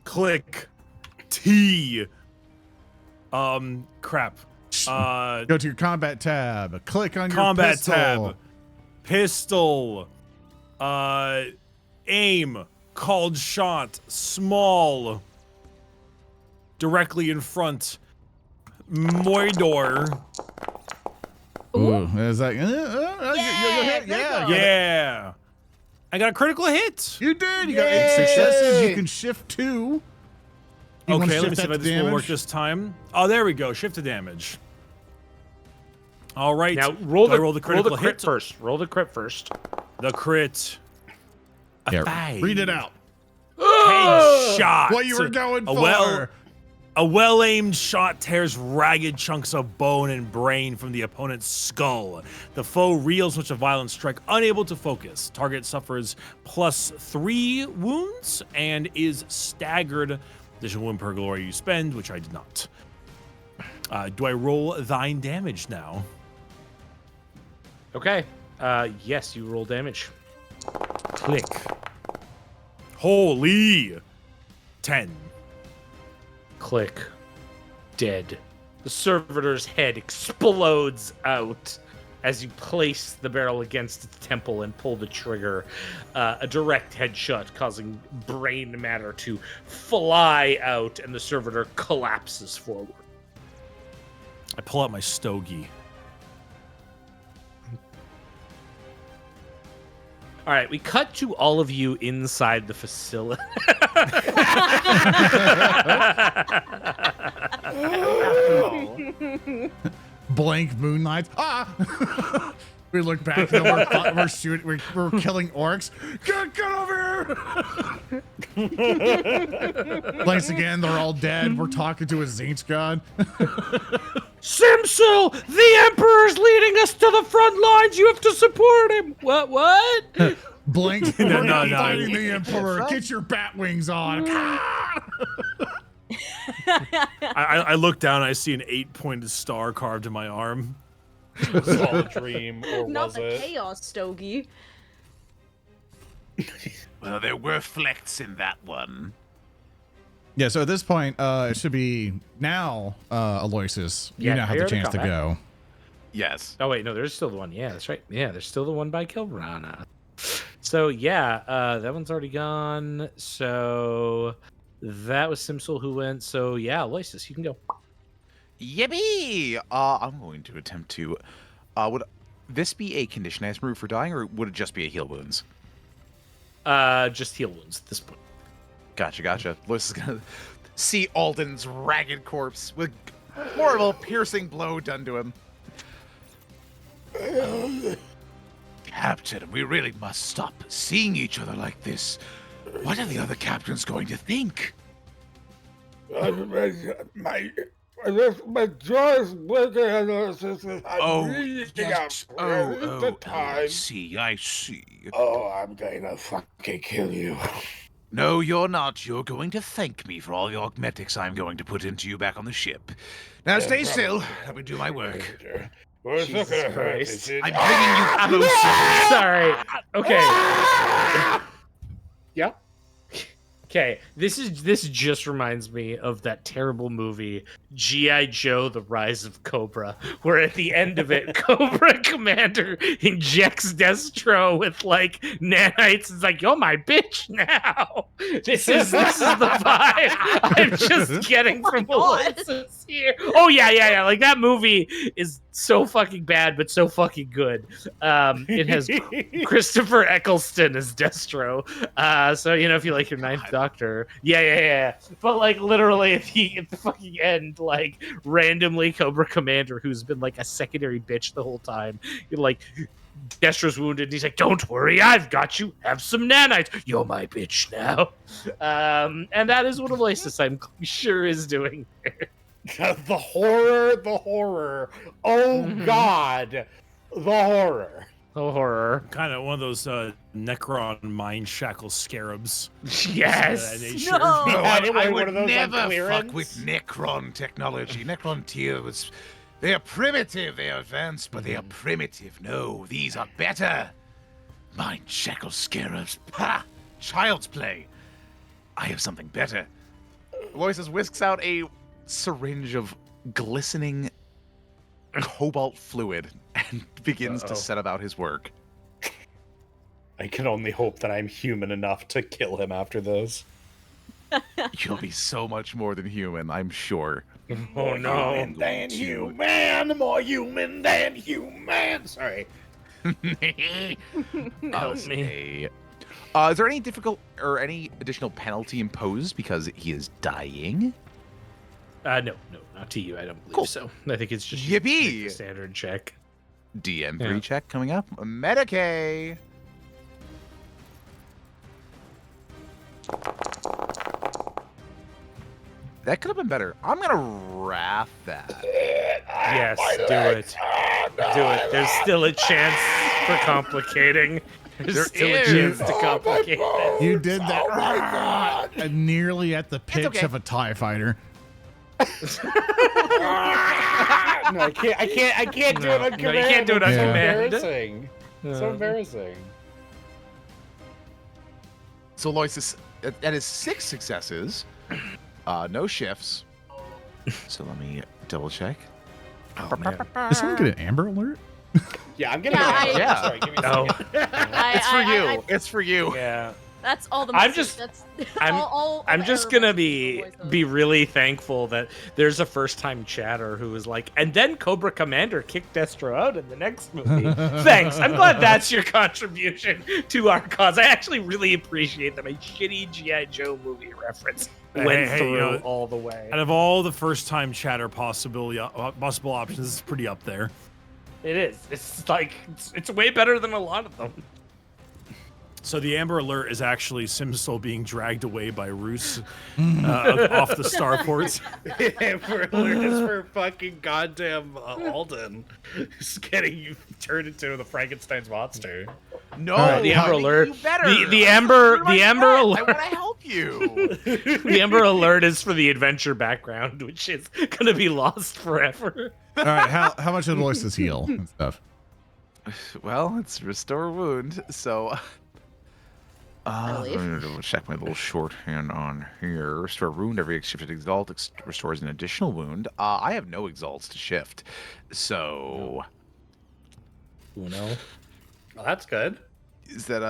Click. T. Crap. Go to your combat tab. Click on your Combat pistol. tab. Pistol. Aim. Called shot. Small. Directly in front. Moidor. Ooh, is that? Yeah, Yeah. Yeah. I got a critical hit. You did. You got 8 successes. You can shift 2. You wanna Okay, let me shift see if that to this will work damage? this time. Oh, there we go. Shift to damage. All right. Now roll Do I the roll the critical crit hit first. Roll the crit first. The crit. A Yeah, 5. read it out. Headshot. What you were going for. Well, A well-aimed shot tears ragged chunks of bone and brain from the opponent's skull. The foe reels with a violent strike, unable to focus. Target suffers +3 wounds and is staggered. Additional wound per glory you spend, which I did not. Do I roll thine damage now? Okay. Yes, you roll damage. Click. Holy 10. Click. Dead. The servitor's head explodes out as you place the barrel against its temple and pull the trigger. A direct headshot causing brain matter to fly out, and the servitor collapses forward. I pull out my stogie. All right, we cut to all of you inside the facility. Blank moonlight. Ah! We look back and we're shooting. We're killing orcs. Get over here! Once again, they're all dead. We're talking to a Tzeentch god. Simsel, the Emperor's leading us to the front lines. You have to support him. What? Blank. No, We're not no. fighting the Emperor. Get your bat wings on. I look down and I see an 8-pointed star carved in my arm. Was it all a dream, or Not was the it? chaos stogie. Well, there were flecks in that one. Yeah, so at this point, it should be now, Aloysus. You Yeah, now have you're the in chance to combat. go. Yes. Oh wait, no, there's still the one. Yeah, that's right. Yeah, there's still the one by Khelrana. So yeah, that one's already gone. So that was Simsel who went. So yeah, Aloysus, you can go. Yippee! I'm going to attempt to. Would this be a condition I have to remove for dying, or would it just be a heal wounds? Just heal wounds at this point. Gotcha. Lois is gonna see Alden's ragged corpse with more of a piercing blow done to him. Captain, we really must stop seeing each other like this. What are the other captains going to think? My jaw is working, and Oh, yes. I see. Oh, I'm gonna fucking kill you. No, you're not. You're going to thank me for all the augmetics I'm going to put into you back on the ship. Now stay still. Let me do my work. Well, it's not Jesus gonna hurt. Christ. Is it? I'm bringing you Aloysus. Sorry. Okay. Yep. Okay, this just reminds me of that terrible movie G.I. Joe: The Rise of Cobra, where at the end of it, Cobra Commander injects Destro with like nanites. It's like, you're my bitch now. This is the vibe I'm just getting from Aloysus here. Oh yeah. Like that movie is so fucking bad, but so fucking good. It has Christopher Eccleston as Destro. So if you like your Ninth Doctor, yeah. But like literally at the fucking end, like randomly Cobra Commander, who's been like a secondary bitch the whole time, like Destro's wounded, and he's like, "Don't worry, I've got you. Have some nanites. You're my bitch now." And that is what Aloysus, I'm sure, is doing. The horror. Oh God, the horror. Oh, horror. Kind of one of those Necron mind shackle scarabs. Yes. That nature. No. I I one would of those on never clearance. fuck with Necron technology. Necron tiers, they are primitive, they are advanced, but they are primitive. No, these are better. Mind shackle scarabs. Ha! Child's play. I have something better. Aloysus whisks out a syringe of glistening cobalt fluid and begins to set about his work. I can only hope that I'm human enough to kill him after this. You'll be so much more than human, I'm sure. Oh no! Human than human, more human than human. Sorry. Help me. Is there any difficult or any additional penalty imposed because he is dying? No, not to you. I don't believe Cool. so. I think it's just Yippee! a standard check. DM3 Yeah. check coming up. Medicaid. That could have been better. I'm gonna wrath that. Yes, do it. Do it. There's still a chance for complicating. There's still a chance to complicate it. You did that nearly at the pitch okay. of a TIE fighter. No, I can't do it on command. No, you can't do it on It's so command. embarrassing. So embarrassing. So Aloysus, that is 6 successes, no shifts. So let me double check. Oh, man. Did someone get an Amber Alert? Yeah, I'm getting Yeah. Sorry, give me a No. second. It's for you. It's for you. Yeah. That's all the. I'm message. just- That's I'm- all I'm the just error gonna messages the be voice really thankful that there's a first-time chatter who is like, and then Cobra Commander kicked Destro out in the next movie. Thanks. I'm glad that's your contribution to our cause. I actually really appreciate that my shitty G.I. Joe movie reference went Hey, through you know, all the way. Out of all the first-time chatter possible options, this is pretty up there. It is. It's like it's way better than a lot of them. So the Amber Alert is actually Simsel being dragged away by Roos off the starports. Amber Alert is for fucking goddamn Alden. He's getting you turned into the Frankenstein's monster. No, Alright, the Amber I think Alert. you better. The Amber I Alert. want to help you. The Amber Alert is for the adventure background, which is gonna be lost forever. All right, how much did Aloysus heal and stuff? Well, it's restore wound, so. believe. I'm gonna check my little shorthand on here. Restore wound. Every shifted exalt restores an additional wound. I have no exalts to shift, so. Uno. Well, that's good. Is that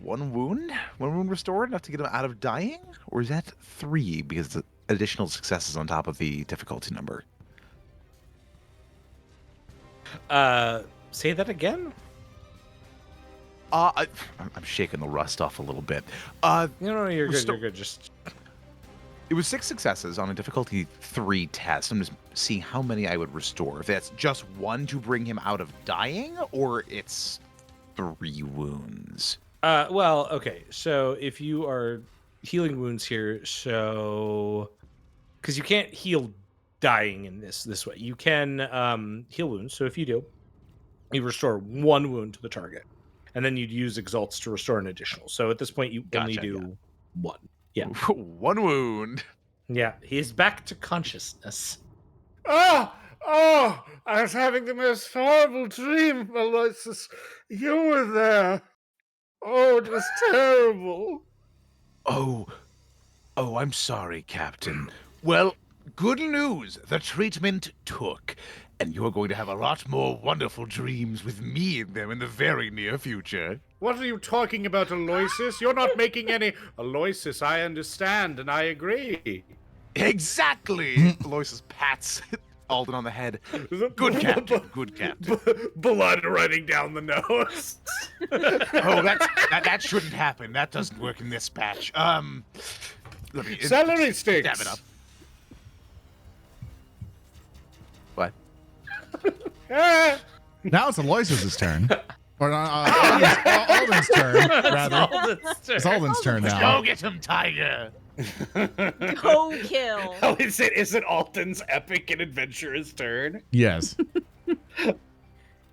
1 wound? 1 wound restored enough to get him out of dying, or is that 3 because the additional successes on top of the difficulty number? Say that again. I'm shaking the rust off a little bit. No, you're good. Restore- You're good. Just It was 6 successes on a difficulty 3 test. I'm just seeing how many I would restore. If that's just 1 to bring him out of dying, or it's 3 wounds. well, okay. So if you are healing wounds here, so because you can't heal dying in this way, you can heal wounds. So if you do, you restore 1 wound to the target, and then you'd use exalts to restore an additional. So at this point, you only Gotcha, do 1. Yeah. 1 wound. Yeah, he's back to consciousness. Oh, I was having the most horrible dream, Aloysus. You were there. Oh, it was terrible. Oh, I'm sorry, Captain. Well, good news. The treatment took, and you're going to have a lot more wonderful dreams with me in them in the very near future. What are you talking about, Aloysus? You're not making any... Aloysus, I understand, and I agree. Exactly. Aloysus pats Alden on the head. Good captain. Good captain. Blood running down the nose. Oh, that shouldn't happen. That doesn't work in this patch. Let me Celery sticks. Dab it up. What? Ah. Now it's Aloysus' turn. Or Alden's turn, rather. It's Alden's turn now. Go get him, Tiger. Go kill. Oh, is it Alden's epic and adventurous turn? Yes.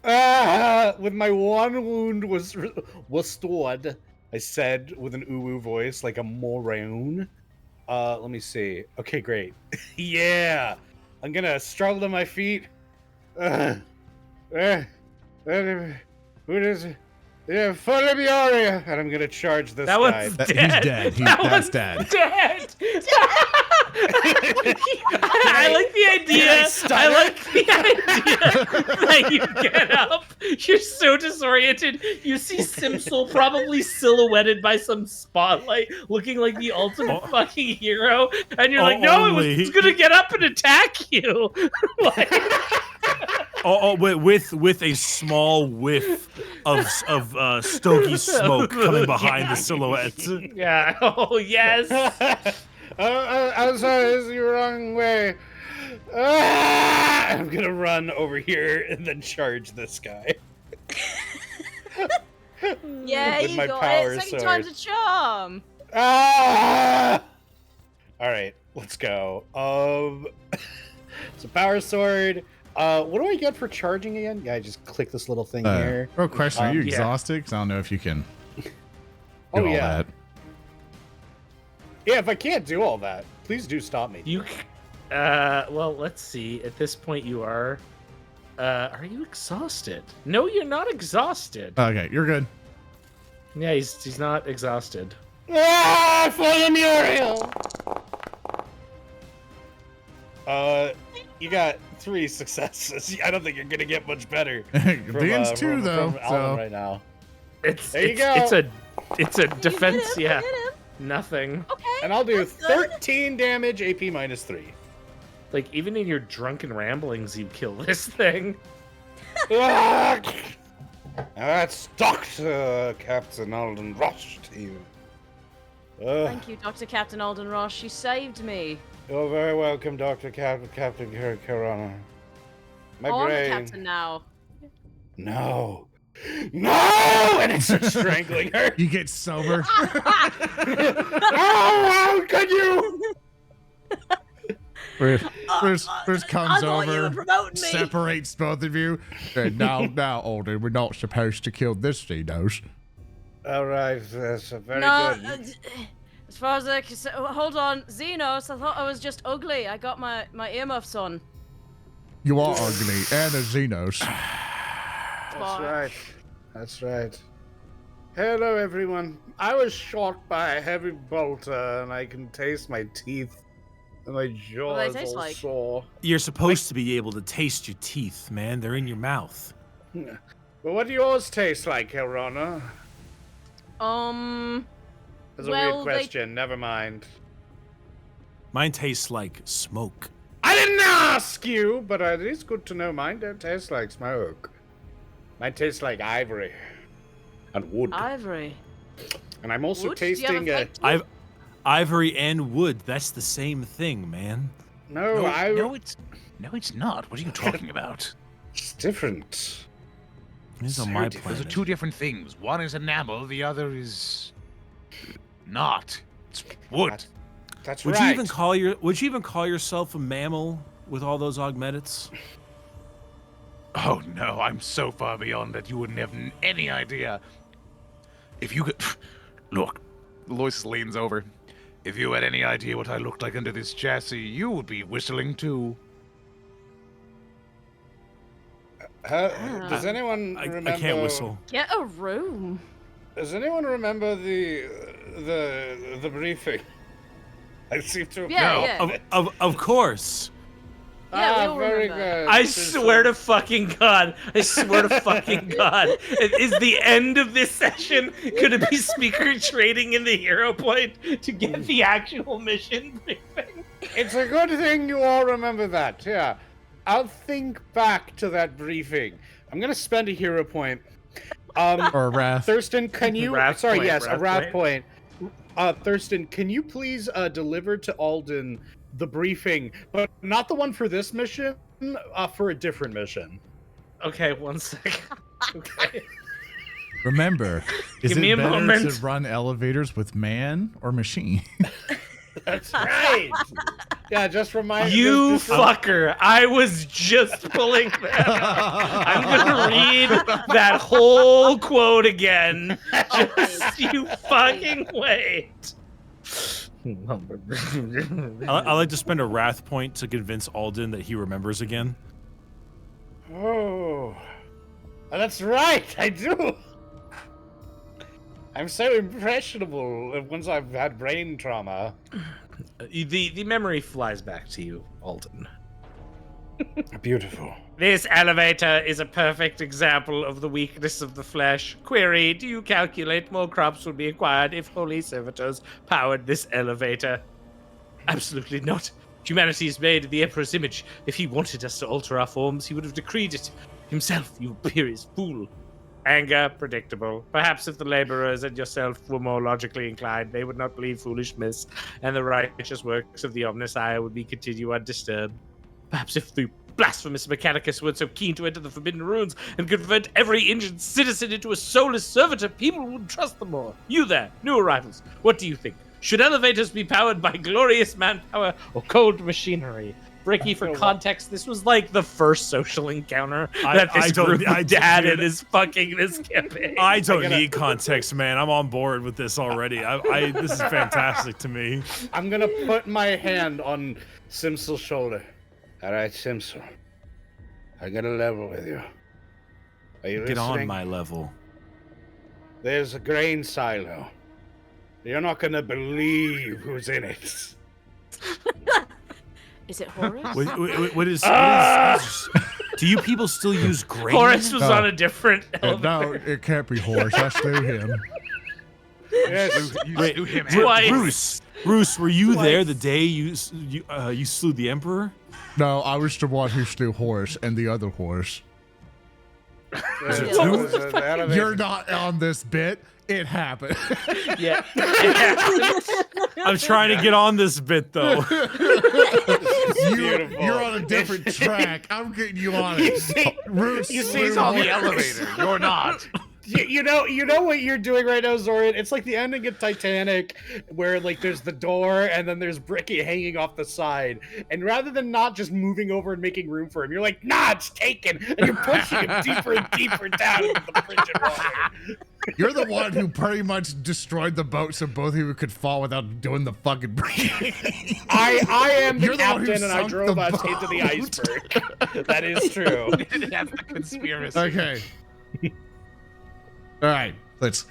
With my 1 wound was restored, I said with an uwu voice like a moron. Let me see. Okay, great. Yeah, I'm gonna struggle to my feet. Who does it? Yeah, Folabiaria, and I'm gonna charge this That guy. one's He's dead. dead. That's dead. Dead. I like the idea. I like the idea that you get up. You're so disoriented. You see Simsel probably silhouetted by some spotlight, looking like the ultimate fucking hero, and you're like, no, it's gonna get up and attack you. Like, with a small whiff of stoky smoke coming behind the silhouette. yeah. Oh yes. I'm sorry, this is the wrong way. I'm gonna run over here and then charge this guy. Yeah, With you my got power it. Second sword. time's a charm. All right. Let's go. It's a power sword. What do I get for charging again? Yeah, I just click this little thing here. Real question: are you Yeah. exhausted? 'Cause I don't know if you can. Do Oh, all yeah. that. Yeah, if I can't do all that, please do stop me. You, well, let's see. At this point, you are. Are you exhausted? No, you're not exhausted. Okay, you're good. Yeah, he's not exhausted. Ah, for the Muriel! You got 3 successes. I don't think you're gonna get much better. Dan's 2 though. From Alden So right now. It's There you it's go. it's a defense. You hit him, Yeah, you hit him. nothing. Okay. And I'll do that's good. 13 damage, AP minus 3. Like even in your drunken ramblings, you kill this thing. Ah! That's Dr. Captain Alden Rosh to you. Thank you, Dr. Captain Alden Rosh. You saved me. You're very welcome, Dr. Captain Khelrana. My I'm the brain. captain now. No. No! And it starts strangling her. you get sober. Oh, how could you? Bruce comes I thought you were over, promoting me. separates both of you. And now, Alden, we're not supposed to kill this Xenos. All right, that's very No, good. as far as I can say, hold on, Xenos. I thought I was just ugly. I got my earmuffs on. You are ugly and a Xenos. That's right. That's right. Hello, everyone. I was shot by a heavy bolt, and I can taste my teeth. And my jaw they is taste all like? sore. You're supposed to be able to taste your teeth, man. They're in your mouth. But what do yours taste like, Khelrana? That's a well, weird question. Never mind. Mine tastes like smoke. I didn't ask you, but it is good to know mine don't taste like smoke. Mine tastes like ivory and wood. Ivory. And I'm also Wood? Do you have tasting a... fake Ivory and wood, that's the same thing, man. No, No, it's not. What are you talking about? It's different. This is on So my different. Those are planet. 2 different things. One is enamel, the other is not. It's wood. That's Would right. you even call yourself a mammal with all those augmentics? Oh no, I'm so far beyond that you wouldn't have any idea. If you could... Look, Aloysus leans over. If you had any idea what I looked like under this chassis, you would be whistling too. Does anyone remember? I can't whistle. Get a room. Does anyone remember the briefing? I seem to. Yeah, No. yeah. Of course. Yeah, we all very remember. good. I This is swear to fucking God. I swear to fucking God. Is the end of this session going to be speaker trading in the hero point to get the actual mission briefing? It's a good thing you all remember that. Yeah, I'll think back to that briefing. I'm gonna spend a hero point. Or a wrath. Thurston, can you? Wrath Sorry, point, yes, a wrath wrath point. Thurston, can you please deliver to Alden the briefing, but not the one for this mission, for a different mission. Okay, one second. Okay. Remember, is Give it me a better moment. to run elevators with man or machine? That's right. Yeah, just remind You just- fucker! I was just pulling that up. I'm gonna read that whole quote again. Just you fucking wait. I like to spend a wrath point to convince Alden that he remembers again. Oh, that's right. I do. I'm so impressionable once I've had brain trauma. The memory flies back to you, Alden. Beautiful. This elevator is a perfect example of the weakness of the flesh. Query, do you calculate more crops would be acquired if holy servitors powered this elevator? Absolutely not. Humanity is made in the Emperor's image. If he wanted us to alter our forms, he would have decreed it himself, you imperious fool. Anger, predictable. Perhaps if the laborers and yourself were more logically inclined, they would not believe foolish myths, and the righteous works of the Omnissiah would be continued undisturbed. Perhaps if the blasphemous Mechanicus weren't so keen to enter the Forbidden Ruins and convert every injured citizen into a soulless servitor, people would trust them more. You there, new arrivals, what do you think? Should elevators be powered by glorious manpower or cold machinery? Bricky, for context, this was like the first social encounter that this group had in this campaign. I don't need context, man. I'm on board with this already. This is fantastic to me. I'm gonna put my hand on Simsel's shoulder. All right, Simsel. I got a level with you. Are you Get on listening? my level. There's a grain silo. You're not gonna believe who's in it. Is it Horus? What is do you people still use grain? Horus was on a different elevator. No, it can't be Horus. I slew him. Yes. You Wait, slew him twice. Bruce, were you there the day you slew the Emperor? No, I was the one who slew Horus and the other horse. You're not on this bit. It happened. Yeah. I'm trying to get on this bit though. You're on a different track. I'm getting you on it. Roos, He's on the elevator. You're not. You know what you're doing right now, Zorian? It's like the ending of Titanic, where like there's the door and then there's Bricky hanging off the side, and rather than not just moving over and making room for him, you're like, nah, it's taken, and you're pushing him deeper and deeper down into the frigid water. You're the one who pretty much destroyed the boat so both of you could fall without doing the fucking breathing. I am the You're the one who captain, and I sunk drove the us into the boat. iceberg. That is true. That's the conspiracy. Okay. All right, let's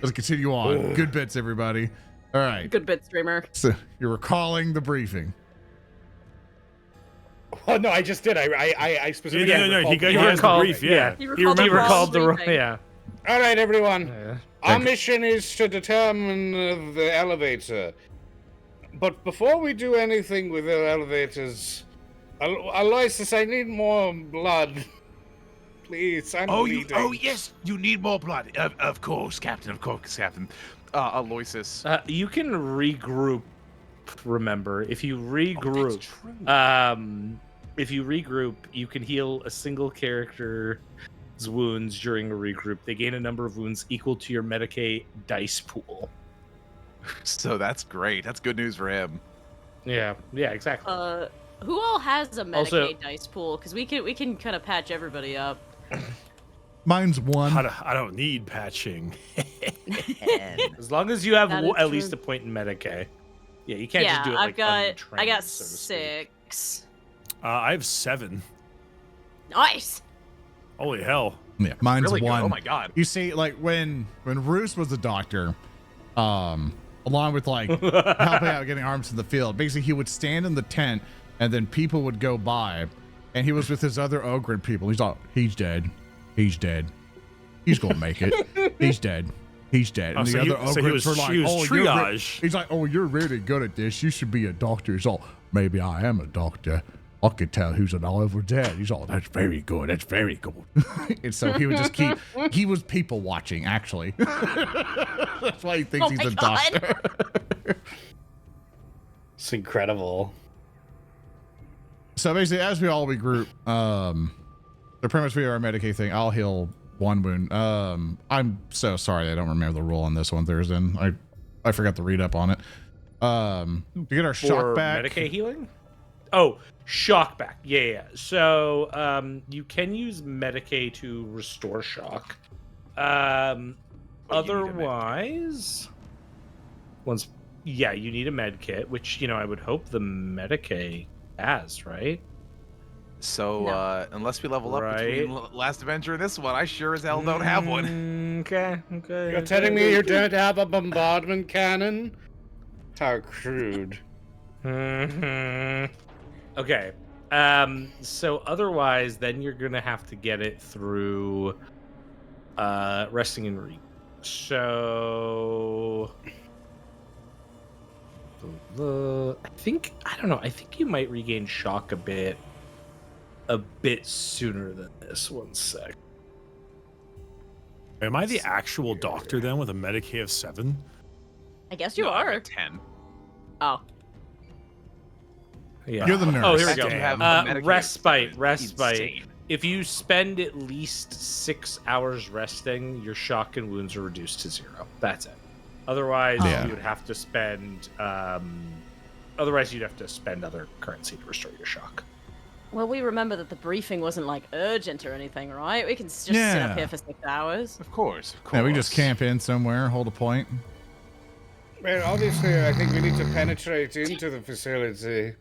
continue on. Good bits, everybody. All right. Good bit, streamer. So you're recalling the briefing. Oh no, I just did. I specifically. No. He has the recalled- brief. yeah. Yeah. He He recalled recalled the briefing. yeah. All right, everyone. Yeah. Our mission is to determine the elevator. But before we do anything with the elevators, Aloysus, I need more blood. Please, I'm bleeding. Yes, you need more blood. Of course, Captain. Of course, Captain. Aloysus. You can regroup. Remember, if you regroup, you can heal a single character's wounds during a regroup. They gain a number of wounds equal to your Medicaid dice pool. So that's great. That's good news for him. Yeah, exactly. Who all has a Medicaid Also- dice pool? Because we can kind of patch everybody up. Mine's one. I don't need patching. As long as you have That is at true. least a point in Medicaid. Yeah, you can't Yeah, just do it like I untrained, got so to speak. 6. I have 7. Nice. Holy hell. Yeah, mine's Really good. one. Oh my god. You see, like when Roos was a doctor, along with like helping out getting arms in the field, basically he would stand in the tent and then people would go by, and he was with his other Ogryn people. He's like, he's dead. He's dead. He's gonna make it. He's dead. He's dead. And Oh, the so other he Ogryns were like, he was oh, triage. he's like, oh, you're really good at this. You should be a doctor. He's all, maybe I am a doctor. I could tell who's alive or dead. He's all, that's very good. That's very good. And so he would just he was people watching, actually. That's why he thinks Oh he's my a doctor. It's incredible. So basically, as we all regroup, the premise we are a Medicaid thing. I'll heal one wound. I'm so sorry I don't remember the rule on this one, Thursday. I forgot to read up on it. To get our shock For back. Medicaid healing? Oh, shock back. Yeah. So you can use Medicaid to restore shock. Otherwise, you need a med kit, which I would hope the Medicaid has, right? So, No. unless we level up Right. between last adventure and this one, I sure as hell don't have one. Okay. You're telling me you don't have a bombardment cannon? How crude. Okay. So otherwise, then you're gonna have to get it through resting and re. So I think you might regain shock a bit sooner than this. 1 sec. Am I the actual doctor then with a Medicaid of 7? I guess you No, I'm are. at 10. Oh. Yeah. You're the nurse. Oh, here we Fact go. you have a Medicaid Respite. is insane. If you spend at least 6 hours resting, your shock and wounds are reduced to 0. That's it. Otherwise, Yeah. you would have to spend. Otherwise, you'd have to spend other currency to restore your shock. Well, we remember that the briefing wasn't like urgent or anything, right? We can just sit Yeah. up here for 6 hours. Of course. Yeah, we can just camp in somewhere, hold a point. Well, obviously, I think we need to penetrate into the facility.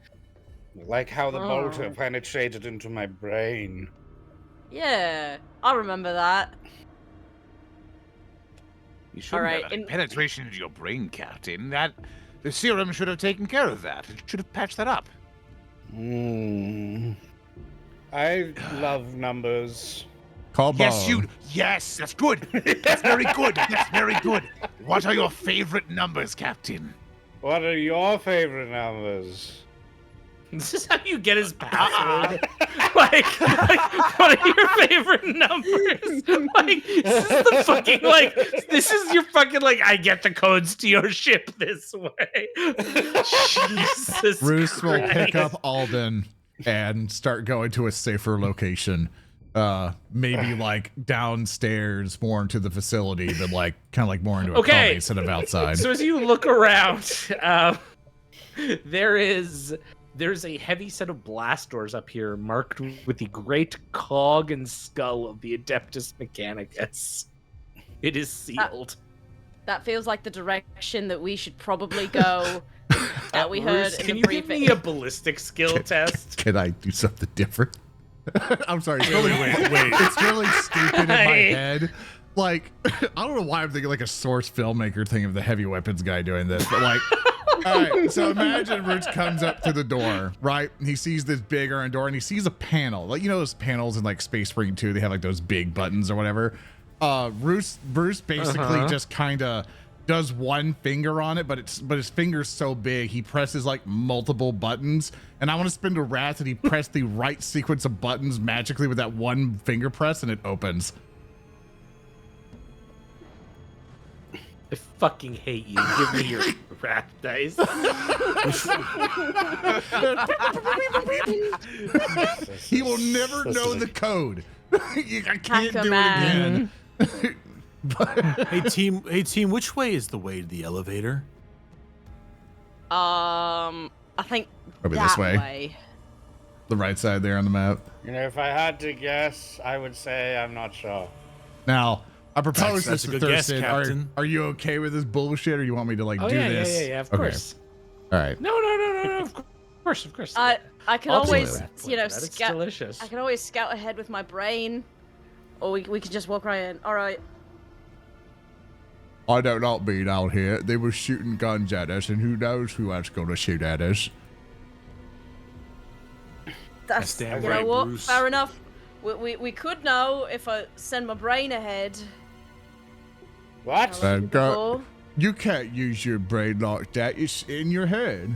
Like how the bolter penetrated into my brain. Yeah, I'll remember that. You shouldn't Alright, have had penetration into your brain, Captain. The serum should have taken care of that. It should have patched that up. I love numbers. Call Yes, bone. Yes, that's good. That's very good. That's very good. What are your favorite numbers, Captain? What are your favorite numbers? This is how you get his password. like, what are your favorite numbers? Like, this is the fucking, like, this is your fucking, like, I get the codes to your ship this way. Jesus Roos will pick Christ. up Alden and start going to a safer location. Maybe like downstairs more into the facility, but like kind of like more into a Okay. cubby instead of outside. So as you look around, there's a heavy set of blast doors up here marked with the great cog and skull of the Adeptus Mechanicus. It is sealed. That feels like the direction that we should probably go. That we heard Bruce, in can the you give briefing. me a ballistic skill test? Can I do something different? I'm sorry. It's really, Wait. It's really stupid in my Hey. head. Like, I don't know why I'm thinking like a source filmmaker thing of the heavy weapons guy doing this, but like, all right. So imagine Rich comes up to the door, right? And he sees this big iron door, and he sees a panel. Like, you know those panels in like Space Marine 2, they have like those big buttons or whatever. Bruce basically just kind of does one finger on it, but his finger's so big he presses like multiple buttons, and I want to spin to Wrath and he pressed the right sequence of buttons magically with that one finger press, and it opens. I fucking hate you. Give me your rat dice. He will never know the code. I can't Hacker do man. it again. Hey team, which way is the way to the elevator? I think Probably that this way. The right side there on the map. You know, if I had to guess, I would say I'm not sure. Now, I propose That's this a to good guess, Thurston. Captain. Are you okay with this bullshit, or you want me to like Oh do yeah, this? yeah, of Okay. course. All right. No. Of course. I can I'll do always, that. you know, That is scout. delicious. I can always scout ahead with my brain, or we could just walk right in. All right. I don't like being out here. They were shooting guns at us, and who knows who else going to shoot at us. That's damn you right, know what? Bruce. Fair enough. We could know if I send my brain ahead. What? How long Go- before. You can't use your brain like that. It's in your head.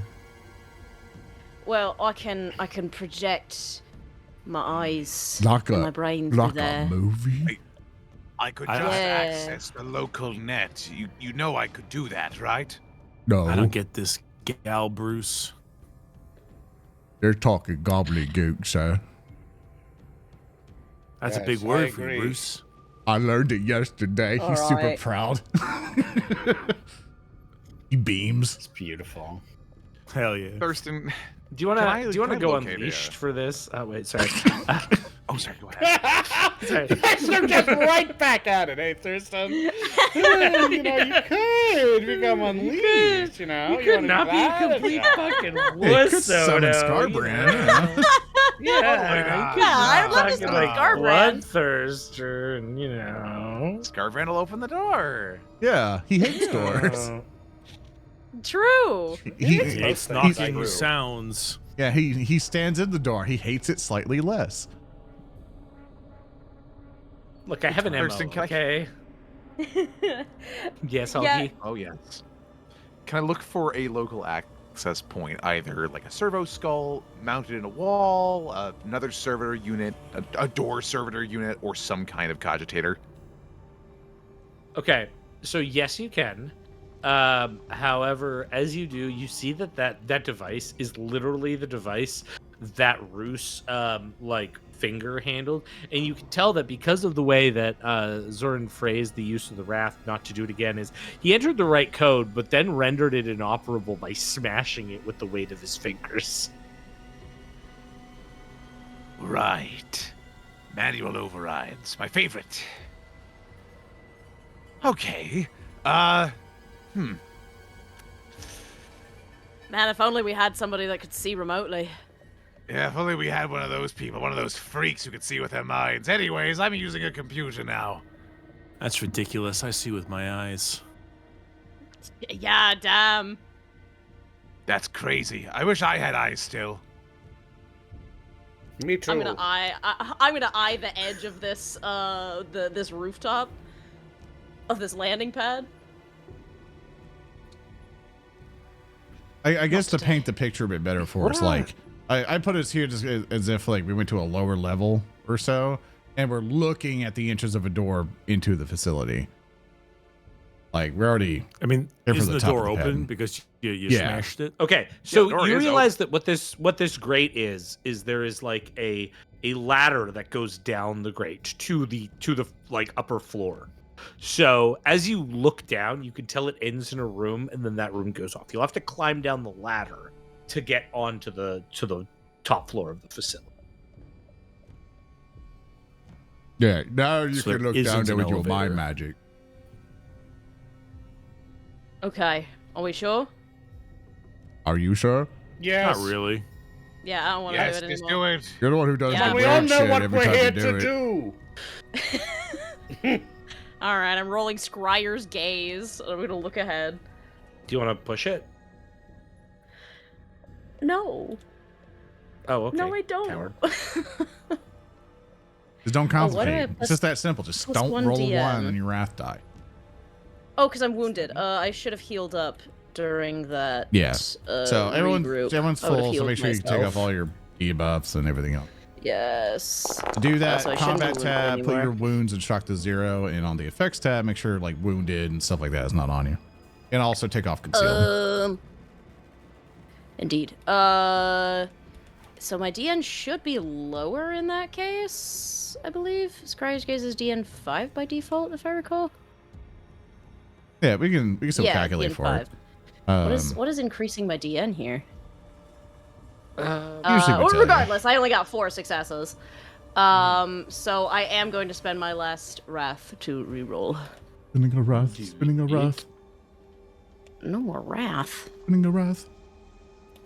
Well, I can project my eyes Like and a my brain through like there. a movie. I could I- just Yeah. access the local net. You know I could do that, right? No, I don't get this gal, Bruce. they're talking gobbledygook, sir. That's a Yes, big I word for agree. you, Bruce. I learned it yesterday. All He's super right. proud. He beams. It's beautiful. Hell yeah. Thurston. Do you want Can I- to can I go locate unleashed a- for this? Oh wait, sorry. Oh, sorry. Go ahead. Sorry. So just right back at it, eh, Thurston? You know, you could become unleashed, you know? You could wanna not do be a that? complete fucking Hey, you could wuss, summon Odo, Scarbrand. you you know? know? Yeah, Yeah, I love me fucking some like Scarbrand. bloodthirster, and you know. Scarbrand will open the door. Yeah, he hates doors. True. He, It's Most knocking things I do. sounds. yeah, he stands in the door. He hates it slightly less. Look, I have an ammo. Thurston, can I- Okay. Yes, I'll Yeah. be. Oh, yes. Can I look for a local access point, either like a servo skull mounted in a wall, another servitor unit, a door servitor unit, or some kind of cogitator? Okay, so yes, you can. However, as you do, you see that device is literally the device that Roos like finger handled, and you can tell that because of the way that Zoran phrased the use of the wrath not to do it again is he entered the right code but then rendered it inoperable by smashing it with the weight of his fingers. Right. Manual overrides. My favorite. Okay. Man, if only we had somebody that could see remotely. Yeah, if only we had one of those people, one of those freaks who could see with their minds. Anyways, I'm using a computer now. That's ridiculous. I see with my eyes. Yeah, damn. That's crazy. I wish I had eyes still. Me too. I'm gonna eye the edge of this this rooftop of this landing pad. I guess to paint the picture a bit better for us, like I put us here just as if like we went to a lower level or so, and we're looking at the inches of a door into the facility. Like we're already. I mean, there for isn't the top door of the open pad. because you Yeah. smashed it? Okay, so door you is realize that what this grate is there is like a ladder that goes down the grate to the like upper floor. So as you look down, you can tell it ends in a room, and then that room goes off. You'll have to climb down the ladder to get onto the top floor of the facility. Yeah, now you So can there look down isn't there an with your mind elevator. magic. Okay, are we sure? Are you sure? Yes. Not really. Yeah, I don't want to Yes, do it just anymore. do it. You're the one who does Yeah. the We all weird know shit what every we're time here you do to it. do. All right, I'm rolling Scryer's gaze. I'm gonna look ahead. Do you want to push it? No, Oh, okay. no, I don't. Coward. Just don't Oh, what do I complicate. It's just that simple. Just plus don't one roll a DM? 1 on your wrath die. Oh, because I'm wounded. I should have healed up during that. Yeah. So everyone's regroup. full, I would've so healed make sure you take myself. off all your debuffs and everything else. Yes. To do that, Also, I shouldn't combat be wounded tab, put anymore. your wounds and shock to 0, and on the effects tab, make sure like wounded and stuff like that is not on you. And also take off concealment. Indeed. So my DN should be lower in that case, I believe. Scryer's gaze is DN 5 by default, if I recall. Yeah, we can still Yeah, calculate DN for 5. it. What is increasing my DN here? Usually we tell you. Regardless, I only got 4 successes. So I am going to spend my last wrath to reroll. Spinning a wrath, spinning a wrath, No more wrath. spinning a wrath.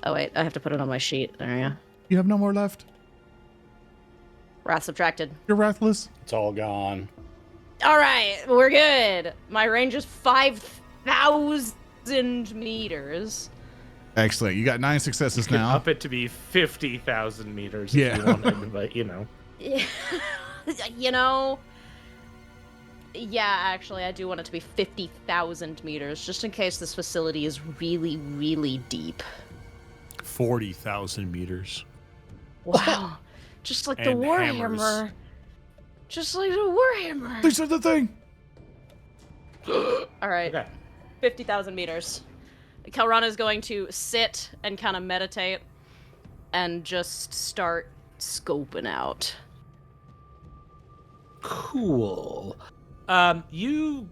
Oh wait, I have to put it on my sheet. There you go. You have no more left. Wrath subtracted. You're wrathless. It's all gone. All right, we're good. My range is 5,000 meters. Excellent. You got 9 successes Could now. up it to be 50,000 meters Yeah. if you wanted, but you know. You know, yeah, actually, I do want it to be 50,000 meters, just in case this facility is really, really deep. 40,000 meters. Wow. Just like the And Warhammer. hammers. Just like the Warhammer. These are the thing. All right, Okay. 50,000 meters. Khelrana is going to sit and kind of meditate and just start scoping out. Cool. You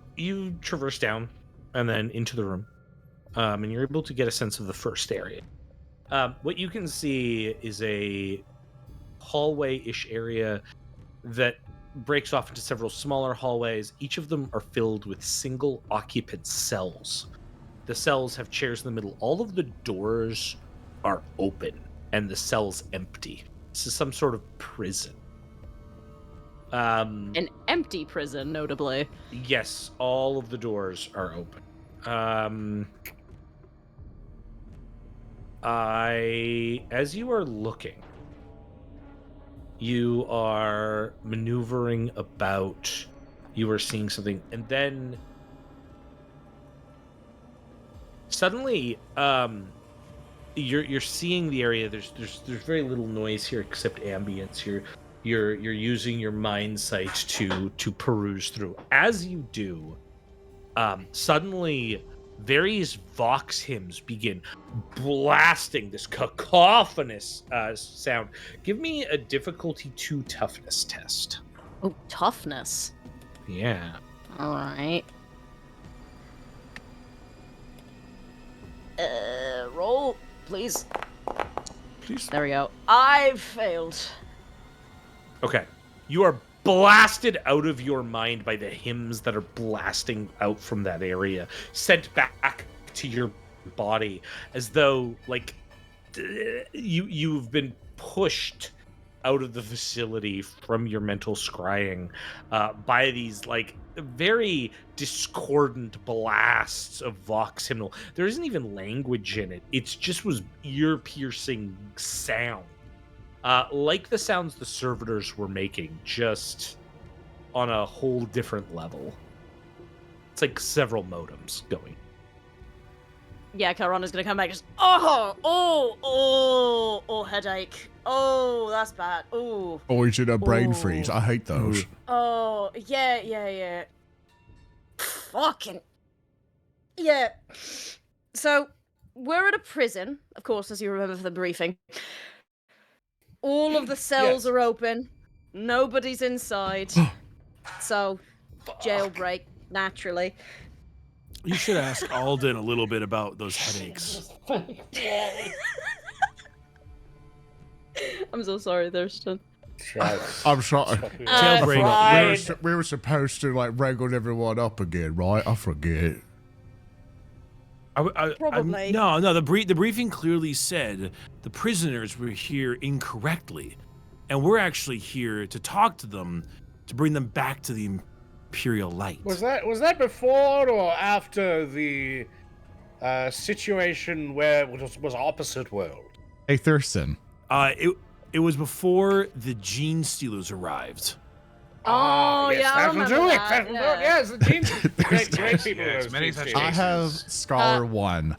traverse down and then into the room, and you're able to get a sense of the first area. What you can see is a hallway-ish area that breaks off into several smaller hallways. Each of them are filled with single-occupant cells. The cells have chairs in the middle. All of the doors are open, and the cells empty. This is some sort of prison. An empty prison, notably. Yes, all of the doors are open. As you are looking, you are maneuvering about, you are seeing something, and then suddenly, you're seeing the area. There's very little noise here except ambience. You're using your mind sight to peruse through. As you do, suddenly various vox hymns begin blasting this cacophonous sound. Give me a difficulty 2 toughness test. Oh, toughness. Yeah. All right. Roll, please. Please. There we go. I failed. Okay. You are blasted out of your mind by the hymns that are blasting out from that area, sent back to your body as though like you've been pushed out of the facility from your mental scrying by these like very discordant blasts of vox hymnal. There isn't even language in it. It's just was ear-piercing sound. Like the sounds the servitors were making, just on a whole different level. It's like several modems going. Yeah, Khelrana's gonna come back just, headache. Oh, that's bad. Oh. Oh, you should have brain Oh. freeze. I hate those. Oh, yeah. Fucking. Yeah. So, we're at a prison, of course, as you remember from the briefing. All of the cells are open. Nobody's inside. So, jailbreak, naturally. You should ask Alden a little bit about those headaches. I'm so sorry, Thurston. I'm sorry. Jailbreak. We were supposed to like wrangle everyone up again, right? I forget. Probably. No. The briefing clearly said the prisoners were here incorrectly, and we're actually here to talk to them, to bring them back to the Imperial Light. Was that before or after the situation where it was opposite world? Hey, Thurston. It was before the Gene Stealers arrived. Oh, yes, yeah, I remember that. That'll do it. Yes, the teams. Great people. Yes, those many Gene such Stealers. I have Scholar 1.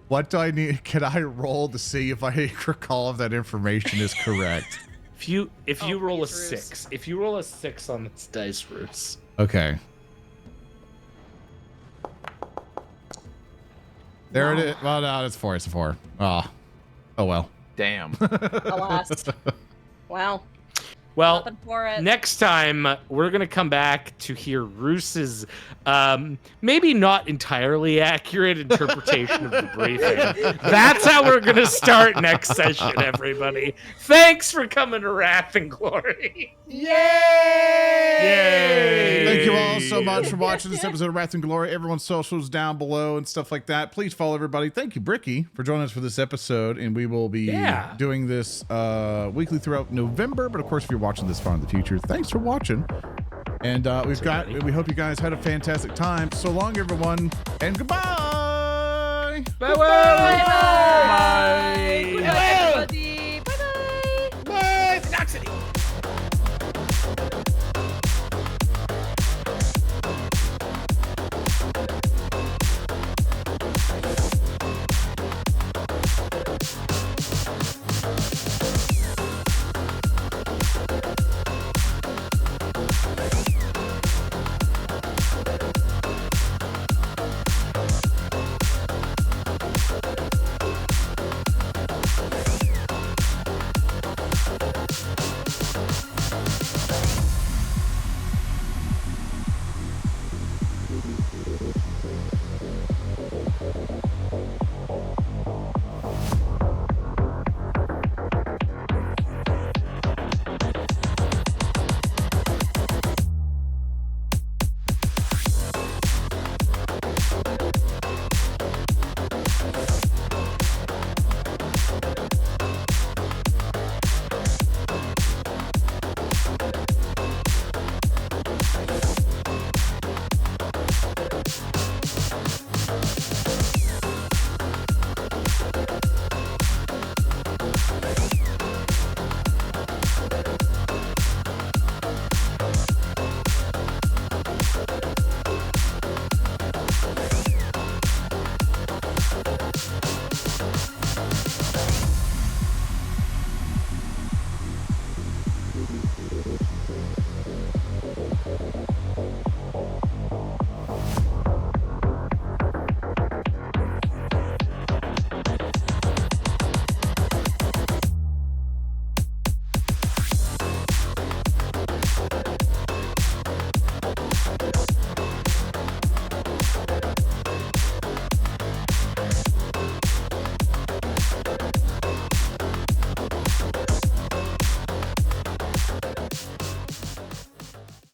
What do I need? Can I roll to see if I recall if that information is correct? If you roll a please, Roos. 6, if you roll a 6 on this dice, Roos. Okay. There it is. Well, no, it's 4. It's a 4. Oh well. Damn. Alas. Wow. Well, Nothing for it. next time we're gonna come back to hear Roos's maybe not entirely accurate interpretation of the briefing. That's how we're gonna start next session, everybody. Thanks for coming to Wrath and Glory. Yay! Thank you all so much for watching this episode of Wrath and Glory. Everyone's socials down below and stuff like that. Please follow everybody. Thank you, Bricky, for joining us for this episode. And we will be doing this weekly throughout November. But of course, if you're watching this far in the future, thanks for watching. And we hope you guys had a fantastic time. So long, everyone, and goodbye. Bye-bye. Bye.